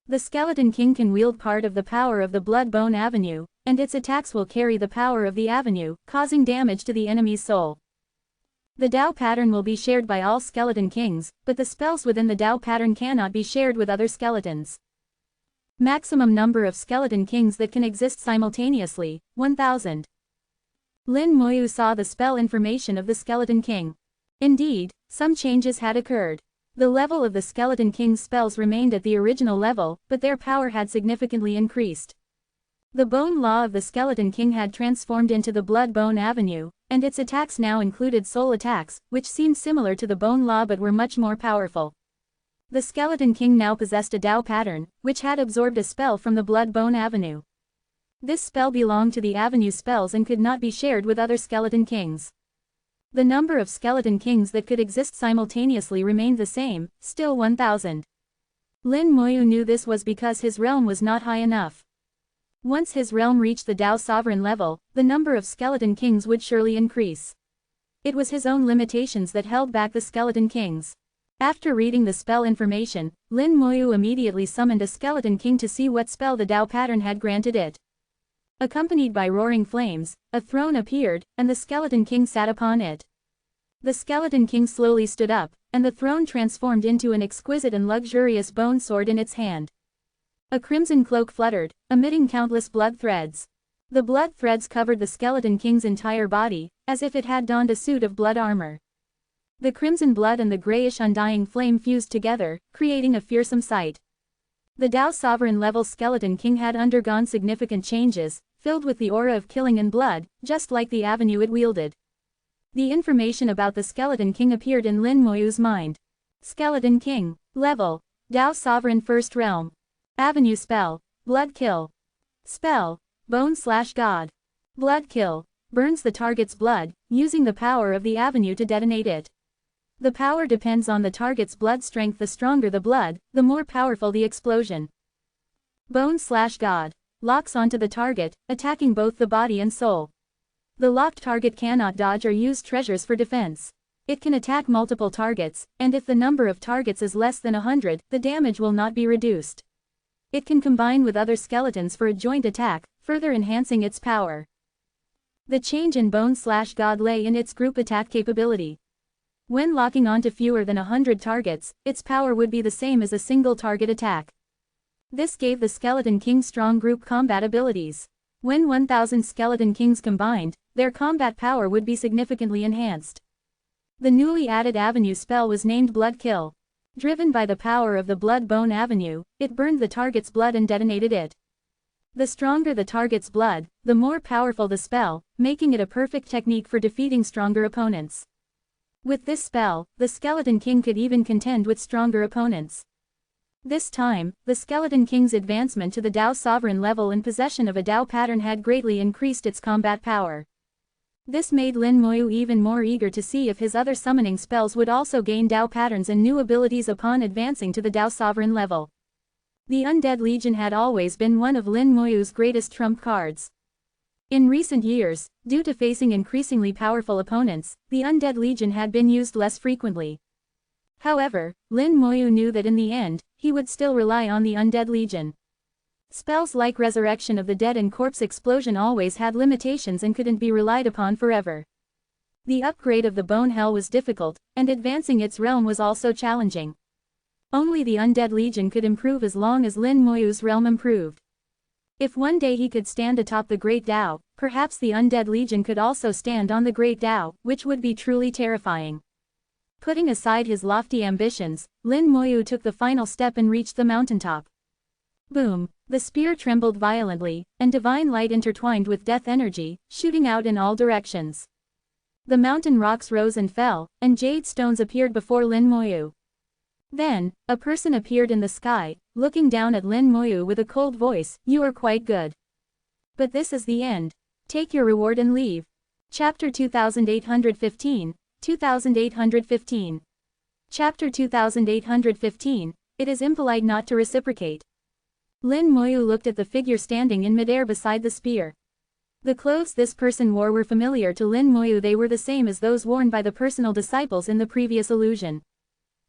The Skeleton King can wield part of the power of the Blood-Bone Avenue, and its attacks will carry the power of the avenue, causing damage to the enemy's soul. The Tao pattern will be shared by all Skeleton Kings, but the spells within the Tao pattern cannot be shared with other skeletons. Maximum number of Skeleton Kings that can exist simultaneously, 1,000. Lin Moyu saw the spell information of the Skeleton King. Indeed, some changes had occurred. The level of the Skeleton King's spells remained at the original level, but their power had significantly increased. The bone law of the Skeleton King had transformed into the Blood-Bone Avenue, and its attacks now included soul attacks, which seemed similar to the bone law but were much more powerful. The Skeleton King now possessed a Tao pattern, which had absorbed a spell from the Blood-Bone Avenue. This spell belonged to the Avenue spells and could not be shared with other Skeleton Kings. The number of Skeleton Kings that could exist simultaneously remained the same, still 1,000. Lin Moyu knew this was because his realm was not high enough. Once his realm reached the Tao sovereign level, the number of Skeleton Kings would surely increase. It was his own limitations that held back the Skeleton Kings. After reading the spell information, Lin Moyu immediately summoned a Skeleton King to see what spell the Tao pattern had granted it. Accompanied by roaring flames, a throne appeared, and the Skeleton King sat upon it. The Skeleton King slowly stood up, and the throne transformed into an exquisite and luxurious bone sword in its hand. A crimson cloak fluttered, emitting countless blood threads. The blood threads covered the Skeleton King's entire body, as if it had donned a suit of blood armor. The crimson blood and the grayish undying flame fused together, creating a fearsome sight. The Tao Sovereign level Skeleton King had undergone significant changes, filled with the aura of killing and blood, just like the avenue it wielded. The information about the Skeleton King appeared in Lin Moyu's mind. Skeleton King. Level. Tao Sovereign First Realm. Avenue Spell. Blood Kill. Spell. Bone/God. Blood Kill. Burns the target's blood, using the power of the avenue to detonate it. The power depends on the target's blood strength. The stronger the blood, the more powerful the explosion. Bone/God. Locks onto the target, attacking both the body and soul. The locked target cannot dodge or use treasures for defense. It can attack multiple targets, and if the number of targets is less than 100, the damage will not be reduced. It can combine with other skeletons for a joint attack, further enhancing its power. The change in Bone/God lay in its group attack capability. When locking onto fewer than 100 targets, its power would be the same as a single target attack. This gave the Skeleton King strong group combat abilities. When 1,000 Skeleton Kings combined, their combat power would be significantly enhanced. The newly added avenue spell was named Blood Kill. Driven by the power of the Blood Bone Avenue, it burned the target's blood and detonated it. The stronger the target's blood, the more powerful the spell, making it a perfect technique for defeating stronger opponents. With this spell, the Skeleton King could even contend with stronger opponents. This time, the Skeleton King's advancement to the Tao Sovereign level and possession of a Tao pattern had greatly increased its combat power. This made Lin Moyu even more eager to see if his other summoning spells would also gain Tao patterns and new abilities upon advancing to the Tao Sovereign level. The Undead Legion had always been one of Lin Moyu's greatest trump cards. In recent years, due to facing increasingly powerful opponents, the Undead Legion had been used less frequently. However, Lin Moyu knew that in the end, he would still rely on the Undead Legion. Spells like Resurrection of the Dead and Corpse Explosion always had limitations and couldn't be relied upon forever. The upgrade of the Bone Hell was difficult, and advancing its realm was also challenging. Only the Undead Legion could improve as long as Lin Moyu's realm improved. If one day he could stand atop the Great Tao, perhaps the Undead Legion could also stand on the Great Tao, which would be truly terrifying. Putting aside his lofty ambitions, Lin Moyu took the final step and reached the mountaintop. Boom! The spear trembled violently, and divine light intertwined with death energy, shooting out in all directions. The mountain rocks rose and fell, and jade stones appeared before Lin Moyu. Then, a person appeared in the sky, looking down at Lin Moyu with a cold voice. "You are quite good. But this is the end. Take your reward and leave." Chapter 2815, 2815. Chapter 2815, It is impolite not to reciprocate. Lin Moyu looked at the figure standing in midair beside the spear. The clothes this person wore were familiar to Lin Moyu. They were the same as those worn by the personal disciples in the previous illusion.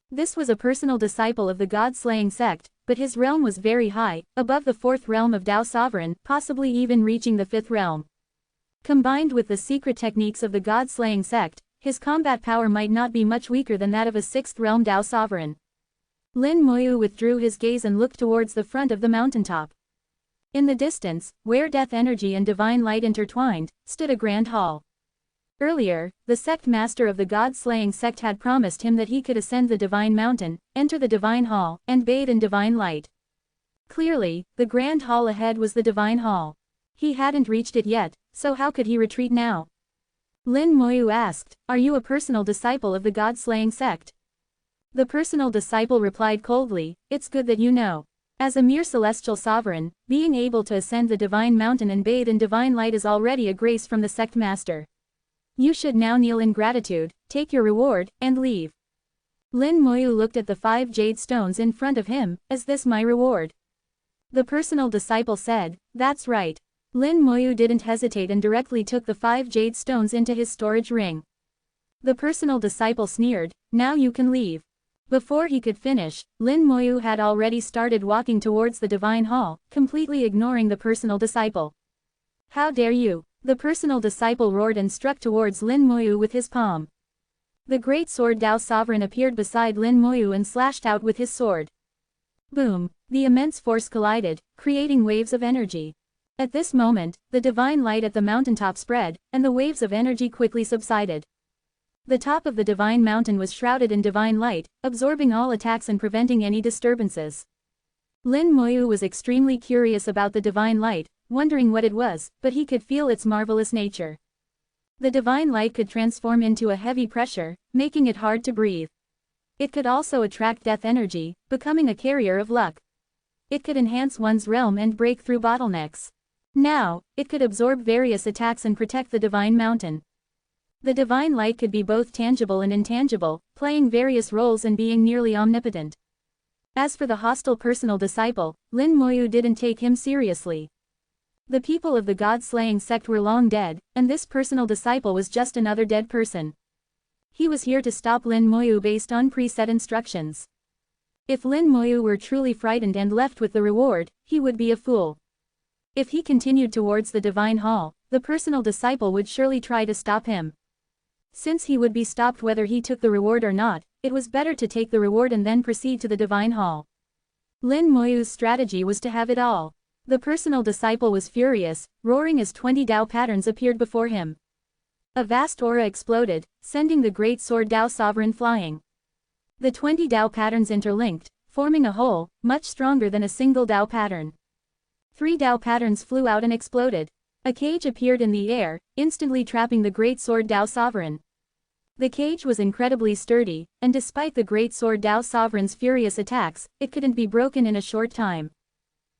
This was a personal disciple of the God-slaying sect, but his realm was very high, above the 4th realm of Tao Sovereign, possibly even reaching the 5th realm. Combined with the secret techniques of the God-slaying sect, his combat power might not be much weaker than that of a 6th realm Tao Sovereign. Lin Moyu withdrew his gaze and looked towards the front of the mountaintop. In the distance, where death energy and divine light intertwined, stood a grand hall. Earlier, the sect master of the God-slaying sect had promised him that he could ascend the divine mountain, enter the divine hall, and bathe in divine light. Clearly, the grand hall ahead was the divine hall. He hadn't reached it yet, so how could he retreat now? Lin Moyu asked, "Are you a personal disciple of the God-slaying sect?" The personal disciple replied coldly, "It's good that you know. As a mere celestial sovereign, being able to ascend the divine mountain and bathe in divine light is already a grace from the sect master. You should now kneel in gratitude, take your reward, and leave." Lin Moyu looked at the 5 jade stones in front of him. "Is this my reward?" The personal disciple said, "That's right." Lin Moyu didn't hesitate and directly took the 5 jade stones into his storage ring. The personal disciple sneered, "Now you can leave." Before he could finish, Lin Moyu had already started walking towards the divine hall, completely ignoring the personal disciple. How dare you? The personal disciple roared and struck towards Lin Moyu with his palm. The great sword Dao Sovereign appeared beside Lin Moyu and slashed out with his sword. Boom! The immense force collided, creating waves of energy. At this moment, the divine light at the mountaintop spread, and the waves of energy quickly subsided. The top of the divine mountain was shrouded in divine light, absorbing all attacks and preventing any disturbances. Lin Moyu was extremely curious about the divine light, wondering what it was, but he could feel its marvelous nature. The divine light could transform into a heavy pressure, making it hard to breathe. It could also attract death energy, becoming a carrier of luck. It could enhance one's realm and break through bottlenecks. Now, it could absorb various attacks and protect the divine mountain. The divine light could be both tangible and intangible, playing various roles and being nearly omnipotent. As for the hostile personal disciple, Lin Moyu didn't take him seriously. The people of the god-slaying sect were long dead, and this personal disciple was just another dead person. He was here to stop Lin Moyu based on preset instructions. If Lin Moyu were truly frightened and left with the reward, he would be a fool. If he continued towards the divine hall, the personal disciple would surely try to stop him. Since he would be stopped whether he took the reward or not, it was better to take the reward and then proceed to the divine hall. Lin Moyu's strategy was to have it all. The personal disciple was furious, roaring as 20 Dao patterns appeared before him. A vast aura exploded, sending the great sword Dao Sovereign flying. The 20 Dao patterns interlinked, forming a whole, much stronger than a single Dao pattern. 3 Dao patterns flew out and exploded. A cage appeared in the air, instantly trapping the great sword Dao Sovereign. The cage was incredibly sturdy, and despite the great sword Dao Sovereign's furious attacks, it couldn't be broken in a short time.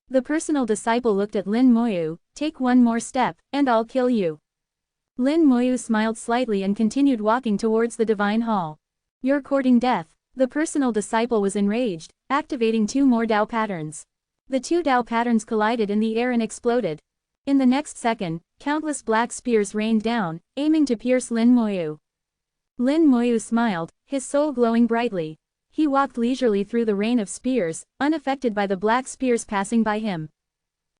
The personal disciple looked at Lin Moyu, "Take one more step, and I'll kill you." Lin Moyu smiled slightly and continued walking towards the divine hall. "You're courting death." The personal disciple was enraged, activating 2 more Dao patterns. The 2 Dao patterns collided in the air and exploded. In the next second, countless black spears rained down, aiming to pierce Lin Moyu. Lin Moyu smiled, his soul glowing brightly. He walked leisurely through the rain of spears, unaffected by the black spears passing by him.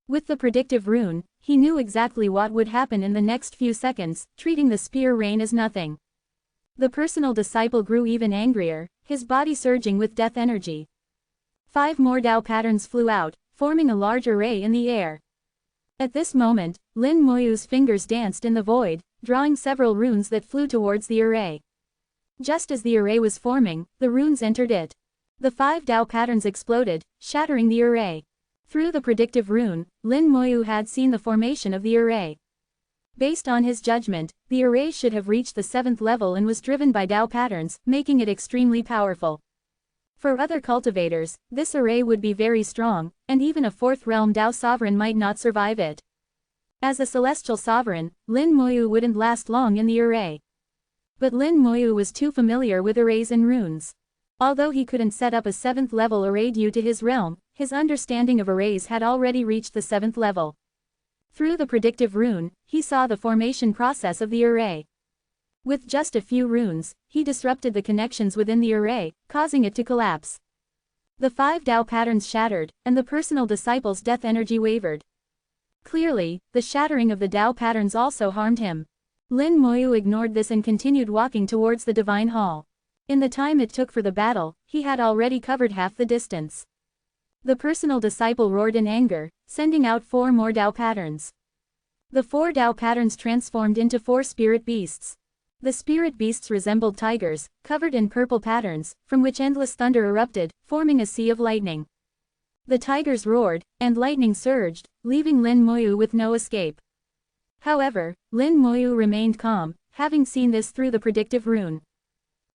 With the predictive rune, he knew exactly what would happen in the next few seconds, treating the spear rain as nothing. The personal disciple grew even angrier, his body surging with death energy. 5 more Dao patterns flew out, forming a large array in the air. At this moment, Lin Moyu's fingers danced in the void, drawing several runes that flew towards the array. Just as the array was forming, the runes entered it. The 5 Dao patterns exploded, shattering the array. Through the predictive rune, Lin Moyu had seen the formation of the array. Based on his judgment, the array should have reached the 7th level and was driven by Dao patterns, making it extremely powerful. For other cultivators, this array would be very strong, and even a 4th realm Dao sovereign might not survive it. As a celestial sovereign, Lin Moyu wouldn't last long in the array. But Lin Moyu was too familiar with arrays and runes. Although he couldn't set up a 7th level array due to his realm, his understanding of arrays had already reached the 7th level. Through the predictive rune, he saw the formation process of the array. With just a few runes, he disrupted the connections within the array, causing it to collapse. The 5 Dao patterns shattered, and the personal disciple's death energy wavered. Clearly, the shattering of the Dao patterns also harmed him. Lin Moyu ignored this and continued walking towards the divine hall. In the time it took for the battle, he had already covered half the distance. The personal disciple roared in anger, sending out 4 more Dao patterns. The 4 Dao patterns transformed into 4 spirit beasts. The spirit beasts resembled tigers, covered in purple patterns, from which endless thunder erupted, forming a sea of lightning. The tigers roared, and lightning surged, leaving Lin Moyu with no escape. However, Lin Moyu remained calm, having seen this through the predictive rune.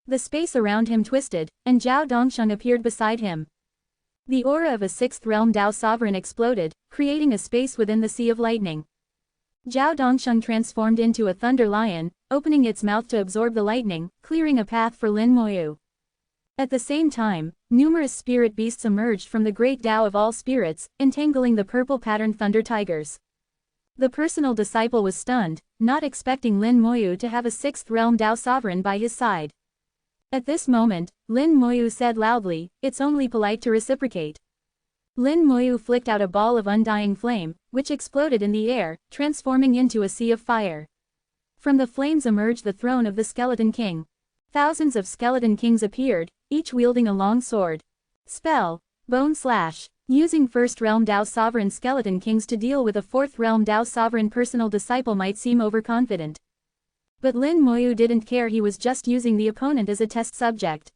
The space around him twisted, and Zhao Dongsheng appeared beside him. The aura of a 6th realm Dao sovereign exploded, creating a space within the sea of lightning. Zhao Dongsheng transformed into a thunder lion, opening its mouth to absorb the lightning, clearing a path for Lin Moyu. At the same time, numerous spirit beasts emerged from the great Dao of all spirits, entangling the purple-patterned thunder tigers. The personal disciple was stunned, not expecting Lin Moyu to have a 6th realm Dao sovereign by his side. At this moment, Lin Moyu said loudly, "It's only polite to reciprocate." Lin Moyu flicked out a ball of undying flame, which exploded in the air, transforming into a sea of fire. From the flames emerged the throne of the Skeleton King. Thousands of Skeleton Kings appeared, each wielding a long sword. Spell: Bone Slash. Using First Realm Dao Sovereign Skeleton Kings to deal with a Fourth Realm Dao Sovereign personal disciple might seem overconfident. But Lin Moyu didn't care, he was just using the opponent as a test subject.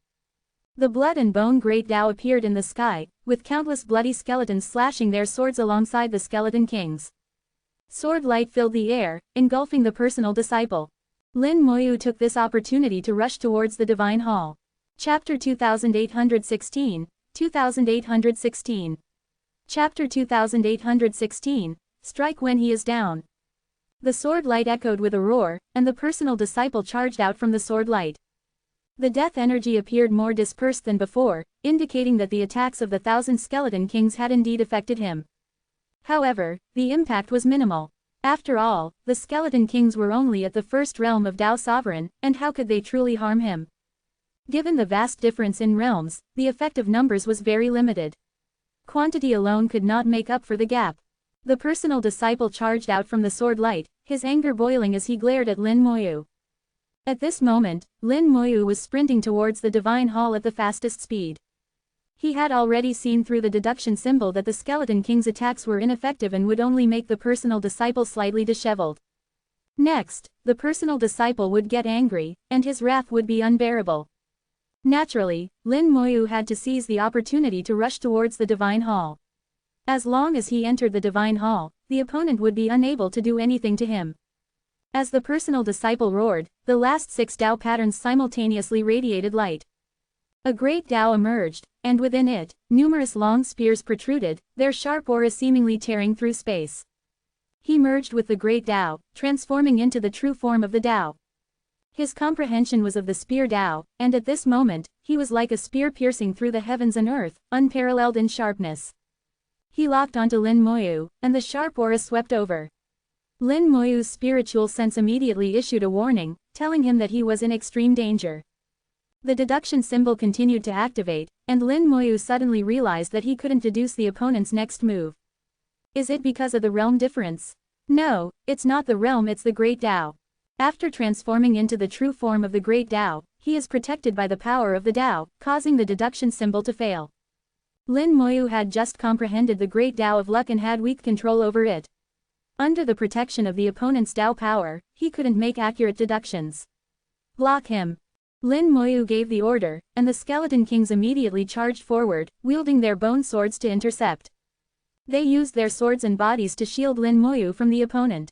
The Blood and Bone Great Dao appeared in the sky, with countless bloody skeletons slashing their swords alongside the Skeleton Kings. Sword light filled the air, engulfing the personal disciple. Lin Moyu took this opportunity to rush towards the Divine Hall. Chapter 2816, 2816. Chapter 2816, Strike when he is down. The sword light echoed with a roar, and the personal disciple charged out from the sword light. The death energy appeared more dispersed than before, indicating that the attacks of the 1,000 Skeleton Kings had indeed affected him. However, the impact was minimal. After all, the Skeleton Kings were only at the first realm of Dao Sovereign, and how could they truly harm him? Given the vast difference in realms, the effect of numbers was very limited. Quantity alone could not make up for the gap. The personal disciple charged out from the sword light, his anger boiling as he glared at Lin Moyu. At this moment, Lin Moyu was sprinting towards the Divine Hall at the fastest speed. He had already seen through the deduction symbol that the Skeleton King's attacks were ineffective and would only make the personal disciple slightly disheveled. Next, the personal disciple would get angry, and his wrath would be unbearable. Naturally, Lin Moyu had to seize the opportunity to rush towards the Divine Hall. As long as he entered the Divine Hall, the opponent would be unable to do anything to him. As the personal disciple roared, the last 6 Dao patterns simultaneously radiated light. A great Dao emerged, and within it, numerous long spears protruded, their sharp auras seemingly tearing through space. He merged with the great Dao, transforming into the true form of the Dao. His comprehension was of the spear Dao, and at this moment, he was like a spear piercing through the heavens and earth, unparalleled in sharpness. He locked onto Lin Moyu, and the sharp aura swept over. Lin Moyu's spiritual sense immediately issued a warning, telling him that he was in extreme danger. The deduction symbol continued to activate, and Lin Moyu suddenly realized that he couldn't deduce the opponent's next move. Is it because of the realm difference? No, it's not the realm, it's the Great Dao. After transforming into the true form of the Great Dao, he is protected by the power of the Dao, causing the deduction symbol to fail. Lin Moyu had just comprehended the Great Dao of Luck and had weak control over it. Under the protection of the opponent's Dao power, he couldn't make accurate deductions. Block him. Lin Moyu gave the order, and the Skeleton Kings immediately charged forward, wielding their bone swords to intercept. They used their swords and bodies to shield Lin Moyu from the opponent.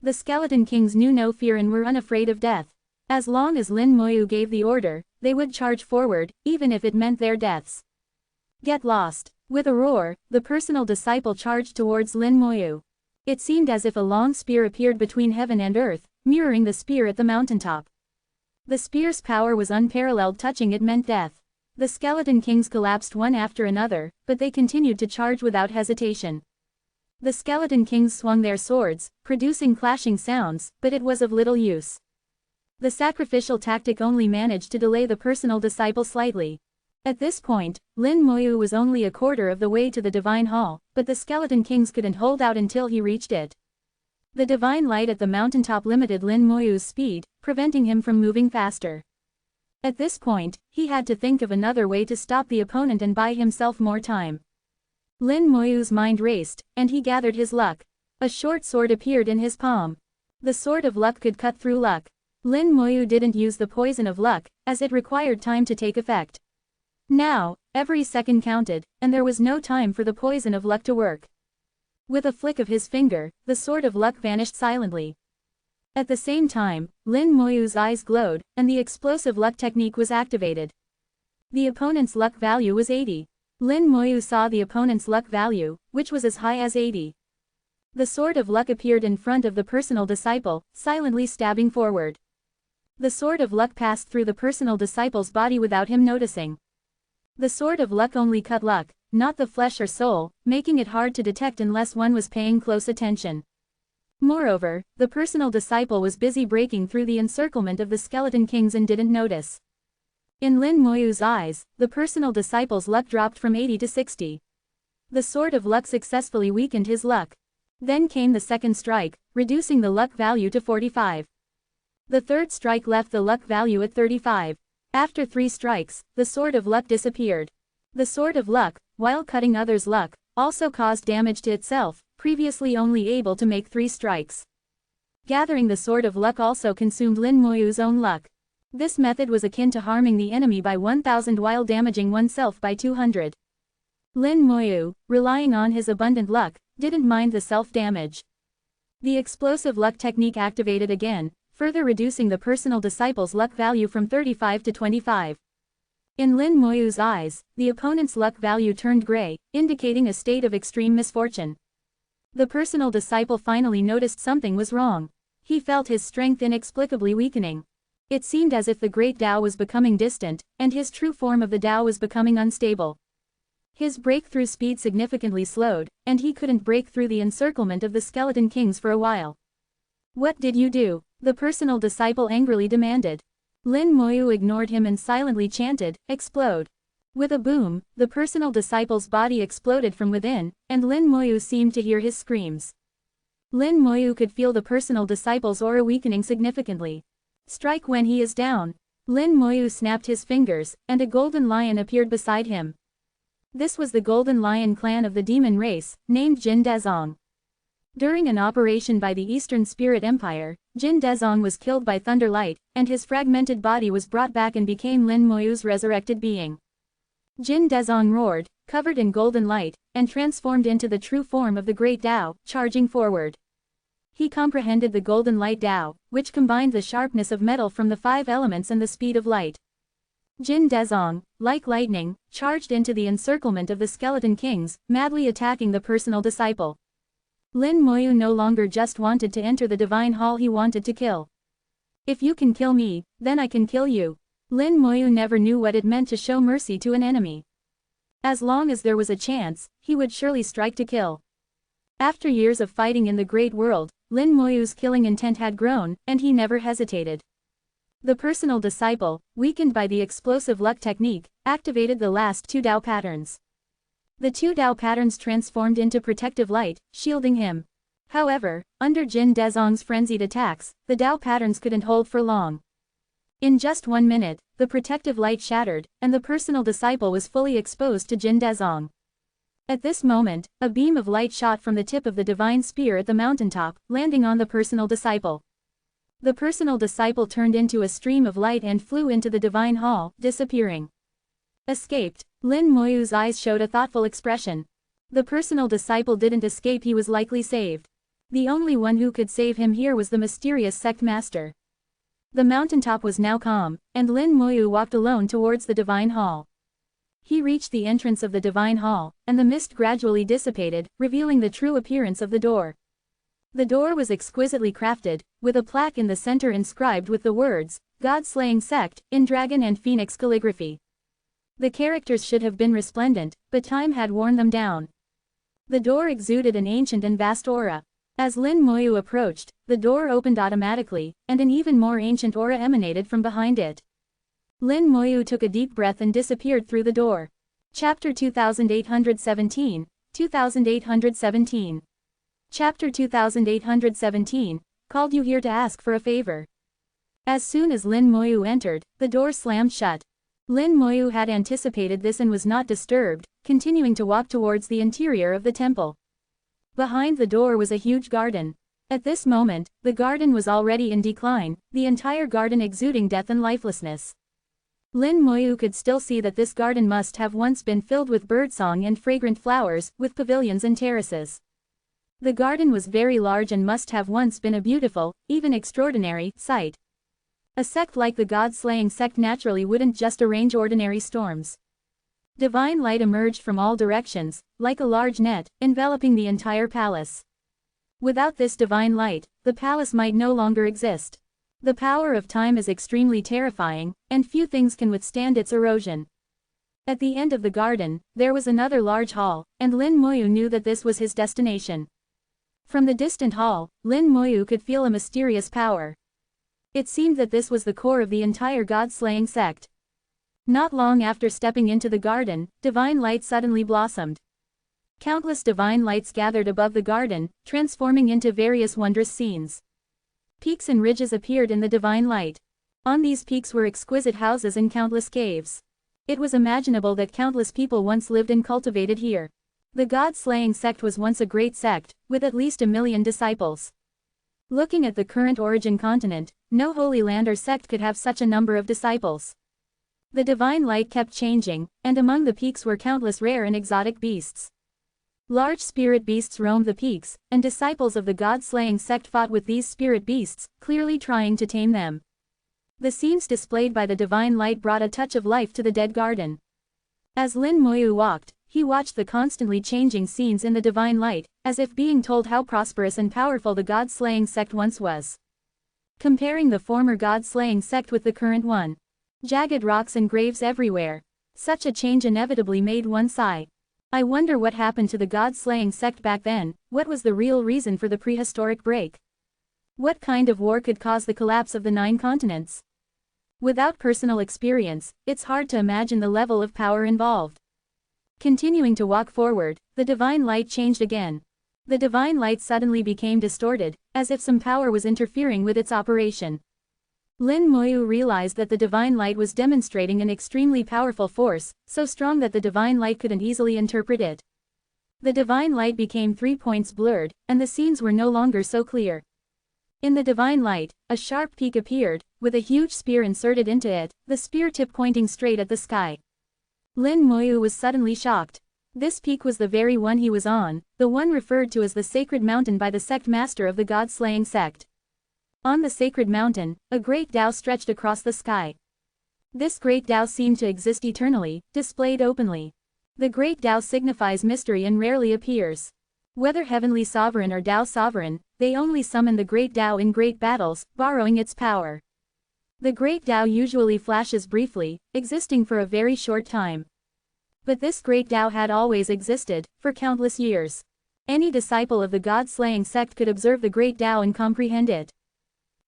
The Skeleton Kings knew no fear and were unafraid of death. As long as Lin Moyu gave the order, they would charge forward, even if it meant their deaths. Get lost. With a roar, the personal disciple charged towards Lin Moyu. It seemed as if a long spear appeared between heaven and earth, mirroring the spear at the mountaintop. The spear's power was unparalleled, touching it meant death. The Skeleton Kings collapsed one after another, but they continued to charge without hesitation. The Skeleton Kings swung their swords, producing clashing sounds, but it was of little use. The sacrificial tactic only managed to delay the personal disciple slightly. At this point, Lin Moyu was only a quarter of the way to the Divine Hall, but the Skeleton Kings couldn't hold out until he reached it. The divine light at the mountaintop limited Lin Moyu's speed, preventing him from moving faster. At this point, he had to think of another way to stop the opponent and buy himself more time. Lin Moyu's mind raced, and he gathered his luck. A short sword appeared in his palm. The sword of luck could cut through luck. Lin Moyu didn't use the poison of luck, as it required time to take effect. Now, every second counted, and there was no time for the poison of luck to work. With a flick of his finger, the sword of luck vanished silently. At the same time, Lin Moyu's eyes glowed, and the explosive luck technique was activated. The opponent's luck value was 80. Lin Moyu saw the opponent's luck value, which was as high as 80. The sword of luck appeared in front of the personal disciple, silently stabbing forward. The sword of luck passed through the personal disciple's body without him noticing. The sword of luck only cut luck, not the flesh or soul, making it hard to detect unless one was paying close attention. Moreover, the personal disciple was busy breaking through the encirclement of the Skeleton Kings and didn't notice. In Lin Moyu's eyes, the personal disciple's luck dropped from 80 to 60. The sword of luck successfully weakened his luck. Then came the second strike, reducing the luck value to 45. The third strike left the luck value at 35. After 3 strikes, the sword of luck disappeared. The sword of luck, while cutting others' luck, also caused damage to itself, previously only able to make 3 strikes. Gathering the sword of luck also consumed Lin Moyu's own luck. This method was akin to harming the enemy by 1000 while damaging oneself by 200. Lin Moyu, relying on his abundant luck, didn't mind the self-damage. The explosive luck technique activated again, further reducing the personal disciple's luck value from 35 to 25. In Lin Moyu's eyes, the opponent's luck value turned gray, indicating a state of extreme misfortune. The personal disciple finally noticed something was wrong. He felt his strength inexplicably weakening. It seemed as if the great Tao was becoming distant, and his true form of the Tao was becoming unstable. His breakthrough speed significantly slowed, and he couldn't break through the encirclement of the skeleton kings for a while. "What did you do?" the personal disciple angrily demanded. Lin Moyu ignored him and silently chanted, "Explode." With a boom, the personal disciple's body exploded from within, and Lin Moyu seemed to hear his screams. Lin Moyu could feel the personal disciple's aura weakening significantly. "Strike when he is down." Lin Moyu snapped his fingers, and a golden lion appeared beside him. This was the Golden Lion clan of the demon race, named Jin Dezong. During an operation by the Eastern Spirit Empire, Jin Dezong was killed by Thunderlight, and his fragmented body was brought back and became Lin Moyu's resurrected being. Jin Dezong roared, covered in golden light, and transformed into the true form of the Great Tao, charging forward. He comprehended the golden light Tao, which combined the sharpness of metal from the 5 elements and the speed of light. Jin Dezong, like lightning, charged into the encirclement of the skeleton kings, madly attacking the personal disciple. Lin Moyu no longer just wanted to enter the divine hall, he wanted to kill. "If you can kill me, then I can kill you." Lin Moyu never knew what it meant to show mercy to an enemy. As long as there was a chance, he would surely strike to kill. After years of fighting in the great world, Lin Moyu's killing intent had grown, and he never hesitated. The personal disciple, weakened by the explosive luck technique, activated the last 2 Tao patterns. The 2 Tao patterns transformed into protective light, shielding him. However, under Jin Dezong's frenzied attacks, the Tao patterns couldn't hold for long. In just 1 minute, the protective light shattered, and the personal disciple was fully exposed to Jin Dezong. At this moment, a beam of light shot from the tip of the divine spear at the mountaintop, landing on the personal disciple. The personal disciple turned into a stream of light and flew into the divine hall, disappearing. Escaped. Lin Moyu's eyes showed a thoughtful expression. The personal disciple didn't escape, he was likely saved. The only one who could save him here was the mysterious sect master. The mountaintop was now calm, and Lin Moyu walked alone towards the divine hall. He reached the entrance of the divine hall, and the mist gradually dissipated, revealing the true appearance of the door. The door was exquisitely crafted, with a plaque in the center inscribed with the words, "God-slaying sect," in dragon and phoenix calligraphy. The characters should have been resplendent, but time had worn them down. The door exuded an ancient and vast aura. As Lin Moyu approached, the door opened automatically, and an even more ancient aura emanated from behind it. Lin Moyu took a deep breath and disappeared through the door. Chapter 2817, 2817. Chapter 2817, called you here to ask for a favor. As soon as Lin Moyu entered, the door slammed shut. Lin Moyu had anticipated this and was not disturbed, continuing to walk towards the interior of the temple. Behind the door was a huge garden. At this moment, the garden was already in decline, the entire garden exuding death and lifelessness. Lin Moyu could still see that this garden must have once been filled with birdsong and fragrant flowers, with pavilions and terraces. The garden was very large and must have once been a beautiful, even extraordinary, sight. A sect like the God-slaying sect naturally wouldn't just arrange ordinary storms. Divine light emerged from all directions, like a large net, enveloping the entire palace. Without this divine light, the palace might no longer exist. The power of time is extremely terrifying, and few things can withstand its erosion. At the end of the garden, there was another large hall, and Lin Moyu knew that this was his destination. From the distant hall, Lin Moyu could feel a mysterious power. It seemed that this was the core of the entire God-slaying sect. Not long after stepping into the garden, divine light suddenly blossomed. Countless divine lights gathered above the garden, transforming into various wondrous scenes. Peaks and ridges appeared in the divine light. On these peaks were exquisite houses and countless caves. It was imaginable that countless people once lived and cultivated here. The god-slaying sect was once a great sect, with at least 1 million disciples. Looking at the current origin continent, no holy land or sect could have such a number of disciples. The divine light kept changing, and among the peaks were countless rare and exotic beasts. Large spirit beasts roamed the peaks, and disciples of the god-slaying sect fought with these spirit beasts, clearly trying to tame them. The scenes displayed by the divine light brought a touch of life to the dead garden. As Lin Moyu walked, he watched the constantly changing scenes in the divine light, as if being told how prosperous and powerful the god-slaying sect once was. Comparing the former god-slaying sect with the current one. Jagged rocks and graves everywhere. Such a change inevitably made one sigh. I wonder what happened to the god-slaying sect back then. What was the real reason for the prehistoric break? What kind of war could cause the collapse of the 9 continents? Without personal experience, it's hard to imagine the level of power involved. Continuing to walk forward, the divine light changed again. The divine light suddenly became distorted, as if some power was interfering with its operation. Lin Moyu realized that the divine light was demonstrating an extremely powerful force, so strong that the divine light couldn't easily interpret it. The divine light became 3 points blurred, and the scenes were no longer so clear. In the divine light, a sharp peak appeared, with a huge spear inserted into it, the spear tip pointing straight at the sky. Lin Moyu was suddenly shocked. This peak was the very one he was on, the one referred to as the sacred mountain by the sect master of the god-slaying sect. On the sacred mountain, a great Tao stretched across the sky. This great Tao seemed to exist eternally, displayed openly. The great Tao signifies mystery and rarely appears. Whether heavenly sovereign or Tao sovereign, they only summon the great Tao in great battles, borrowing its power. The great Tao usually flashes briefly, existing for a very short time. But this great Tao had always existed, for countless years. Any disciple of the god-slaying sect could observe the great Tao and comprehend it.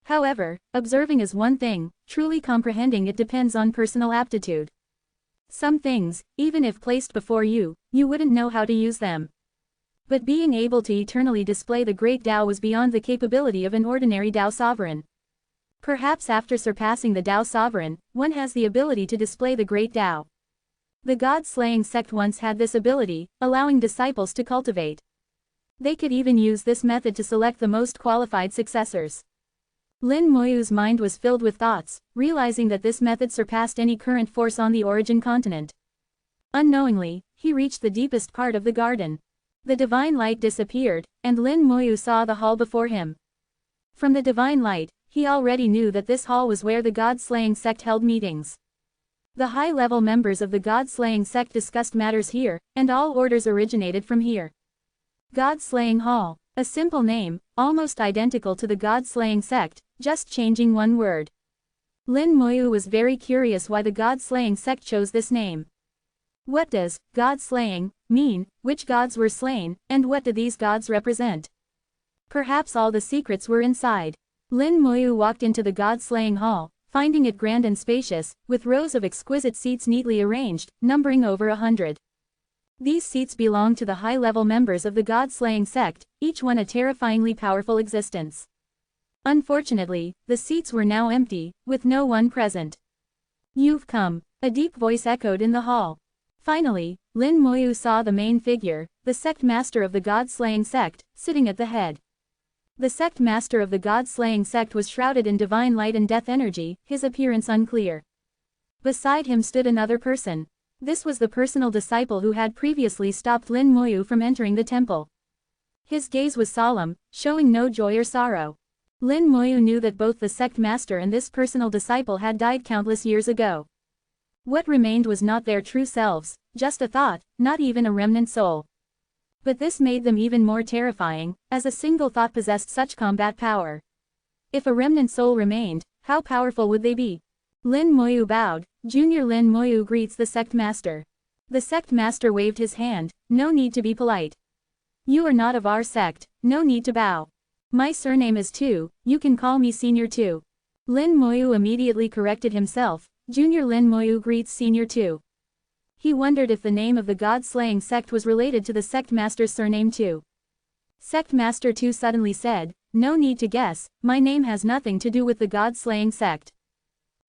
However, observing is one thing, truly comprehending it depends on personal aptitude. Some things, even if placed before you, you wouldn't know how to use them. But being able to eternally display the great Tao was beyond the capability of an ordinary Tao sovereign. Perhaps after surpassing the Tao sovereign, one has the ability to display the great Tao. The god-slaying sect once had this ability, allowing disciples to cultivate. They could even use this method to select the most qualified successors. Lin Moyu's mind was filled with thoughts, realizing that this method surpassed any current force on the origin continent. Unknowingly, he reached the deepest part of the garden. The divine light disappeared, and Lin Moyu saw the hall before him. From the divine light, he already knew that this hall was where the god-slaying sect held meetings. The high-level members of the god-slaying sect discussed matters here, and all orders originated from here. God-slaying Hall, a simple name, almost identical to the god-slaying sect, just changing one word. Lin Moyu was very curious why the god-slaying sect chose this name. What does god-slaying mean, which gods were slain, and what do these gods represent? Perhaps all the secrets were inside. Lin Moyu walked into the god-slaying hall, finding it grand and spacious, with rows of exquisite seats neatly arranged, numbering over 100. These seats belonged to the high-level members of the god-slaying sect, each one a terrifyingly powerful existence. Unfortunately, the seats were now empty, with no one present. "You've come," a deep voice echoed in the hall. Finally, Lin Moyu saw the main figure, the sect master of the god-slaying sect, sitting at the head. The sect master of the god-slaying sect was shrouded in divine light and death energy, his appearance unclear. Beside him stood another person. This was the personal disciple who had previously stopped Lin Moyu from entering the temple. His gaze was solemn, showing no joy or sorrow. Lin Moyu knew that both the sect master and this personal disciple had died countless years ago. What remained was not their true selves, just a thought, not even a remnant soul. But this made them even more terrifying, as a single thought possessed such combat power. If a remnant soul remained, how powerful would they be? Lin Moyu bowed. Junior Lin Moyu greets the sect master. The sect master waved his hand. No need to be polite. You are not of our sect, no need to bow. My surname is Tu, you can call me Senior Tu. Lin Moyu immediately corrected himself. Junior Lin Moyu greets Senior Tu. He wondered if the name of the god-slaying sect was related to the sect master's surname too. Sect Master 2 suddenly said, "No need to guess, my name has nothing to do with the god-slaying sect.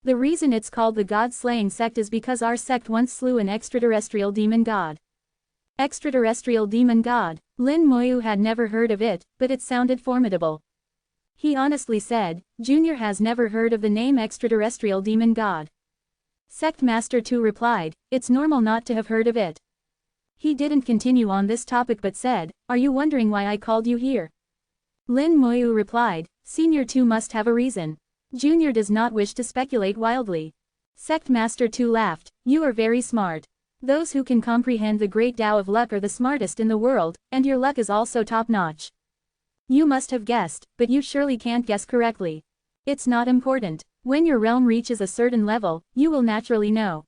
The reason it's called the god-slaying sect is because our sect once slew an extraterrestrial demon god." Extraterrestrial demon god. Lin Moyu had never heard of it, but it sounded formidable. He honestly said, "Junior has never heard of the name extraterrestrial demon god." Sect Master 2 replied, "It's normal not to have heard of it." He didn't continue on this topic but said, "Are you wondering why I called you here?" Lin Moyu replied, "Senior 2 must have a reason. Junior does not wish to speculate wildly." Sect Master 2 laughed, "You are very smart. Those who can comprehend the great Tao of luck are the smartest in the world, and your luck is also top-notch. You must have guessed, but you surely can't guess correctly. It's not important. When your realm reaches a certain level, you will naturally know.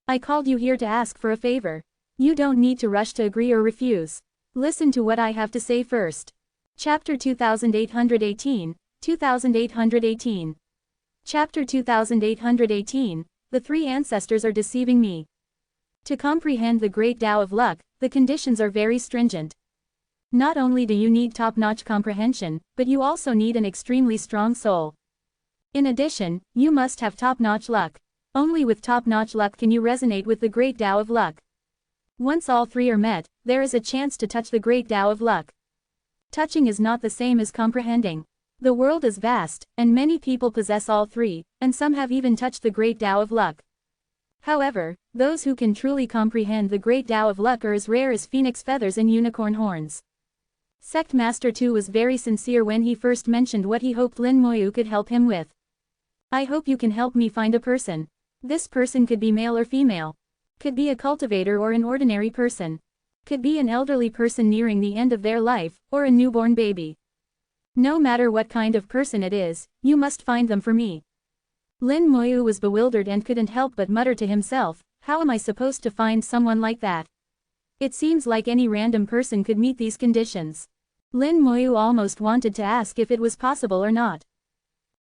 I called you here to ask for a favor. You don't need to rush to agree or refuse. Listen to what I have to say first." Chapter 2818, 2818. Chapter 2818, The Three Ancestors Are Deceiving Me. To comprehend the great Tao of luck, the conditions are very stringent. Not only do you need top-notch comprehension, but you also need an extremely strong soul. In addition, you must have top-notch luck. Only with top-notch luck can you resonate with the great Tao of luck. Once all three are met, there is a chance to touch the great Tao of luck. Touching is not the same as comprehending. The world is vast, and many people possess all three, and some have even touched the great Tao of luck. However, those who can truly comprehend the great Tao of luck are as rare as phoenix feathers and unicorn horns. Sect Master 2 was very sincere when he first mentioned what he hoped Lin Moyu could help him with. "I hope you can help me find a person. This person could be male or female. Could be a cultivator or an ordinary person. Could be an elderly person nearing the end of their life, or a newborn baby. No matter what kind of person it is, you must find them for me." Lin Moyu was bewildered and couldn't help but mutter to himself, "How am I supposed to find someone like that? It seems like any random person could meet these conditions." Lin Moyu almost wanted to ask if it was possible or not.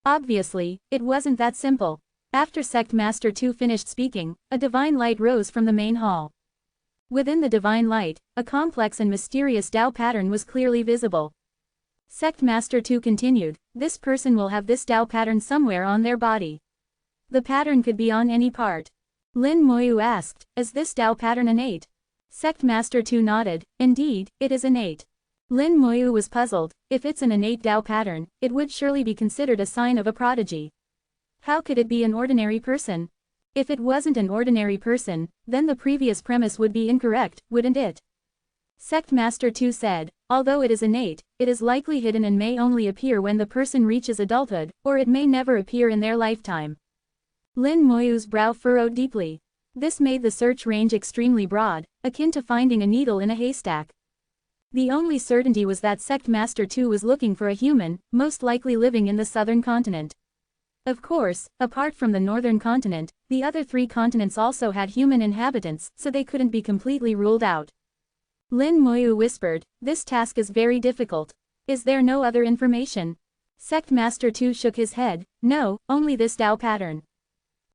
Obviously, it wasn't that simple. After Sect Master 2 finished speaking, a divine light rose from the main hall. Within the divine light, a complex and mysterious Tao pattern was clearly visible. Sect Master 2 continued, "This person will have this Tao pattern somewhere on their body. The pattern could be on any part." Lin Moyu asked, "Is this Tao pattern innate?" Sect Master 2 nodded, "Indeed, it is innate." Lin Moyu was puzzled. If it's an innate Tao pattern, it would surely be considered a sign of a prodigy. How could it be an ordinary person? If it wasn't an ordinary person, then the previous premise would be incorrect, wouldn't it? Sect Master 2 said, "Although it is innate, it is likely hidden and may only appear when the person reaches adulthood, or it may never appear in their lifetime." Lin Moyu's brow furrowed deeply. This made the search range extremely broad, akin to finding a needle in a haystack. The only certainty was that Sect Master 2 was looking for a human, most likely living in the southern continent. Of course, apart from the northern continent, the other three continents also had human inhabitants, so they couldn't be completely ruled out. Lin Moyu whispered, "This task is very difficult. Is there no other information?" Sect Master 2 shook his head, "No, only this Tao pattern."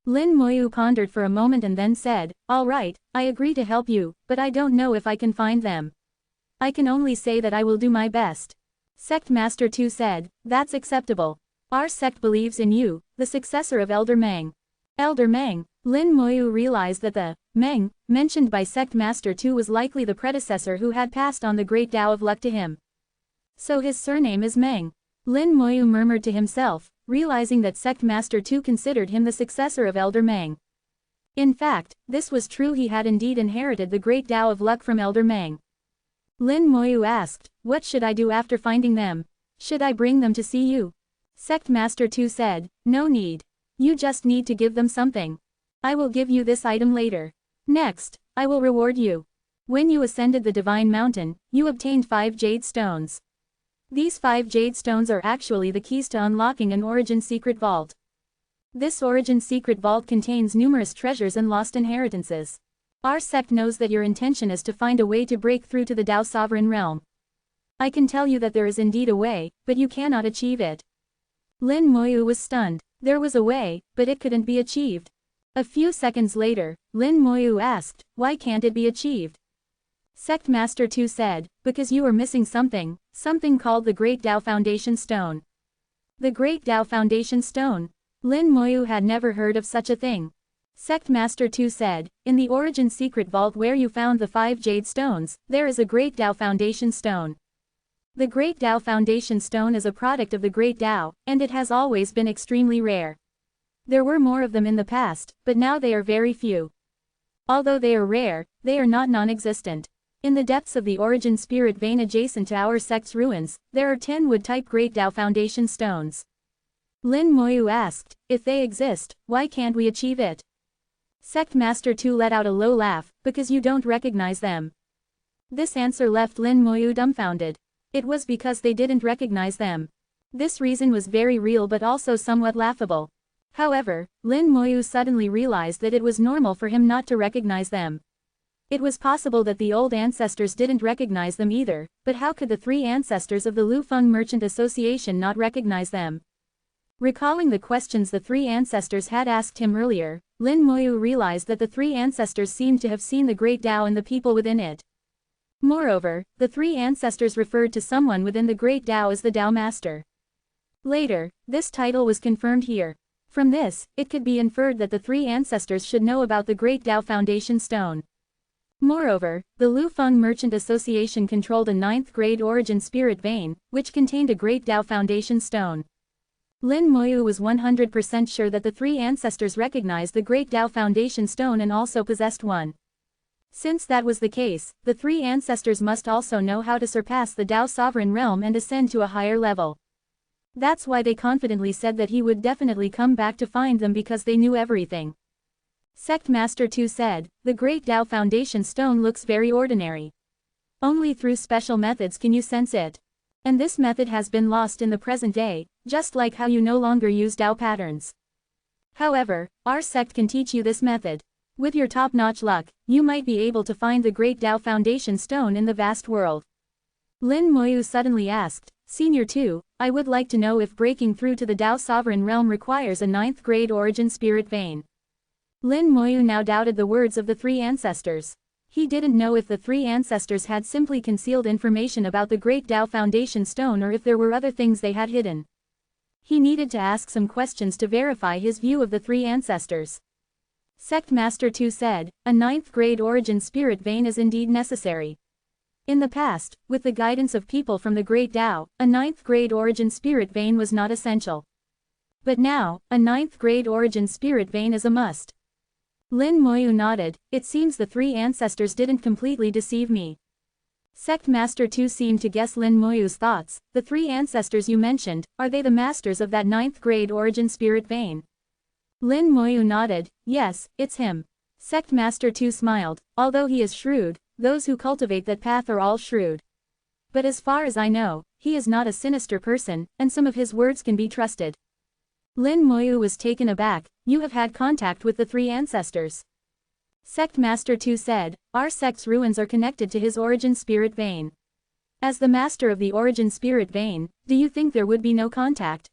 Lin Moyu pondered for a moment and then said, "All right, I agree to help you, but I don't know if I can find them. I can only say that I will do my best." Sect Master 2 said, "That's acceptable. Our sect believes in you, the successor of Elder Meng." Elder Meng. Lin Moyu realized that the Meng mentioned by Sect Master 2 was likely the predecessor who had passed on the great Tao of luck to him. So his surname is Meng. Lin Moyu murmured to himself, realizing that Sect Master 2 considered him the successor of Elder Meng. In fact, this was true, he had indeed inherited the great Tao of luck from Elder Meng. Lin Moyu asked, "What should I do after finding them? Should I bring them to see you?" Sect Master 2 said, "No need. You just need to give them something. I will give you this item later. Next, I will reward you. When you ascended the Divine Mountain, you obtained 5 jade stones. These 5 jade stones are actually the keys to unlocking an origin secret vault. This origin secret vault contains numerous treasures and lost inheritances. Our sect knows that your intention is to find a way to break through to the Tao Sovereign Realm. I can tell you that there is indeed a way, but you cannot achieve it." Lin Moyu was stunned. There was a way, but it couldn't be achieved. A few seconds later, Lin Moyu asked, why can't it be achieved? Sect Master 2 said, because you are missing something called the Great Tao Foundation Stone. The Great Tao Foundation Stone? Lin Moyu had never heard of such a thing. Sect Master 2 said, in the Origin Secret Vault where you found the 5 Jade Stones, there is a Great Tao Foundation Stone. The Great Tao Foundation Stone is a product of the Great Tao, and it has always been extremely rare. There were more of them in the past, but now they are very few. Although they are rare, they are not non-existent. In the depths of the Origin Spirit Vein adjacent to our sect's ruins, there are 10 wood-type Great Tao Foundation Stones. Lin Moyu asked, if they exist, why can't we achieve it? Sect Master 2 let out a low laugh, because you don't recognize them. This answer left Lin Moyu dumbfounded. It was because they didn't recognize them. This reason was very real but also somewhat laughable. However, Lin Moyu suddenly realized that it was normal for him not to recognize them. It was possible that the old ancestors didn't recognize them either, but how could the 3 ancestors of the Lufeng Merchant Association not recognize them? Recalling the questions the 3 ancestors had asked him earlier, Lin Moyu realized that the 3 ancestors seemed to have seen the Great Tao and the people within it. Moreover, the 3 ancestors referred to someone within the Great Tao as the Tao Master. Later, this title was confirmed here. From this, it could be inferred that the 3 ancestors should know about the Great Tao Foundation Stone. Moreover, the Lufeng Merchant Association controlled a 9th grade Origin Spirit Vein, which contained a Great Tao Foundation Stone. Lin Moyu was 100% sure that the 3 ancestors recognized the Great Tao Foundation Stone and also possessed one. Since that was the case, the 3 ancestors must also know how to surpass the Tao Sovereign Realm and ascend to a higher level. That's why they confidently said that he would definitely come back to find them because they knew everything. Sect Master 2 said, the Great Tao Foundation Stone looks very ordinary. Only through special methods can you sense it. And this method has been lost in the present day, just like how you no longer use Tao patterns. However, our sect can teach you this method. With your top-notch luck, you might be able to find the Great Tao Foundation Stone in the vast world. Lin Moyu suddenly asked, Senior 2, I would like to know if breaking through to the Tao Sovereign Realm requires a 9th grade Origin Spirit Vein. Lin Moyu now doubted the words of the 3 ancestors. He didn't know if the 3 ancestors had simply concealed information about the Great Tao Foundation Stone or if there were other things they had hidden. He needed to ask some questions to verify his view of the 3 ancestors. Sect Master 2 said, a 9th grade Origin Spirit Vein is indeed necessary. In the past, with the guidance of people from the Great Tao, a 9th grade Origin Spirit Vein was not essential. But now, a 9th grade Origin Spirit Vein is a must. Lin Moyu nodded, it seems the 3 ancestors didn't completely deceive me. Sect Master 2 seemed to guess Lin Moyu's thoughts, the 3 ancestors you mentioned, are they the masters of that 9th grade Origin Spirit Vein? Lin Moyu nodded, yes, it's him. Sect Master 2 smiled, although he is shrewd, those who cultivate that path are all shrewd. But as far as I know, he is not a sinister person, and some of his words can be trusted. Lin Moyu was taken aback, you have had contact with the 3 ancestors. Sect Master 2 said, our sect's ruins are connected to his Origin Spirit Vein. As the master of the Origin Spirit Vein, do you think there would be no contact?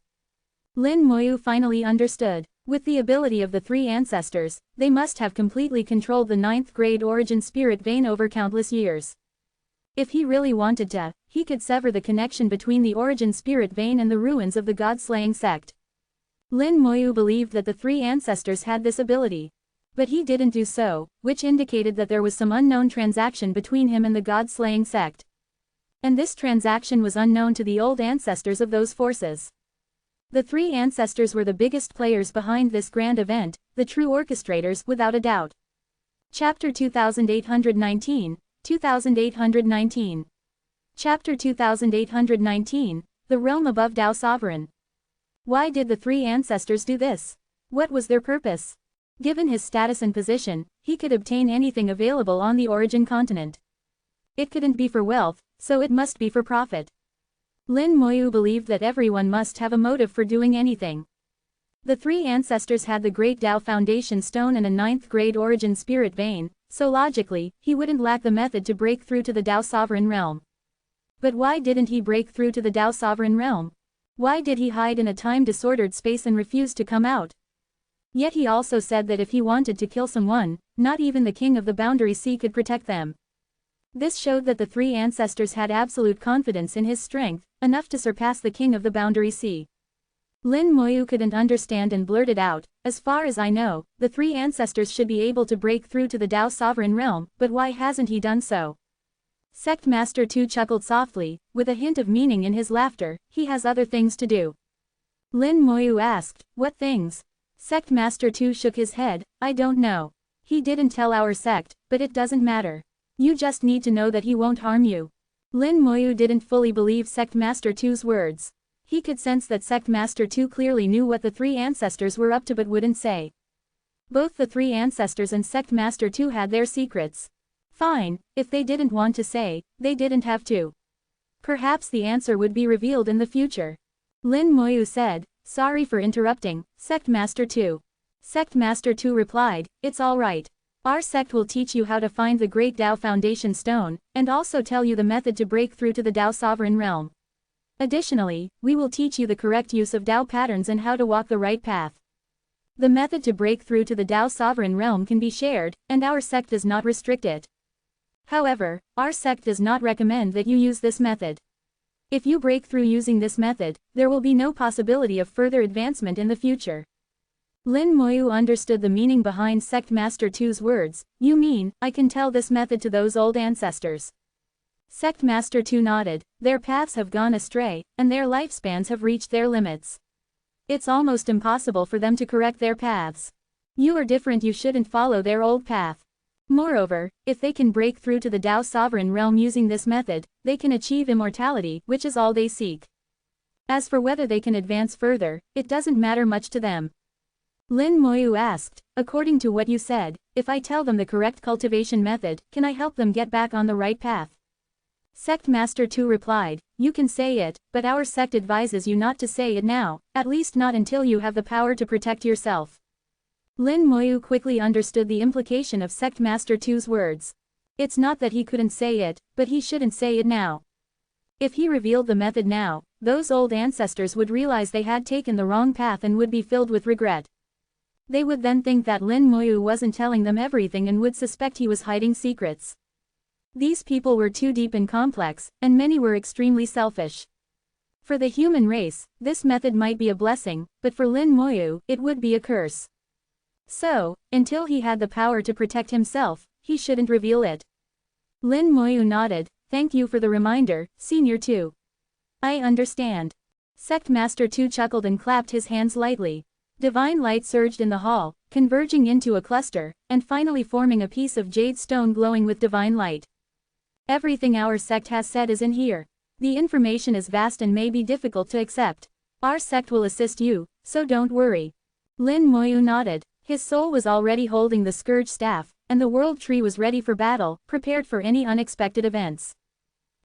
Lin Moyu finally understood. With the ability of the 3 ancestors, they must have completely controlled the 9th grade Origin Spirit Vein over countless years. If he really wanted to, he could sever the connection between the Origin Spirit Vein and the ruins of the God-slaying sect. Lin Moyu believed that the 3 ancestors had this ability. But he didn't do so, which indicated that there was some unknown transaction between him and the God-slaying sect. And this transaction was unknown to the old ancestors of those forces. The 3 ancestors were the biggest players behind this grand event, the true orchestrators, without a doubt. Chapter 2819, 2819. Chapter 2819, The Realm Above Tao Sovereign. Why did the 3 ancestors do this? What was their purpose? Given his status and position, he could obtain anything available on the Origin continent. It couldn't be for wealth, so it must be for profit. Lin Moyu believed that everyone must have a motive for doing anything. The 3 ancestors had the Great Tao Foundation Stone and a 9th grade Origin Spirit Vein, so logically, he wouldn't lack the method to break through to the Tao Sovereign Realm. But why didn't he break through to the Tao Sovereign Realm? Why did he hide in a time-disordered space and refuse to come out? Yet he also said that if he wanted to kill someone, not even the king of the Boundary Sea could protect them. This showed that the three ancestors had absolute confidence in his strength, enough to surpass the king of the Boundary Sea. Lin Moyu couldn't understand and blurted out, "As far as I know, the three ancestors should be able to break through to the Dao Sovereign Realm, but why hasn't he done so?" Sect Master 2 chuckled softly, with a hint of meaning in his laughter. "He has other things to do." Lin Moyu asked, "What things?" Sect Master 2 shook his head, "I don't know. He didn't tell our sect, but it doesn't matter. You just need to know that he won't harm you." Lin Moyu didn't fully believe Sect Master 2's words. He could sense that Sect Master 2 clearly knew what the three ancestors were up to but wouldn't say. Both the three ancestors and Sect Master 2 had their secrets. Fine, if they didn't want to say, they didn't have to. Perhaps the answer would be revealed in the future. Lin Moyu said, "Sorry for interrupting, Sect Master 2. Sect Master 2 replied, "It's all right. Our sect will teach you how to find the Great Dao Foundation Stone, and also tell you the method to break through to the Dao Sovereign Realm. Additionally, we will teach you the correct use of Dao patterns and how to walk the right path. The method to break through to the Dao Sovereign Realm can be shared, and our sect does not restrict it. However, our sect does not recommend that you use this method. If you break through using this method, there will be no possibility of further advancement in the future." Lin Moyu understood the meaning behind Sect Master 2's words. "You mean, I can tell this method to those old ancestors?" Sect Master 2 nodded. "Their paths have gone astray, and their lifespans have reached their limits. It's almost impossible for them to correct their paths. You are different, you shouldn't follow their old path. Moreover, if they can break through to the Dao Sovereign Realm using this method, they can achieve immortality, which is all they seek. As for whether they can advance further, it doesn't matter much to them." Lin Moyu asked, "According to what you said, if I tell them the correct cultivation method, can I help them get back on the right path?" Sect Master 2 replied, "You can say it, but our sect advises you not to say it now, at least not until you have the power to protect yourself." Lin Moyu quickly understood the implication of Sect Master 2's words. It's not that he couldn't say it, but he shouldn't say it now. If he revealed the method now, those old ancestors would realize they had taken the wrong path and would be filled with regret. They would then think that Lin Moyu wasn't telling them everything and would suspect he was hiding secrets. These people were too deep and complex, and many were extremely selfish. For the human race, this method might be a blessing, but for Lin Moyu, it would be a curse. So, until he had the power to protect himself, he shouldn't reveal it. Lin Moyu nodded. "Thank you for the reminder, Senior 2. I understand." Sect Master 2 chuckled and clapped his hands lightly. Divine light surged in the hall, converging into a cluster, and finally forming a piece of jade stone glowing with divine light. "Everything our sect has said is in here. The information is vast and may be difficult to accept. Our sect will assist you, so don't worry." Lin Moyu nodded. His soul was already holding the scourge staff, and the world tree was ready for battle, prepared for any unexpected events.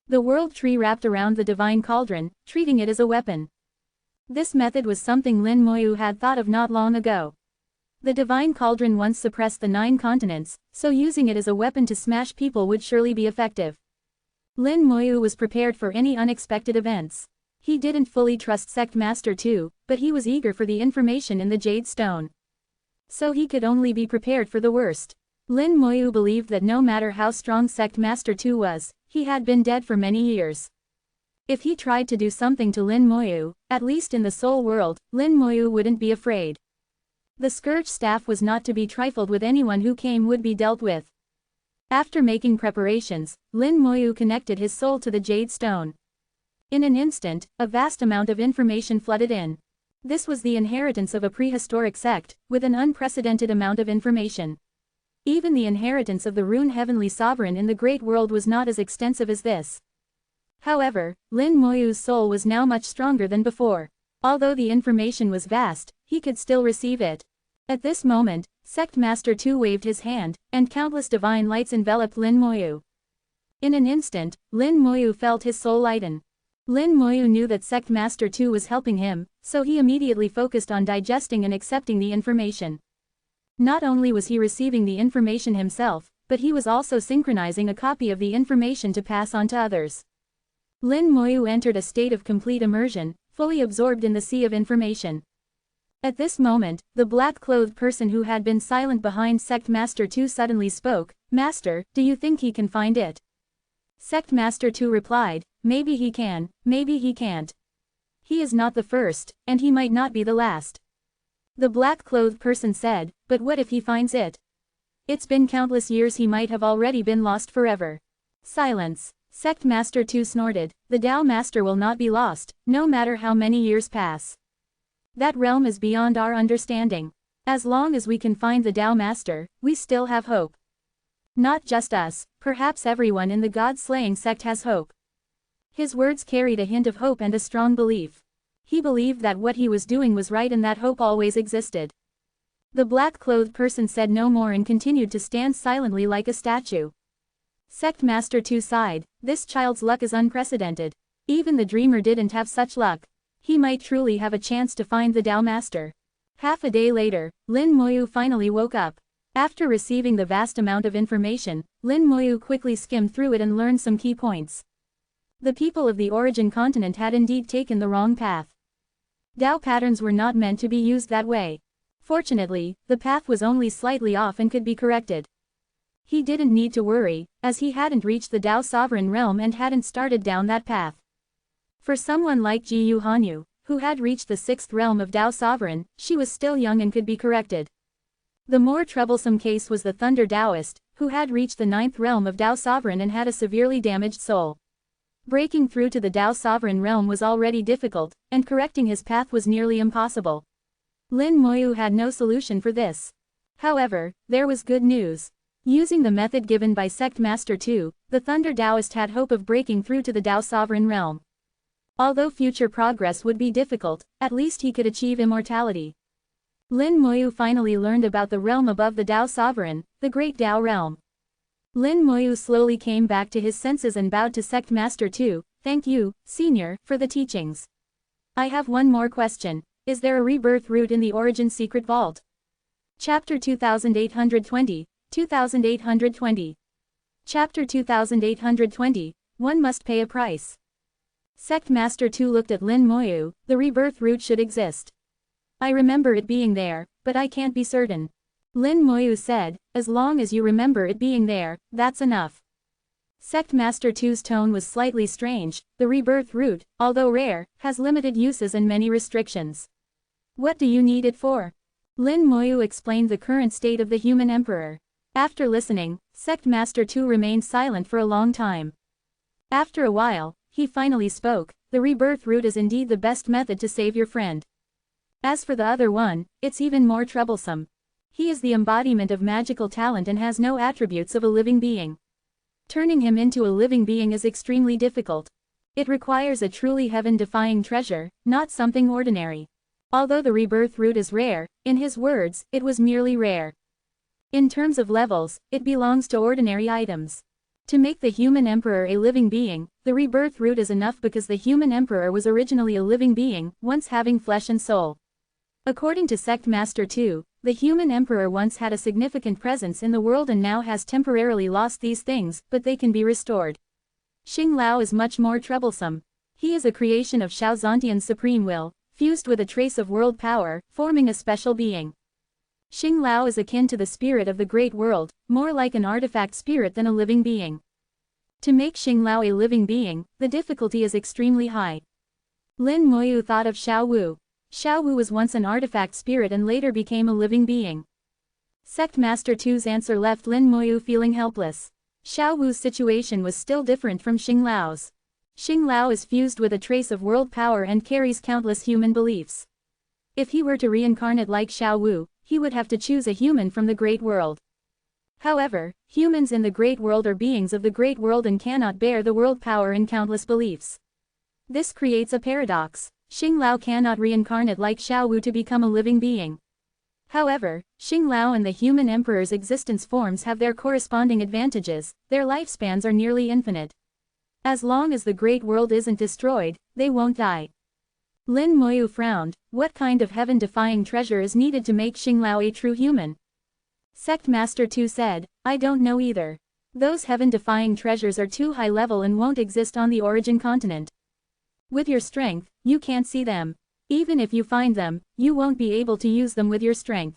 The world tree wrapped around the divine cauldron, treating it as a weapon. This method was something Lin Moyu had thought of not long ago. The divine cauldron once suppressed the 9 continents, so using it as a weapon to smash people would surely be effective. Lin Moyu was prepared for any unexpected events. He didn't fully trust Sect Master 2, but he was eager for the information in the jade stone. So he could only be prepared for the worst. Lin Moyu believed that no matter how strong Sect Master 2 was, he had been dead for many years. If he tried to do something to Lin Moyu, at least in the soul world, Lin Moyu wouldn't be afraid. The scourge staff was not to be trifled with, anyone who came would be dealt with. After making preparations, Lin Moyu connected his soul to the jade stone. In an instant, a vast amount of information flooded in. This was the inheritance of a prehistoric sect, with an unprecedented amount of information. Even the inheritance of the Rune Heavenly Sovereign in the Great World was not as extensive as this. However, Lin Moyu's soul was now much stronger than before. Although the information was vast, he could still receive it. At this moment, Sect Master 2 waved his hand, and countless divine lights enveloped Lin Moyu. In an instant, Lin Moyu felt his soul lighten. Lin Moyu knew that Sect Master 2 was helping him, so he immediately focused on digesting and accepting the information. Not only was he receiving the information himself, but he was also synchronizing a copy of the information to pass on to others. Lin Moyu entered a state of complete immersion, fully absorbed in the sea of information. At this moment, the black-clothed person who had been silent behind Sect Master 2 suddenly spoke. Master, do you think he can find it? Sect Master 2 replied, maybe he can, maybe he can't. He is not the first, and he might not be the last. The black-clothed person said, but what if he finds it? It's been countless years, he might have already been lost forever. Silence. Sect Master 2 snorted, the Tao Master will not be lost, no matter how many years pass. That realm is beyond our understanding. As long as we can find the Tao Master, we still have hope. Not just us, perhaps everyone in the God-slaying sect has hope. His words carried a hint of hope and a strong belief. He believed that what he was doing was right and that hope always existed. The black-clothed person said no more and continued to stand silently like a statue. Sect Master 2 sighed, this child's luck is unprecedented. Even the dreamer didn't have such luck. He might truly have a chance to find the Tao Master. Half a day later, Lin Moyu finally woke up. After receiving the vast amount of information, Lin Moyu quickly skimmed through it and learned some key points. The people of the origin continent had indeed taken the wrong path. Tao patterns were not meant to be used that way. Fortunately, the path was only slightly off and could be corrected. He didn't need to worry, as he hadn't reached the Tao sovereign realm and hadn't started down that path. For someone like Ji Yu Hanyu, who had reached the 6th realm of Tao sovereign, she was still young and could be corrected. The more troublesome case was the Thunder Taoist, who had reached the 9th realm of Tao sovereign and had a severely damaged soul. Breaking through to the Tao sovereign realm was already difficult, and correcting his path was nearly impossible. Lin Moyu had no solution for this. However, there was good news. Using the method given by Sect Master 2, the Thunder Taoist had hope of breaking through to the Tao sovereign realm. Although future progress would be difficult, at least he could achieve immortality. Lin Moyu finally learned about the realm above the Tao sovereign, the Great Tao realm. Lin Moyu slowly came back to his senses and bowed to Sect Master 2, thank you, Senior, for the teachings. I have one more question. Is there a rebirth route in the Origin Secret Vault? Chapter 2820, 2820. Chapter 2820, one must pay a price. Sect Master 2 looked at Lin Moyu, the rebirth route should exist. I remember it being there, but I can't be certain. Lin Moyu said, as long as you remember it being there, that's enough. Sect Master 2's tone was slightly strange, the rebirth route, although rare, has limited uses and many restrictions. What do you need it for? Lin Moyu explained the current state of the human emperor. After listening, Sect Master 2 remained silent for a long time. After a while, he finally spoke, the rebirth route is indeed the best method to save your friend. As for the other one, it's even more troublesome. He is the embodiment of magical talent and has no attributes of a living being. Turning him into a living being is extremely difficult. It requires a truly heaven-defying treasure, not something ordinary. Although the rebirth route is rare, in his words, it was merely rare. In terms of levels, it belongs to ordinary items. To make the human emperor a living being, the rebirth route is enough because the human emperor was originally a living being, once having flesh and soul. According to Sect Master 2, the human emperor once had a significant presence in the world and now has temporarily lost these things, but they can be restored. Xing Lao is much more troublesome. He is a creation of Shao Zontian's supreme will, fused with a trace of world power, forming a special being. Xing Lao is akin to the spirit of the great world, more like an artifact spirit than a living being. To make Xing Lao a living being, the difficulty is extremely high. Lin Moyu thought of Xiao Wu. Xiao Wu was once an artifact spirit and later became a living being. Sect Master 2's answer left Lin Moyu feeling helpless. Xiao Wu's situation was still different from Xing Lao's. Xing Lao is fused with a trace of world power and carries countless human beliefs. If he were to reincarnate like Xiao Wu, he would have to choose a human from the great world. However, humans in the great world are beings of the great world and cannot bear the world power and countless beliefs. This creates a paradox. Xing Lao cannot reincarnate like Xiao Wu to become a living being. However, Xing Lao and the human emperor's existence forms have their corresponding advantages, their lifespans are nearly infinite. As long as the great world isn't destroyed, they won't die. Lin Moyu frowned, what kind of heaven-defying treasure is needed to make Xing Lao a true human? Sect Master 2 said, I don't know either. Those heaven-defying treasures are too high level and won't exist on the origin continent. With your strength, you can't see them. Even if you find them, you won't be able to use them with your strength.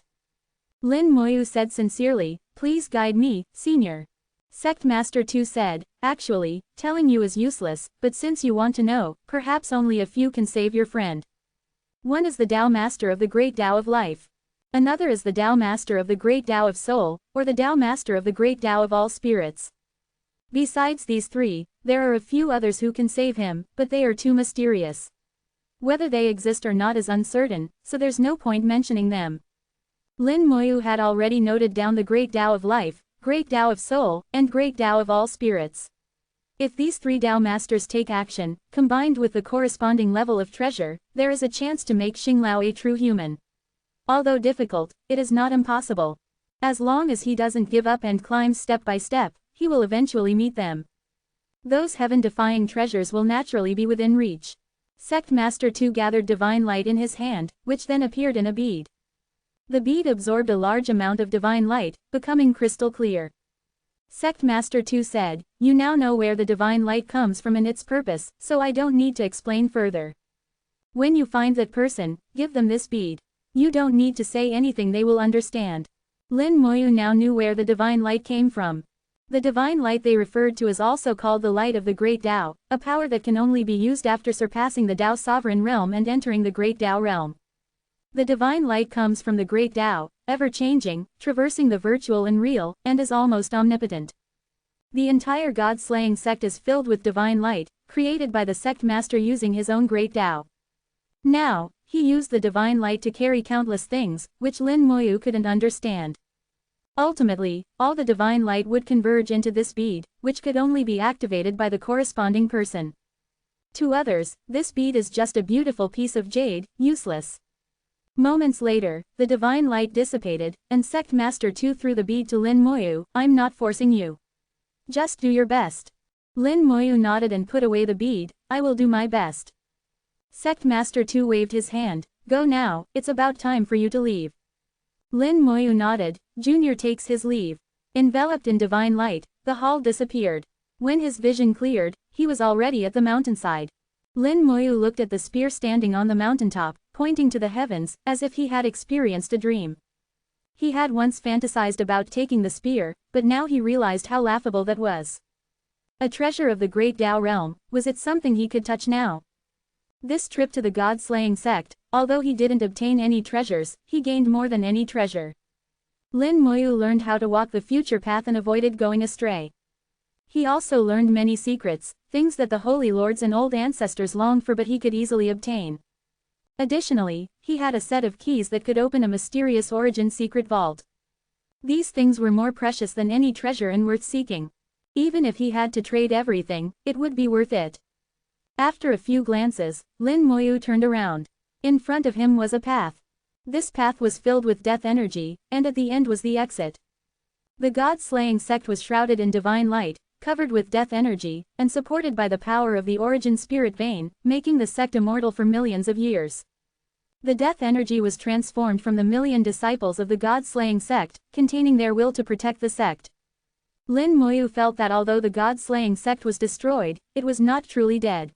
Lin Moyu said sincerely, please guide me, senior. Sect Master 2 said, actually, telling you is useless, but since you want to know, perhaps only a few can save your friend. One is the Tao Master of the Great Tao of Life. Another is the Tao Master of the Great Tao of Soul, or the Tao Master of the Great Tao of all spirits. Besides these three, there are a few others who can save him, but they are too mysterious. Whether they exist or not is uncertain, so there's no point mentioning them. Lin Moyu had already noted down the Great Tao of Life, Great Tao of Soul, and Great Tao of all spirits. If these three Tao Masters take action, combined with the corresponding level of treasure, there is a chance to make Xinglao a true human. Although difficult, it is not impossible. As long as he doesn't give up and climbs step by step, he will eventually meet them. Those heaven-defying treasures will naturally be within reach. Sect Master 2 gathered divine light in his hand, which then appeared in a bead. The bead absorbed a large amount of divine light, becoming crystal clear. Sect Master 2 said, you now know where the divine light comes from and its purpose, so I don't need to explain further. When you find that person, give them this bead. You don't need to say anything, they will understand. Lin Moyu now knew where the divine light came from. The divine light they referred to is also called the light of the Great Tao, a power that can only be used after surpassing the Tao Sovereign realm and entering the Great Tao realm. The divine light comes from the Great Tao, ever-changing, traversing the virtual and real, and is almost omnipotent. The entire God-slaying sect is filled with divine light, created by the sect master using his own Great Tao. Now, he used the divine light to carry countless things, which Lin Moyu couldn't understand. Ultimately, all the divine light would converge into this bead, which could only be activated by the corresponding person. To others, this bead is just a beautiful piece of jade, useless. Moments later, the divine light dissipated, and Sect Master 2 threw the bead to Lin Moyu, I'm not forcing you. Just do your best. Lin Moyu nodded and put away the bead, I will do my best. Sect Master 2 waved his hand, go now, it's about time for you to leave. Lin Moyu nodded, Junior takes his leave. Enveloped in divine light, the hall disappeared. When his vision cleared, he was already at the mountainside. Lin Moyu looked at the spear standing on the mountaintop, pointing to the heavens, as if he had experienced a dream. He had once fantasized about taking the spear, but now he realized how laughable that was. A treasure of the Great Tao realm, was it something he could touch now? This trip to the God-slaying sect, although he didn't obtain any treasures, he gained more than any treasure. Lin Moyu learned how to walk the future path and avoided going astray. He also learned many secrets, things that the holy lords and old ancestors longed for but he could easily obtain. Additionally, he had a set of keys that could open a mysterious origin secret vault. These things were more precious than any treasure and worth seeking. Even if he had to trade everything, it would be worth it. After a few glances, Lin Moyu turned around. In front of him was a path. This path was filled with death energy, and at the end was the exit. The God-slaying sect was shrouded in divine light, covered with death energy, and supported by the power of the origin spirit vein, making the sect immortal for millions of years. The death energy was transformed from the million disciples of the God-slaying sect, containing their will to protect the sect. Lin Moyu felt that although the God-slaying sect was destroyed, it was not truly dead.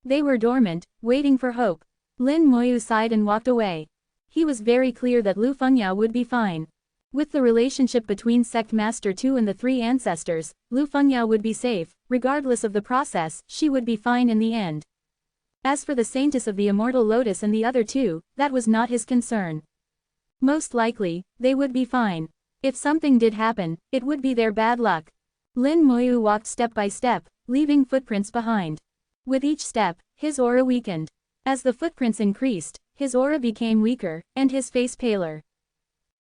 They were dormant, waiting for hope. Lin Moyu sighed and walked away. He was very clear that Lu Fengyao would be fine. With the relationship between Sect Master 2 and the three ancestors, Lu Fengyao would be safe, regardless of the process, she would be fine in the end. As for the Saintess of the Immortal Lotus and the other two, that was not his concern. Most likely, they would be fine. If something did happen, it would be their bad luck. Lin Moyu walked step by step, leaving footprints behind. With each step, his aura weakened. As the footprints increased, his aura became weaker, and his face paler.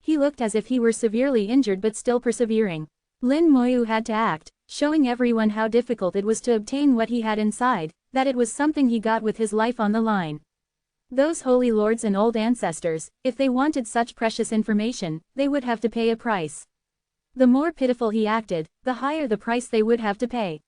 He looked as if he were severely injured but still persevering. Lin Moyu had to act, showing everyone how difficult it was to obtain what he had inside, that it was something he got with his life on the line. Those holy lords and old ancestors, if they wanted such precious information, they would have to pay a price. The more pitiful he acted, the higher the price they would have to pay.